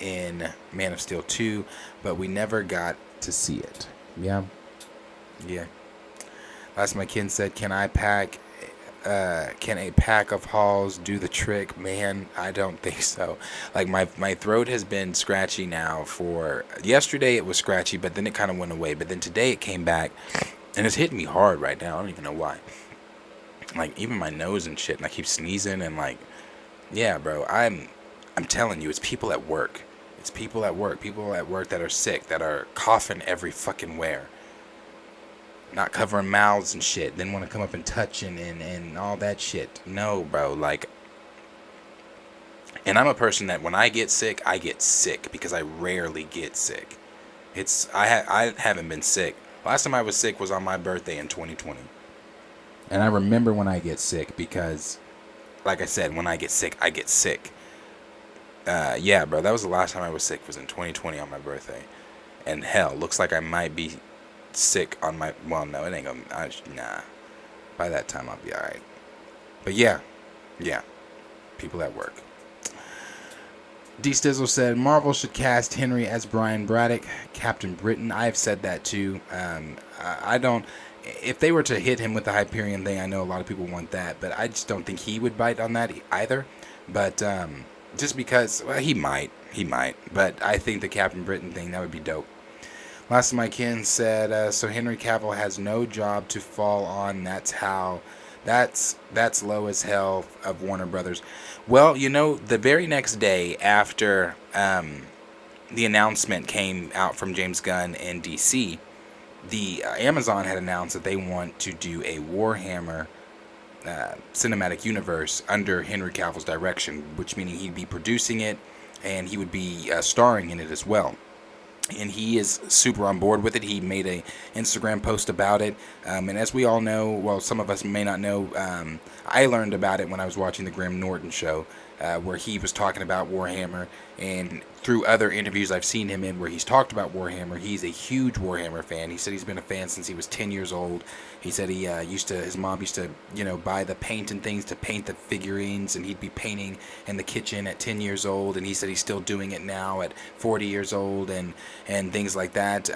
Speaker 1: in Man of Steel 2, but we never got to see it. Yeah. Last my kin said, can a pack of Halls do the trick? Man, I don't think so. Like, my throat has been scratchy now for, yesterday it was scratchy, but then it kind of went away, but then today it came back, and it's hitting me hard right now. I don't even know why. Like, even my nose and shit, and I keep sneezing, and like, yeah, bro, I'm telling you, it's people at work. It's people at work that are sick, that are coughing every fucking where. Not covering mouths and shit. Then want to come up and touch and all that shit. No, bro. Like, and I'm a person that when I get sick because I rarely get sick. I haven't been sick. Last time I was sick was on my birthday in 2020. And I remember when I get sick because, like I said, when I get sick, I get sick. Yeah, bro, that was the last time I was sick, was in 2020 on my birthday. And hell, looks like I might be sick on my, well, no, it ain't gonna, nah. By that time, I'll be alright. But yeah, people at work. D. Stizzle said, Marvel should cast Henry as Brian Braddock, Captain Britain. I've said that too. I don't, if they were to hit him with the Hyperion thing, I know a lot of people want that, but I just don't think he would bite on that either. But, just because, well, he might, but I think the Captain Britain thing, that would be dope. Last of my kin said, so Henry Cavill has no job to fall on. That's low as hell of Warner Brothers. Well, the very next day after the announcement came out from James Gunn and DC, the Amazon had announced that they want to do a Warhammer cinematic universe under Henry Cavill's direction, which meaning he'd be producing it and he would be starring in it as well. And he is super on board with it. He made a Instagram post about it. And as we all know, well, some of us may not know, I learned about it when I was watching the Graham Norton show, where he was talking about Warhammer. And through other interviews I've seen him in where he's talked about Warhammer, he's a huge Warhammer fan. He said he's been a fan since he was 10 years old. He said his mom used to, buy the paint and things to paint the figurines, and he'd be painting in the kitchen at 10 years old. And he said he's still doing it now at 40 years old and things like that.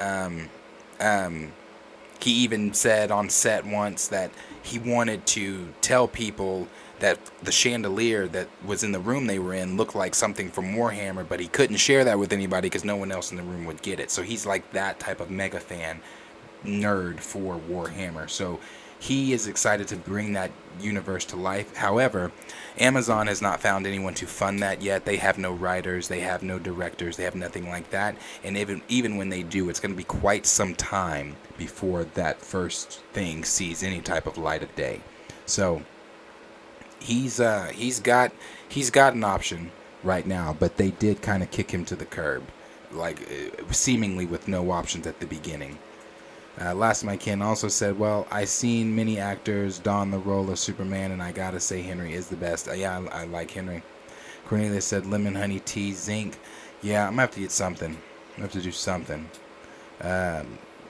Speaker 1: He even said on set once that he wanted to tell people that the chandelier that was in the room they were in looked like something from Warhammer, but he couldn't share that with anybody because no one else in the room would get it. So he's like that type of mega fan nerd for Warhammer. So he is excited to bring that universe to life. However, Amazon has not found anyone to fund that yet. They have no writers, they have no directors, they have nothing like that. And even when they do, it's going to be quite some time before that first thing sees any type of light of day. So he's got an option right now, but they did kind of kick him to the curb, like seemingly with no options at the beginning. Last my kin also said, well, I seen many actors don the role of Superman, and I gotta say Henry is the best. Yeah, I like Henry. Cornelius said lemon, honey, tea, zinc. Yeah, I'm gonna have to get something. I'm gonna have to do something.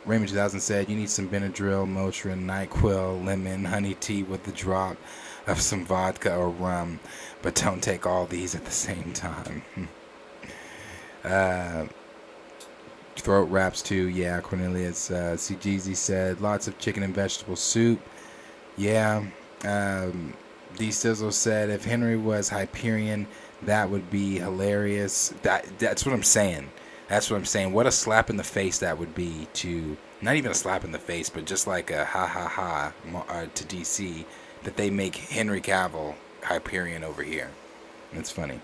Speaker 1: Raymond 2000 said, you need some Benadryl, Motrin, NyQuil, lemon, honey tea with the drop of some vodka or rum, but don't take all these at the same time. Throat wraps too, yeah, Cornelius. CGZ said, lots of chicken and vegetable soup. Yeah. D Sizzle said, if Henry was Hyperion, that would be hilarious. That's what I'm saying. That's what I'm saying. What a slap in the face that would be to, not even a slap in the face, but just like a ha ha ha to DC, that they make Henry Cavill Hyperion over here. That's funny.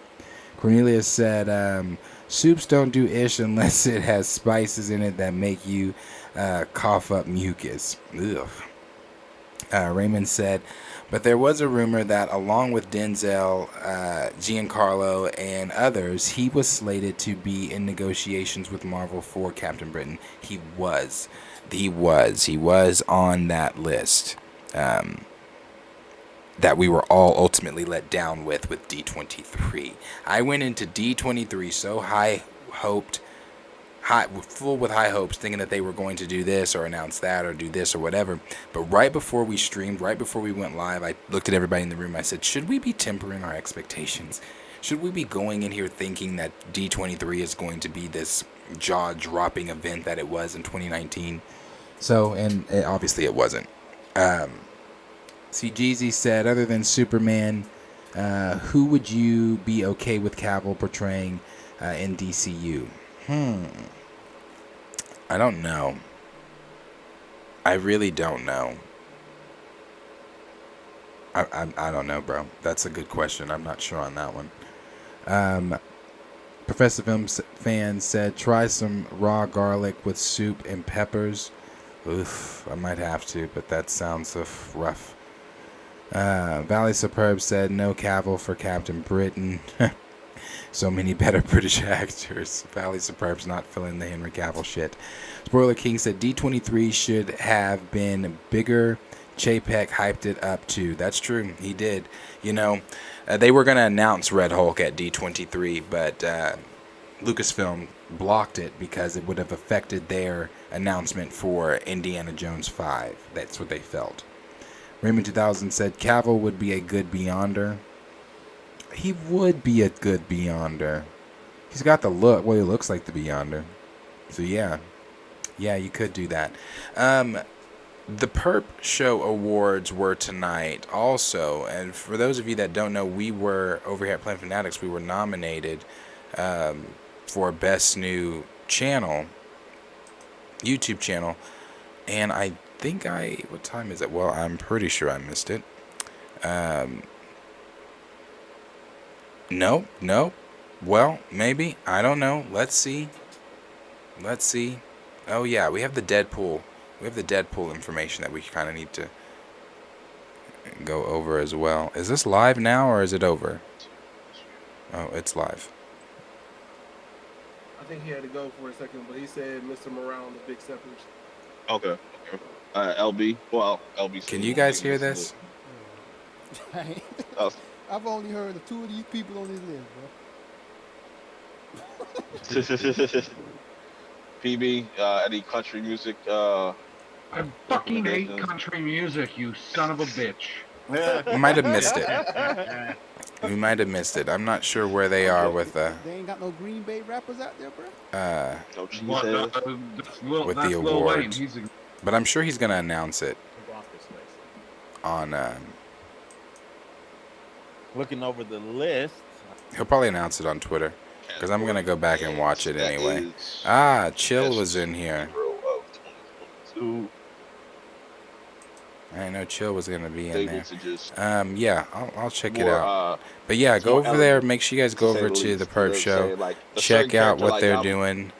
Speaker 1: Cornelius said, soups don't do ish unless it has spices in it that make you cough up mucus. Ugh. Raymond said, but there was a rumor that along with Denzel, Giancarlo, and others, he was slated to be in negotiations with Marvel for Captain Britain. He was on that list that we were all ultimately let down with D23. I went into D23 so full with high hopes, thinking that they were going to do this or announce that or do this or whatever. But right before we streamed, right before we went live, I looked at everybody in the room. I said, should we be tempering our expectations? Should we be going in here thinking that D23 is going to be this jaw-dropping event that it was in 2019? So, and obviously it wasn't. CGZ said, other than Superman, who would you be okay with Cavill portraying in DCU? I don't know. I really don't know. I don't know, bro. That's a good question. I'm not sure on that one. Professor Film Fan said, try some raw garlic with soup and peppers. Oof, I might have to, but that sounds rough. Valley Superb said, no Cavill for Captain Britain. So many better British actors. Valley Superb's not filling the Henry Cavill shit. Spoiler King said D23 should have been bigger. Chapek hyped it up too. That's true. He did. You know, they were going to announce Red Hulk at D23, but Lucasfilm blocked it because it would have affected their announcement for Indiana Jones 5. That's what they felt. Raymond 2000 said Cavill would be a good Beyonder. He would be a good Beyonder. He's got the look. Well, he looks like the Beyonder. So, yeah. Yeah, you could do that. The Perp Show Awards were tonight also. And for those of you that don't know, we were, over here at Planet Fanatics, we were nominated for Best New Channel, YouTube channel. And I think what time is it? Well, I'm pretty sure I missed it. No. Well, maybe. I don't know. Let's see. Oh, yeah. We have the Deadpool. We have the Deadpool information that we kind of need to go over as well. Is this live now or is it over? Oh, it's live.
Speaker 2: I think he had to go for a second, but he said Mr. Morale and the Big Steppers.
Speaker 3: Okay. LB. Well, LB.
Speaker 1: Can you guys hear this?
Speaker 4: I've only heard of two of these people on this list, bro.
Speaker 3: PB, any country music?
Speaker 5: I fucking hate country music, you son of a bitch.
Speaker 1: We might have missed it. I'm not sure where they are with
Speaker 4: They ain't got no Green Bay rappers out there, bro.
Speaker 3: No cheese
Speaker 1: with the awards. But I'm sure he's gonna announce it on.
Speaker 6: Looking over the list.
Speaker 1: He'll probably announce it on Twitter, because I'm gonna go back and watch it anyway. Chill was in here. I know Chill was gonna be in there. Yeah, I'll check it out. But yeah, go over there. Make sure you guys go over to the Perp Show. Check out what they're doing.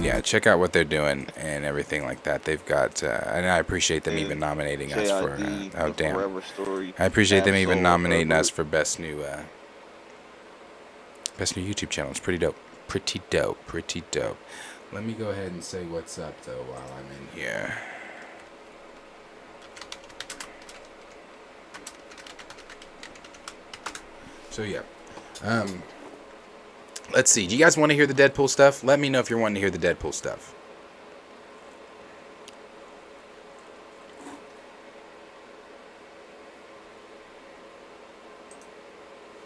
Speaker 1: Yeah, check out what they're doing and everything like that. They've got, and I appreciate them even nominating us for. Oh damn! I appreciate them even nominating us for best new YouTube channel. It's pretty dope. Pretty dope. Let me go ahead and say what's up though while I'm in here. So yeah, Let's see. Do you guys want to hear the Deadpool stuff? Let me know if you're wanting to hear the Deadpool stuff.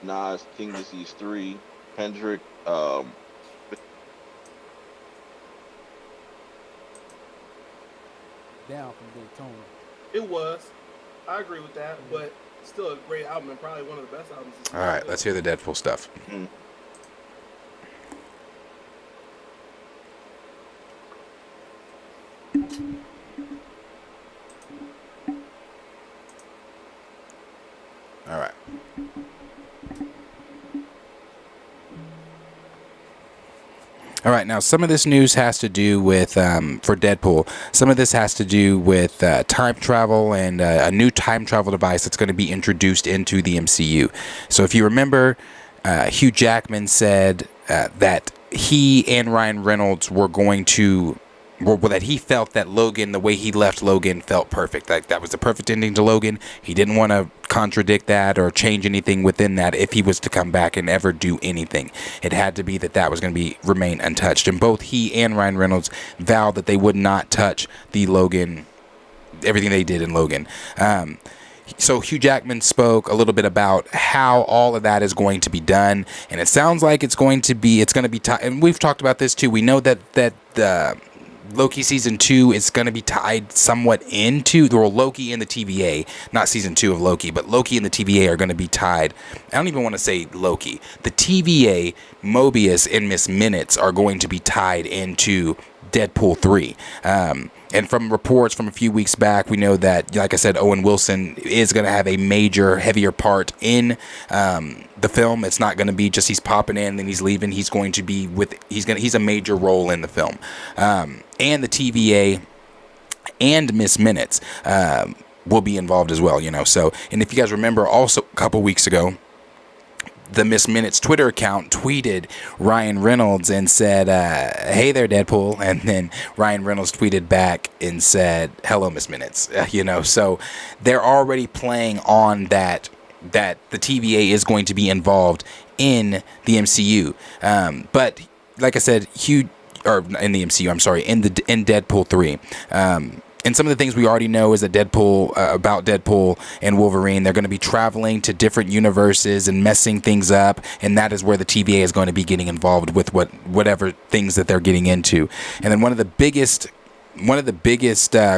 Speaker 3: Nas, King Disease 3, Kendrick,
Speaker 4: Down from Daytona.
Speaker 2: It was. I agree with that, but still a great album and probably one of the best albums.
Speaker 1: All right, let's hear the Deadpool stuff.
Speaker 3: mm,
Speaker 1: All right. All right, now some of this news has to do with, for Deadpool, some of this has to do with time travel and a new time travel device that's going to be introduced into the MCU. So if you remember, Hugh Jackman said that he and Ryan Reynolds were going to, well, that he felt that Logan, the way he left Logan, felt perfect. Like that was the perfect ending to Logan. He didn't want to contradict that or change anything within that if he was to come back and ever do anything. It had to be that was going to remain untouched. And both he and Ryan Reynolds vowed that they would not touch the Logan, everything they did in Logan. So Hugh Jackman spoke a little bit about how all of that is going to be done, and it sounds like it's going to be tied. And we've talked about this too. We know that Loki season 2 is going to be tied somewhat into, or Loki and the TVA, not season 2 of Loki, but Loki and the TVA are going to be tied. I don't even want to say Loki. The TVA, Mobius, and Miss Minutes are going to be tied into Deadpool 3. And from reports from a few weeks back, we know that, like I said, Owen Wilson is going to have a major, heavier part in the film. It's not going to be just he's popping in and he's leaving. He's going to be he's a major role in the film. And the TVA and Miss Minutes will be involved as well, you know. So, and if you guys remember, also a couple weeks ago, the Miss Minutes Twitter account tweeted Ryan Reynolds and said, hey there, Deadpool. And then Ryan Reynolds tweeted back and said, hello, Miss Minutes. You know, so they're already playing on that the TVA is going to be involved in the MCU. But like I said, in the MCU, I'm sorry, in Deadpool 3. And some of the things we already know is that about Deadpool and Wolverine, they're going to be traveling to different universes and messing things up, and that is where the TVA is going to be getting involved with whatever things that they're getting into. And then one of the biggest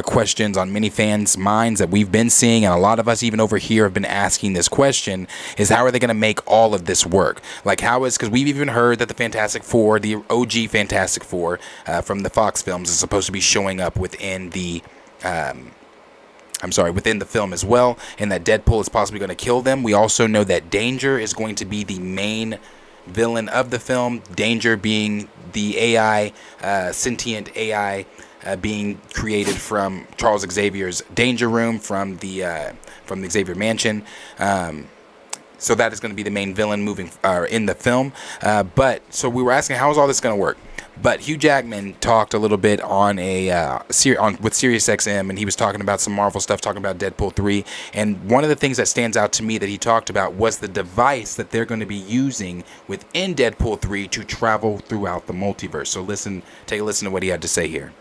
Speaker 1: questions on many fans' minds that we've been seeing, and a lot of us even over here have been asking this question, is how are they going to make all of this work? Like because we've even heard that the Fantastic Four, the OG Fantastic Four from the Fox films, is supposed to be showing up within the within the film as well, and that Deadpool is possibly going to kill them. We also know that Danger is going to be the main villain of the film, Danger being the AI, sentient AI being created from Charles Xavier's Danger Room from the Xavier Mansion. So that is going to be the main villain in the film. But so we were asking, how is all this going to work? But Hugh Jackman talked a little bit on with SiriusXM, and he was talking about some Marvel stuff, talking about Deadpool 3. And one of the things that stands out to me that he talked about was the device that they're going to be using within Deadpool 3 to travel throughout the multiverse. So take a listen to what he had to say here.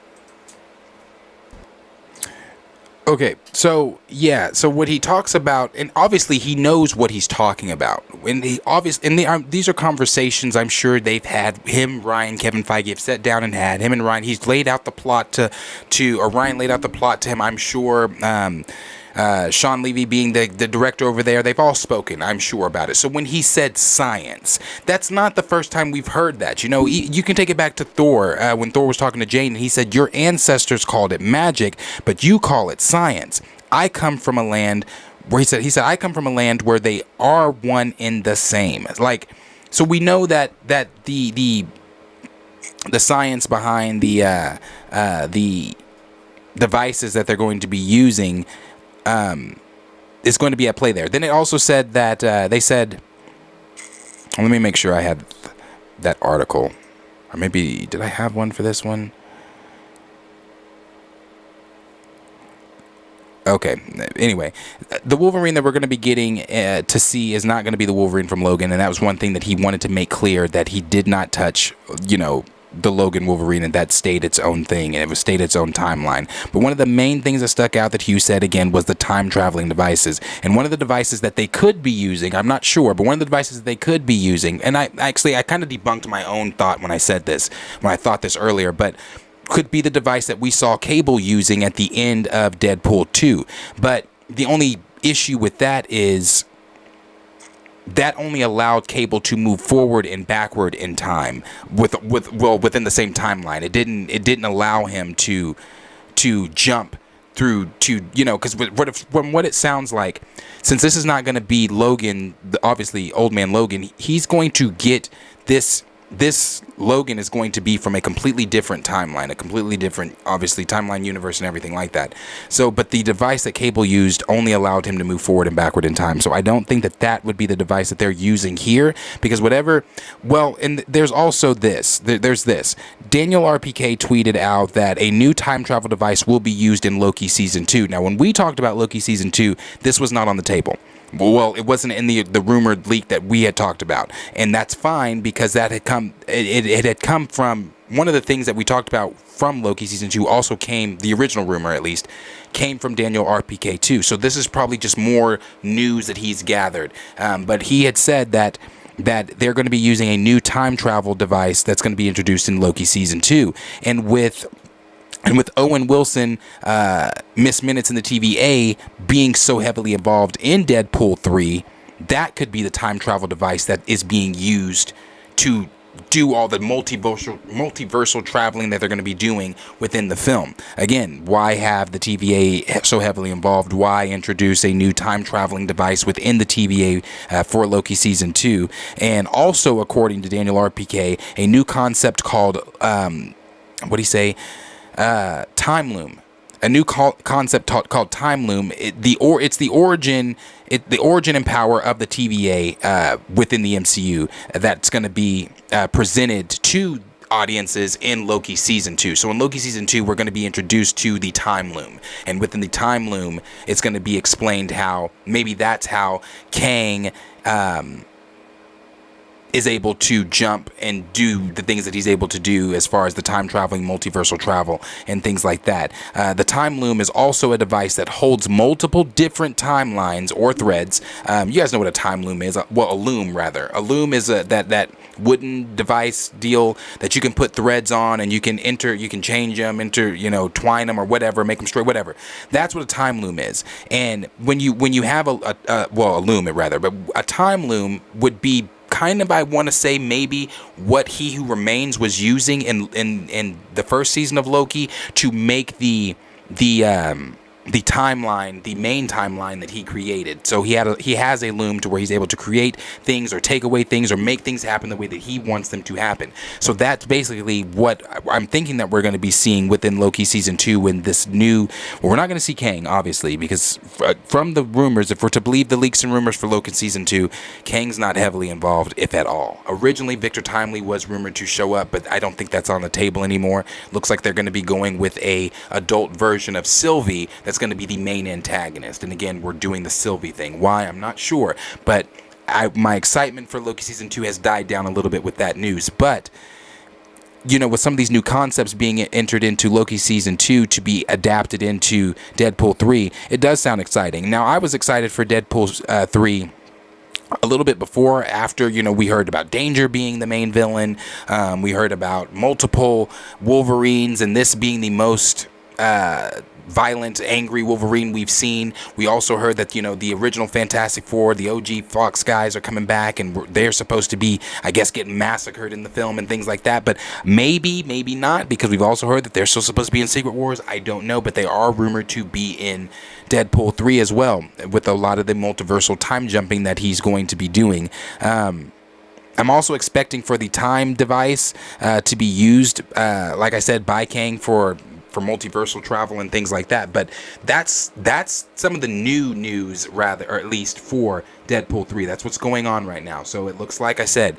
Speaker 1: Okay, so what he talks about, and obviously he knows what he's talking about. These are conversations I'm sure they've had. Ryan, Kevin Feige have sat down and had him and Ryan. He's laid out the plot Ryan laid out the plot to him. I'm sure. Sean Levy being the director over there, they've all spoken, I'm sure, about it. So when he said science, that's not the first time we've heard that. You know, you can take it back to Thor, when Thor was talking to Jane, and he said, your ancestors called it magic, but you call it science. I come from a land where he said, I come from a land where they are one in the same. Like, so we know that the science behind the devices that they're going to be using is going to be at play there. Then it also said that they said, let me make sure I had that article, or maybe did I have one for this one? Okay. Anyway, the Wolverine that we're going to be getting to see is not going to be the Wolverine from Logan, and that was one thing that he wanted to make clear, that he did not touch, the Logan Wolverine, and that stayed its own thing, and it was stayed its own timeline. But one of the main things that stuck out that Hugh said again was the time traveling devices. And one of the devices that they could be using, I'm not sure, but one of the devices that they could be using, and I kind of debunked my own thought when I said this, when I thought this earlier, but could be the device that we saw Cable using at the end of Deadpool 2. But the only issue with that is that only allowed Cable to move forward and backward in time within the same timeline. It didn't allow him to jump through to, because from what it sounds like, since this is not going to be Logan, obviously Old Man Logan, he's going to get this Logan is going to be from a completely different timeline, a completely different, obviously, timeline, universe, and everything like that. So, but the device that Cable used only allowed him to move forward and backward in time. So I don't think that would be the device that they're using here, because and there's also this. There's this. Daniel RPK tweeted out that a new time travel device will be used in Loki Season 2. Now, when we talked about Loki Season 2, this was not on the table. Well, it wasn't in the rumored leak that we had talked about, and that's fine, because that had come. It had come from one of the things that we talked about from Loki Season 2. Also came, the original rumor at least, came from Daniel RPK too. So this is probably just more news that he's gathered. But he had said that they're going to be using a new time travel device that's going to be introduced in Loki Season 2, and with Owen Wilson, Miss Minutes in the TVA being so heavily involved in Deadpool 3, that could be the time travel device that is being used to do all the multiversal traveling that they're going to be doing within the film. Again, why have the TVA so heavily involved? Why introduce a new time traveling device within the TVA for Loki Season 2? And also, according to Daniel RPK, a new concept called, what do you say? Time Loom, a new concept called Time Loom. It's the origin and power of the TVA within the MCU that's going to be presented to audiences in Loki Season 2. So in Loki Season 2, we're going to be introduced to the Time Loom, and within the Time Loom, it's going to be explained how maybe that's how Kang is able to jump and do the things that he's able to do as far as the time traveling, multiversal travel, and things like that. The Time Loom is also a device that holds multiple different timelines or threads. You guys know what a time loom is. Well, a loom rather. A loom is that wooden device deal that you can put threads on, and you can change them, twine them or whatever, make them straight, whatever. That's what a time loom is. And when you have a loom rather, but a time loom would be kind of, I want to say, maybe what He Who Remains was using in the first season of Loki to make the timeline, the main timeline that he created. So he has a loom to where he's able to create things or take away things or make things happen the way that he wants them to happen. So that's basically what I'm thinking that we're going to be seeing within Loki Season 2 in this new... Well, we're not going to see Kang, obviously, because from the rumors, if we're to believe the leaks and rumors for Loki Season 2, Kang's not heavily involved, if at all. Originally, Victor Timely was rumored to show up, but I don't think that's on the table anymore. Looks like they're going to be going with a adult version of Sylvie that's going to be the main antagonist. And again, we're doing the Sylvie thing. Why? I'm not sure. But my excitement for Loki Season 2 has died down a little bit with that news. But, with some of these new concepts being entered into Loki Season 2 to be adapted into Deadpool 3, it does sound exciting. Now, I was excited for Deadpool 3 a little bit before, after, we heard about Danger being the main villain. We heard about multiple Wolverines, and this being the most violent, angry Wolverine we've seen. We also heard that, the original Fantastic Four, the OG Fox guys are coming back, and they're supposed to be, I guess, getting massacred in the film and things like that. But maybe not, because we've also heard that they're still supposed to be in Secret Wars. I don't know, but they are rumored to be in Deadpool 3 as well, with a lot of the multiversal time jumping that he's going to be doing. I'm also expecting for the time device to be used, like I said, by Kang for multiversal travel and things like that. But that's some of the new news, rather, or at least for Deadpool 3. That's what's going on right now. So it looks like I said,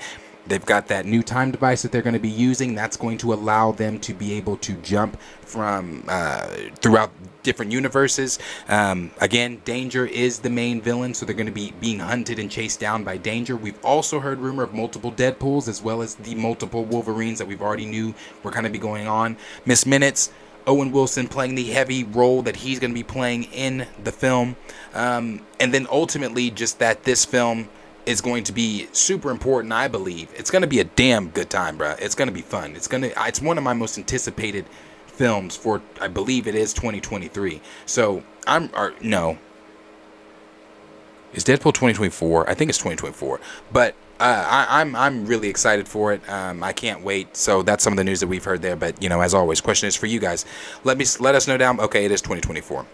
Speaker 1: They've got that new time device that they're going to be using. That's going to allow them to be able to jump from throughout different universes. Again, Danger is the main villain, so they're going to be being hunted and chased down by Danger. We've also heard rumor of multiple Deadpools, as well as the multiple Wolverines that we've already knew were going to be going on. Miss Minutes, Owen Wilson playing the heavy role that he's going to be playing in the film. And then ultimately just that this film is going to be super important, I believe. It's going to be a damn good time, bro. It's going to be fun. It's one of my most anticipated films for, I believe it is 2023. So, no. Is Deadpool 2024? I think it's 2024. But I'm really excited for it. I can't wait. So that's some of the news that we've heard there. But as always, question is for you guys. Let us know down. Okay, it is 2024.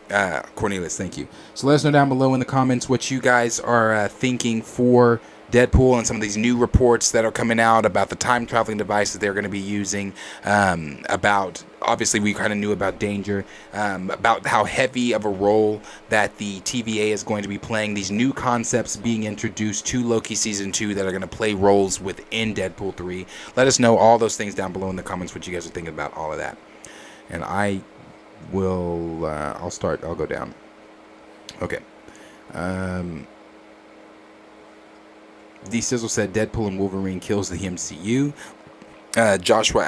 Speaker 1: Cornelius, thank you. So let us know down below in the comments what you guys are thinking for Deadpool and some of these new reports that are coming out about the time traveling devices they're going to be using. About, obviously we kind of knew about Danger, about how heavy of a role that the TVA is going to be playing, these new concepts being introduced to Loki Season 2 that are going to play roles within Deadpool 3. Let us know all those things down below in the comments what you guys are thinking about all of that. And I will, I'll go down. Okay. D Sizzle said Deadpool and Wolverine kills the MCU. Josiah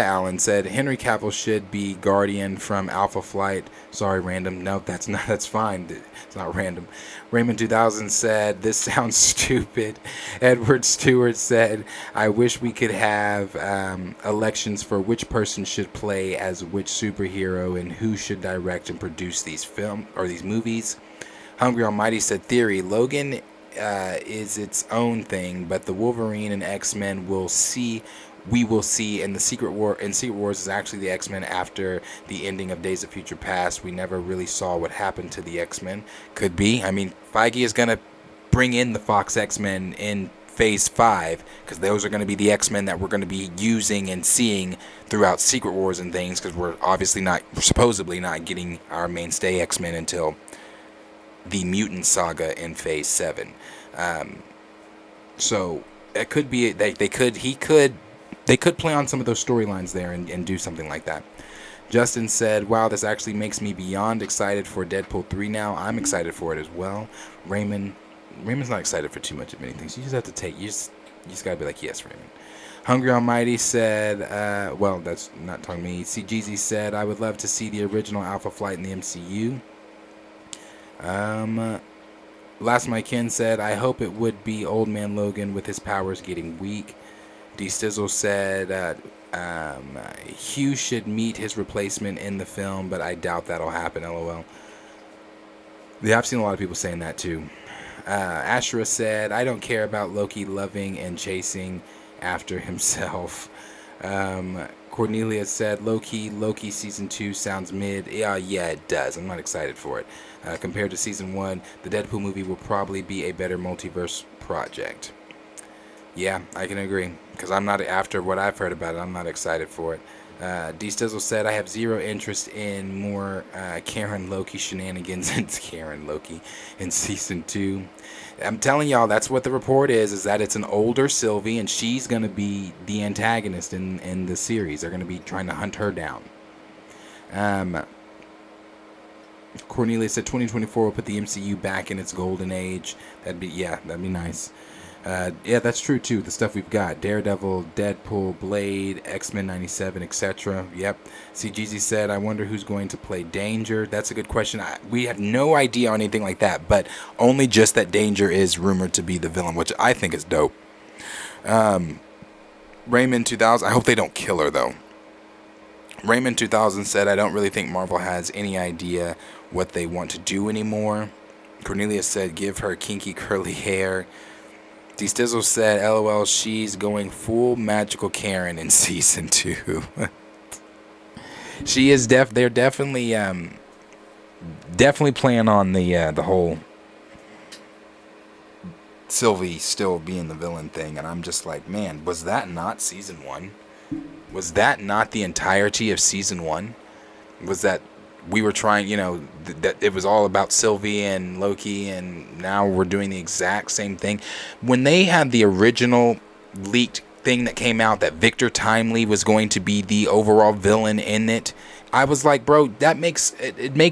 Speaker 1: Allen said Henry Cavill should be Guardian from Alpha Flight. Sorry, random. No, that's fine. It's not random. Raymond 2000 said this sounds stupid. Edward Stewart said I wish we could have elections for which person should play as which superhero and who should direct and produce these movies. Hungry Almighty said theory. Logan is its own thing, but the Wolverine and X-Men we will see in the Secret Wars is actually the X-Men after the ending of Days of Future Past. We never really saw what happened to the X-Men. Could be. I mean, Feige is going to bring in the Fox X-Men in Phase 5 because those are going to be the X-Men that we're going to be using and seeing throughout Secret Wars and things, because we're supposedly not getting our mainstay X-Men until the Mutant Saga in Phase 7. So it could be they could play on some of those storylines there and do something like that. Justin said, wow, this actually makes me beyond excited for Deadpool 3 now. I'm excited for it as well. Raymond's not excited for too much of anything. So you just have to you just gotta be like, yes, Raymond. Hungry Almighty said, well, that's not talking to me. CGZ said, I would love to see the original Alpha Flight in the MCU. Last My Kin said, I hope it would be Old Man Logan with his powers getting weak. D Stizzle said, Hugh should meet his replacement in the film, but I doubt that'll happen, LOL. Yeah, I've seen a lot of people saying that too. Ashura said, I don't care about Loki loving and chasing after himself. Cornelia said, Loki Season 2 sounds mid. Yeah, it does. I'm not excited for it. Compared to Season 1, the Deadpool movie will probably be a better multiverse project. Yeah, I can agree. Because after what I've heard about it, I'm not excited for it. D Stizzle said, I have zero interest in more Karen Loki shenanigans and Karen Loki in Season 2. I'm telling y'all, that's what the report is that it's an older Sylvie, and she's going to be the antagonist in the series. They're going to be trying to hunt her down. Cornelia said 2024 will put the MCU back in its golden age. That'd be nice. Yeah, that's true too. The stuff we've got: Daredevil, Deadpool, Blade, X-Men '97, etc. Yep. CGZ said, I wonder who's going to play Danger. That's a good question. We have no idea on anything like that, but only just that Danger is rumored to be the villain, which I think is dope. Raymond 2000, I hope they don't kill her though. Raymond 2000 said, I don't really think Marvel has any idea what they want to do anymore. Cornelia said, give her kinky curly hair. D Stizzle said, LOL, she's going full magical Karen in Season 2. She is they're definitely playing on the whole Sylvie still being the villain thing, and I'm just like, man, was that not Season 1? Was that not the entirety of Season 1? Was that we were trying, that it was all about Sylvie and Loki, and now we're doing the exact same thing. When they had the original leaked thing that came out that Victor Timely was going to be the overall villain in it, I was like, bro, that makes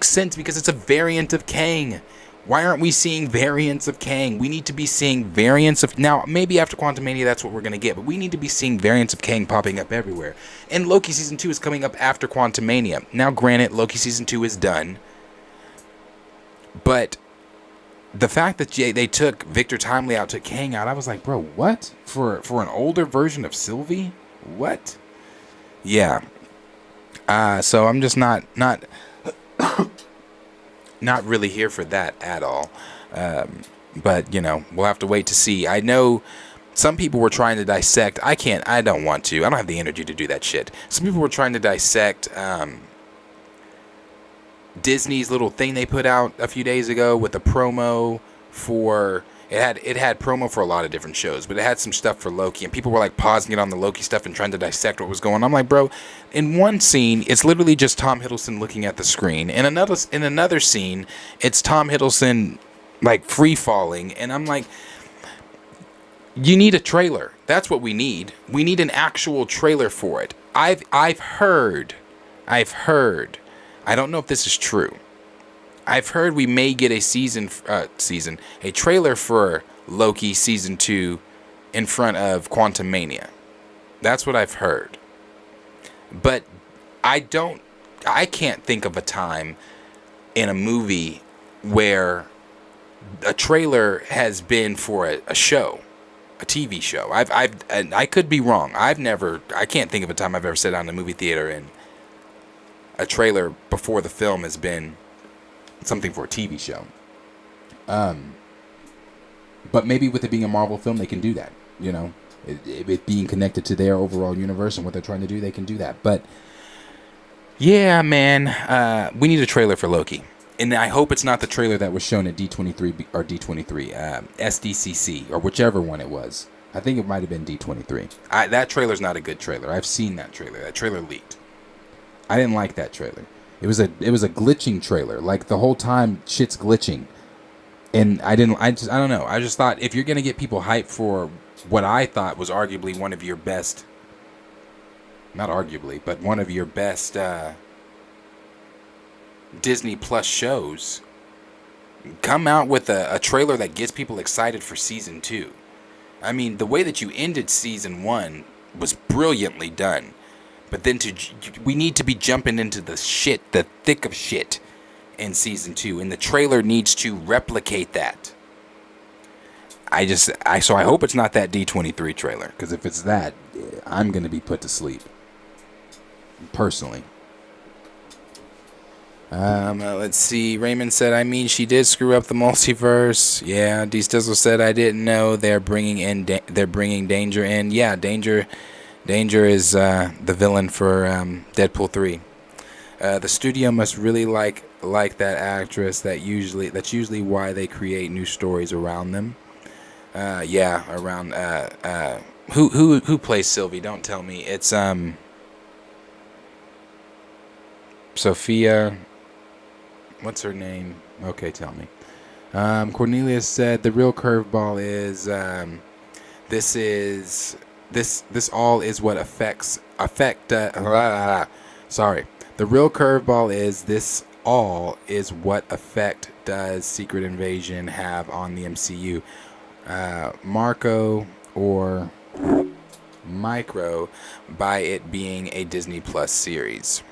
Speaker 1: sense because it's a variant of Kang. Why aren't we seeing variants of Kang? We need to be seeing variants of... Now, maybe after Quantumania, that's what we're going to get. But we need to be seeing variants of Kang popping up everywhere. And Loki Season 2 is coming up after Quantumania. Now, granted, Loki Season 2 is done. But the fact that they took Victor Timely out, took Kang out, I was like, bro, what? For an older version of Sylvie? What? Yeah. So I'm just not really here for that at all. But, we'll have to wait to see. I know some people were trying to dissect. I don't want to. I don't have the energy to do that shit. Some people were trying to dissect Disney's little thing they put out a few days ago with a promo for... It had promo for a lot of different shows, but it had some stuff for Loki, and people were like pausing it on the Loki stuff and trying to dissect what was going on. I'm like, bro, in one scene, it's literally just Tom Hiddleston looking at the screen. In another scene, it's Tom Hiddleston like free falling, and I'm like, you need a trailer. That's what we need. We need an actual trailer for it. I've heard. I don't know if this is true. I've heard we may get a trailer for Loki Season 2 in front of Quantumania. That's what I've heard. But I can't think of a time in a movie where a trailer has been for a show, a TV show. I could be wrong. I can't think of a time I've ever sat down in a movie theater and a trailer before the film has been something for a TV show. But maybe with it being a Marvel film, they can do that. It being connected to their overall universe and what they're trying to do, they can do that. But yeah, man, we need a trailer for Loki. And I hope it's not the trailer that was shown at D23 or SDCC or whichever one it was. I think it might have been D23. That trailer's not a good trailer. I've seen that trailer. That trailer leaked. I didn't like that trailer. It was a glitching trailer. Like the whole time shit's glitching. And I don't know. I just thought if you're going to get people hyped for what I thought was arguably one of your best, not arguably, but one of your best Disney Plus shows, come out with a trailer that gets people excited for Season 2. I mean, the way that you ended Season 1 was brilliantly done. But then we need to be jumping into the thick of shit in Season 2. And the trailer needs to replicate that. So I hope it's not that D23 trailer. Because if it's that, I'm going to be put to sleep. Personally. Let's see. Raymond said, she did screw up the multiverse. Yeah, D Stizzle said, I didn't know they're bringing Danger in. Yeah, Danger is the villain for Deadpool 3. The studio must really like that actress. That's usually why they create new stories around them. Who plays Sylvie? Don't tell me. It's Sophia. What's her name? Okay, tell me. Cornelius said the real curveball is this all is what sorry. The real curveball is this all is what effect does Secret Invasion have on the MCU? Marco or Micro by it being a Disney Plus series.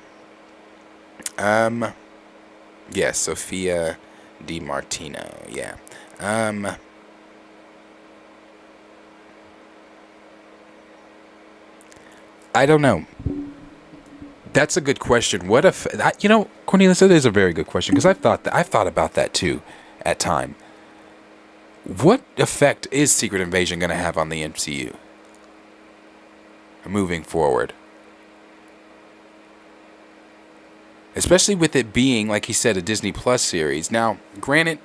Speaker 1: Yes, Sophia Di Martino. Yeah. I don't know. That's a good question. What if Cornelius, that is a very good question because I've thought about that too at time. What effect is Secret Invasion going to have on the MCU moving forward? Especially with it being, like he said, a Disney Plus series. Now, granted,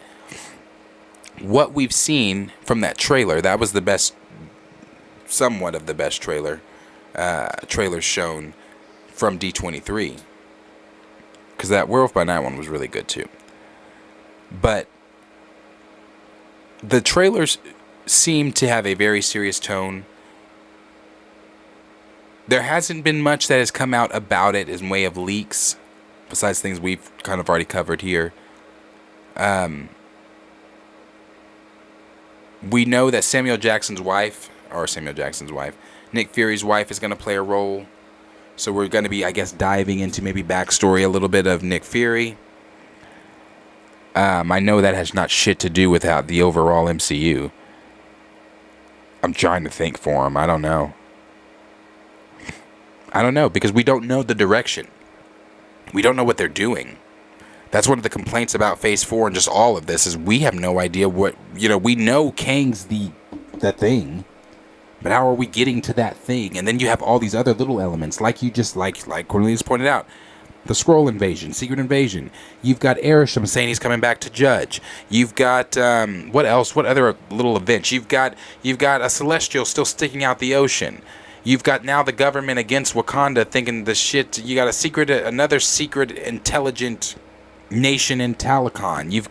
Speaker 1: what we've seen from that trailer, that was the best, somewhat of the best trailers shown from D23. because that Werewolf by Night one was really good too. But the trailers seem to have a very serious tone. There hasn't been much that has come out about it in way of leaks, besides things we've kind of already covered here. We know that Nick Fury's wife is going to play a role. So we're going to be, I guess, diving into maybe backstory a little bit of Nick Fury. I know that has not shit to do with the overall MCU. I'm trying to think for him. I don't know. Because we don't know the direction. We don't know what they're doing. That's one of the complaints about Phase 4 and just all of this is we have no idea what, we know Kang's the thing, but how are we getting to that thing? And then you have all these other little elements, like Cornelius pointed out, the Skrull invasion, secret invasion. You've got Arishem saying he's coming back to judge. You've got, what else? What other little events? You've got a Celestial still sticking out the ocean. You've got now the government against Wakanda thinking the shit. You got another secret intelligent nation in Talakon. You've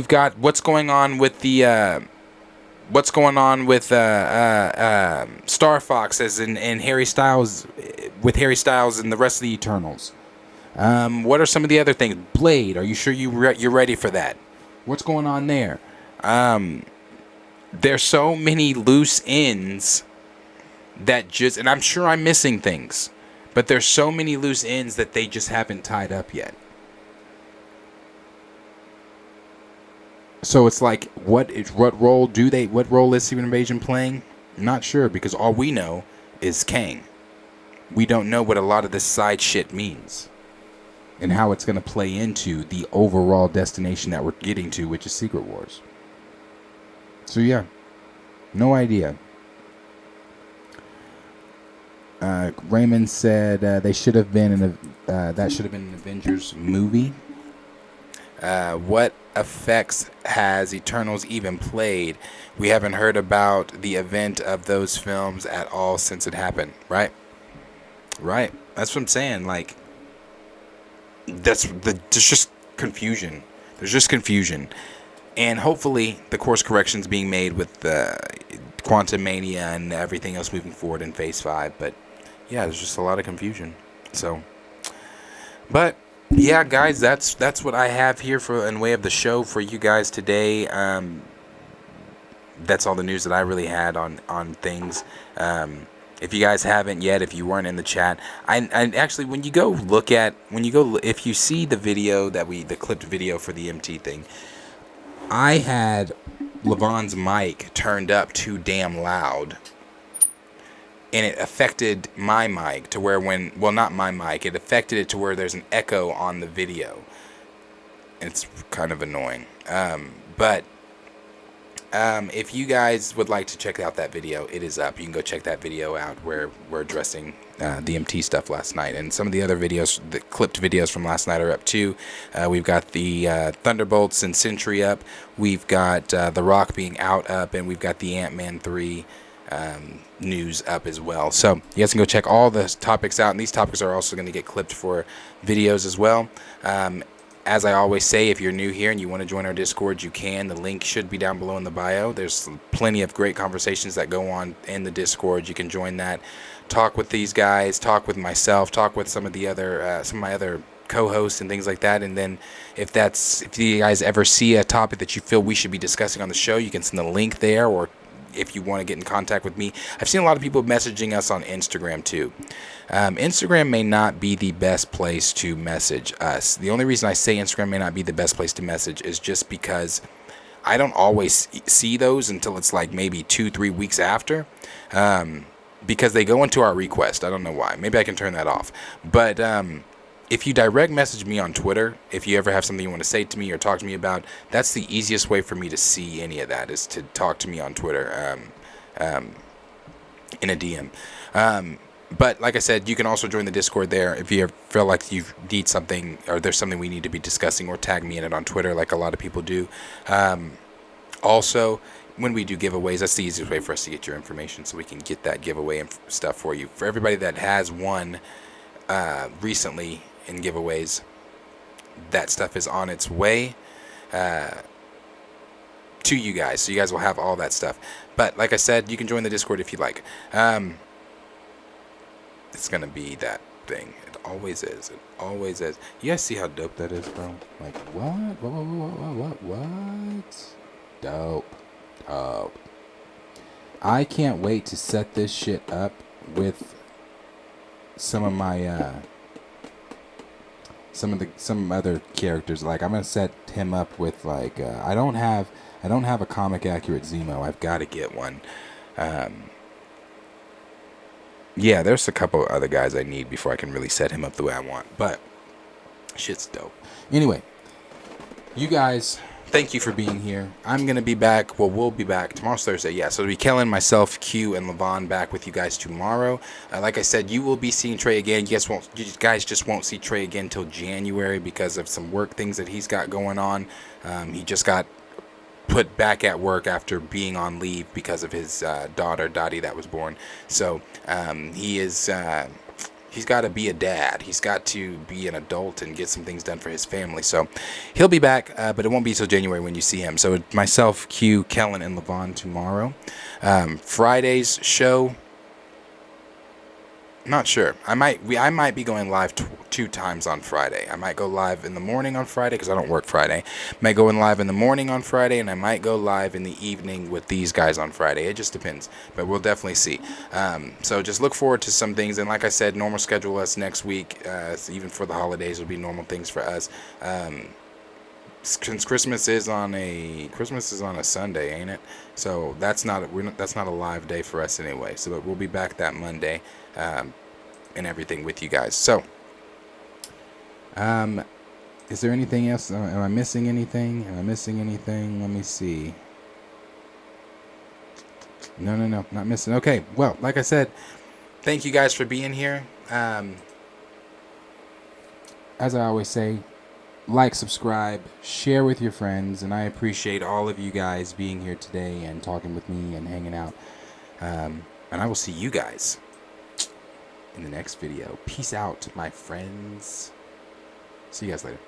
Speaker 1: got what's going on with Star Fox as in Harry Styles, with Harry Styles and the rest of the Eternals. What are some of the other things? Blade, are you sure you're ready for that? What's going on there? There's so many loose ends that just, and I'm sure I'm missing things, but there's so many loose ends that they just haven't tied up yet. So it's like, what role is Secret Invasion playing? I'm not sure, because all we know is Kang. We don't know what a lot of this side shit means and how it's going to play into the overall destination that we're getting to, which is Secret Wars. So yeah, no idea. Raymond said that should have been an Avengers movie. What effects has Eternals even played? We haven't heard about the event of those films at all since it happened. Right. That's what I'm saying. Like, there's just confusion. There's just confusion, and hopefully the course corrections being made with the Quantum Mania and everything else moving forward in Phase 5. But yeah, there's just a lot of confusion. So, but yeah, guys, that's what I have here for in way of the show for you guys today. That's all the news that I really had on things. If you guys haven't yet, if you weren't in the chat, I actually, if you see the video the clipped video for the MT thing, I had Levon's mic turned up too damn loud, and it affected my mic to where not my mic, it affected it to where there's an echo on the video. It's kind of annoying. But if you guys would like to check out that video, it is up. You can go check that video out where we're addressing the MT stuff last night. And some of the other videos, the clipped videos from last night are up too. We've got the Thunderbolts and Sentry up. We've got The Rock being out up. And we've got the Ant-Man 3 news up as well. So you guys can go check all the topics out. And these topics are also going to get clipped for videos as well. As I always say, if you're new here and you want to join our Discord, you can. The link should be down below in the bio. There's plenty of great conversations that go on in the Discord. You can join that, talk with these guys, talk with myself, talk with some of my other co-hosts and things like that. And then if you guys ever see a topic that you feel we should be discussing on the show, you can send the link there, or if you want to get in contact with me. I've seen a lot of people messaging us on Instagram too. Instagram may not be the best place to message us. The only reason I say Instagram may not be the best place to message is just because I don't always see those until it's like maybe 2-3 weeks after, because they go into our request. I don't know why. Maybe I can turn that off. But if you direct message me on Twitter, if you ever have something you want to say to me or talk to me about, that's the easiest way for me to see any of that, is to talk to me on Twitter in a DM. But like I said, you can also join the Discord there if you feel like you need something, or there's something we need to be discussing, or tag me in it on Twitter like a lot of people do. Also, when we do giveaways, that's the easiest way for us to get your information, so we can get that giveaway and stuff for you. For everybody that has won recently in giveaways. That stuff is on its way to you guys, so you guys will have all that stuff. But like I said, you can join the Discord if you like. It's gonna be that thing. It always is. It always is. You guys see how dope that is, bro? Like, what? Dope. I can't wait to set this shit up with some of my some other characters. Like, I'm gonna set him up with like I don't have a comic accurate Zemo. I've got to get one. Yeah, there's a couple other guys I need before I can really set him up the way I want. But shit's dope. Anyway, you guys, thank you for being here. I'm going to be back. Well, we'll be back. Tomorrow's Thursday. Yeah, so it'll be Kellen, myself, Q, and Levon back with you guys tomorrow. Like I said, you will be seeing Trey again. You guys just won't see Trey again till January because of some work things that he's got going on. He just got put back at work after being on leave because of his daughter Dottie that was born. So he's got to be a dad. He's got to be an adult and get some things done for his family. So he'll be back, but it won't be till January when you see him. So myself, Q, Kellen, and Levon tomorrow. Friday's show, not sure. I might be going live two times on Friday. I might go live in the morning on Friday because I don't work Friday. Might go in live in the morning on Friday, and I might go live in the evening with these guys on Friday. It just depends, but we'll definitely see. So just look forward to some things, and like I said, normal schedule us next week. Even for the holidays, will be normal things for us. Since Christmas is on a Sunday, ain't it? So that's not a live day for us anyway. So we'll be back that Monday. And everything with you guys. So, is there anything else? Am I missing anything? Let me see. No, not missing. Okay, well, like I said, thank you guys for being here. As I always say, like, subscribe, share with your friends, and I appreciate all of you guys being here today and talking with me and hanging out. And I will see you guys in the next video. Peace out, my friends. See you guys later.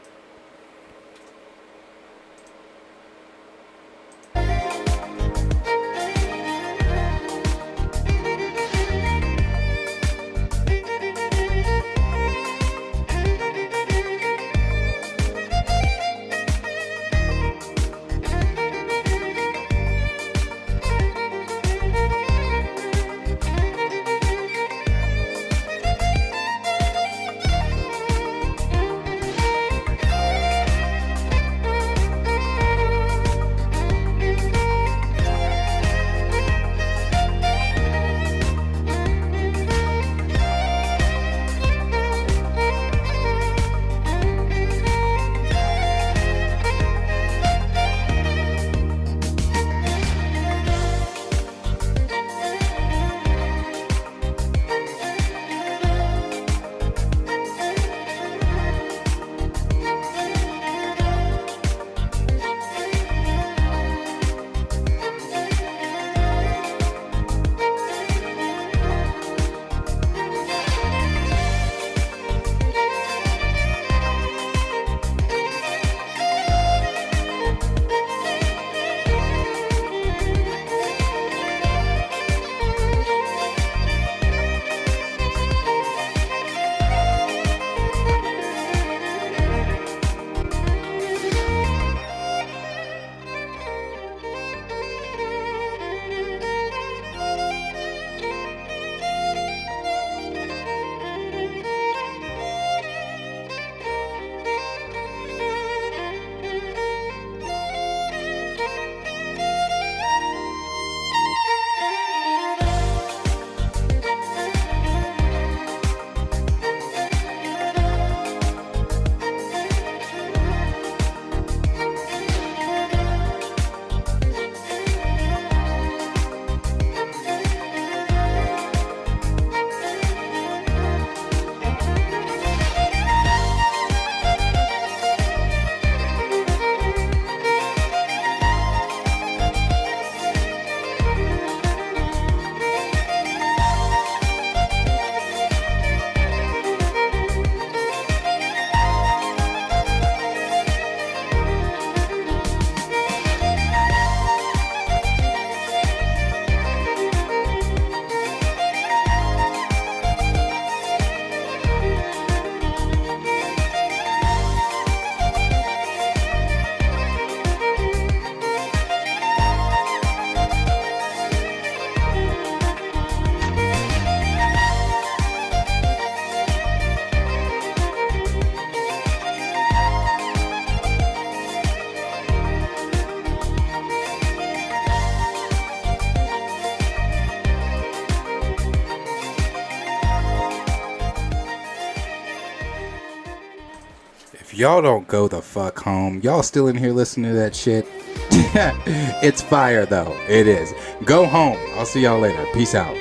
Speaker 1: y'all don't go the fuck home, y'all still in here listening to that shit. It's fire though. It is. Go home. I'll see y'all later. Peace out.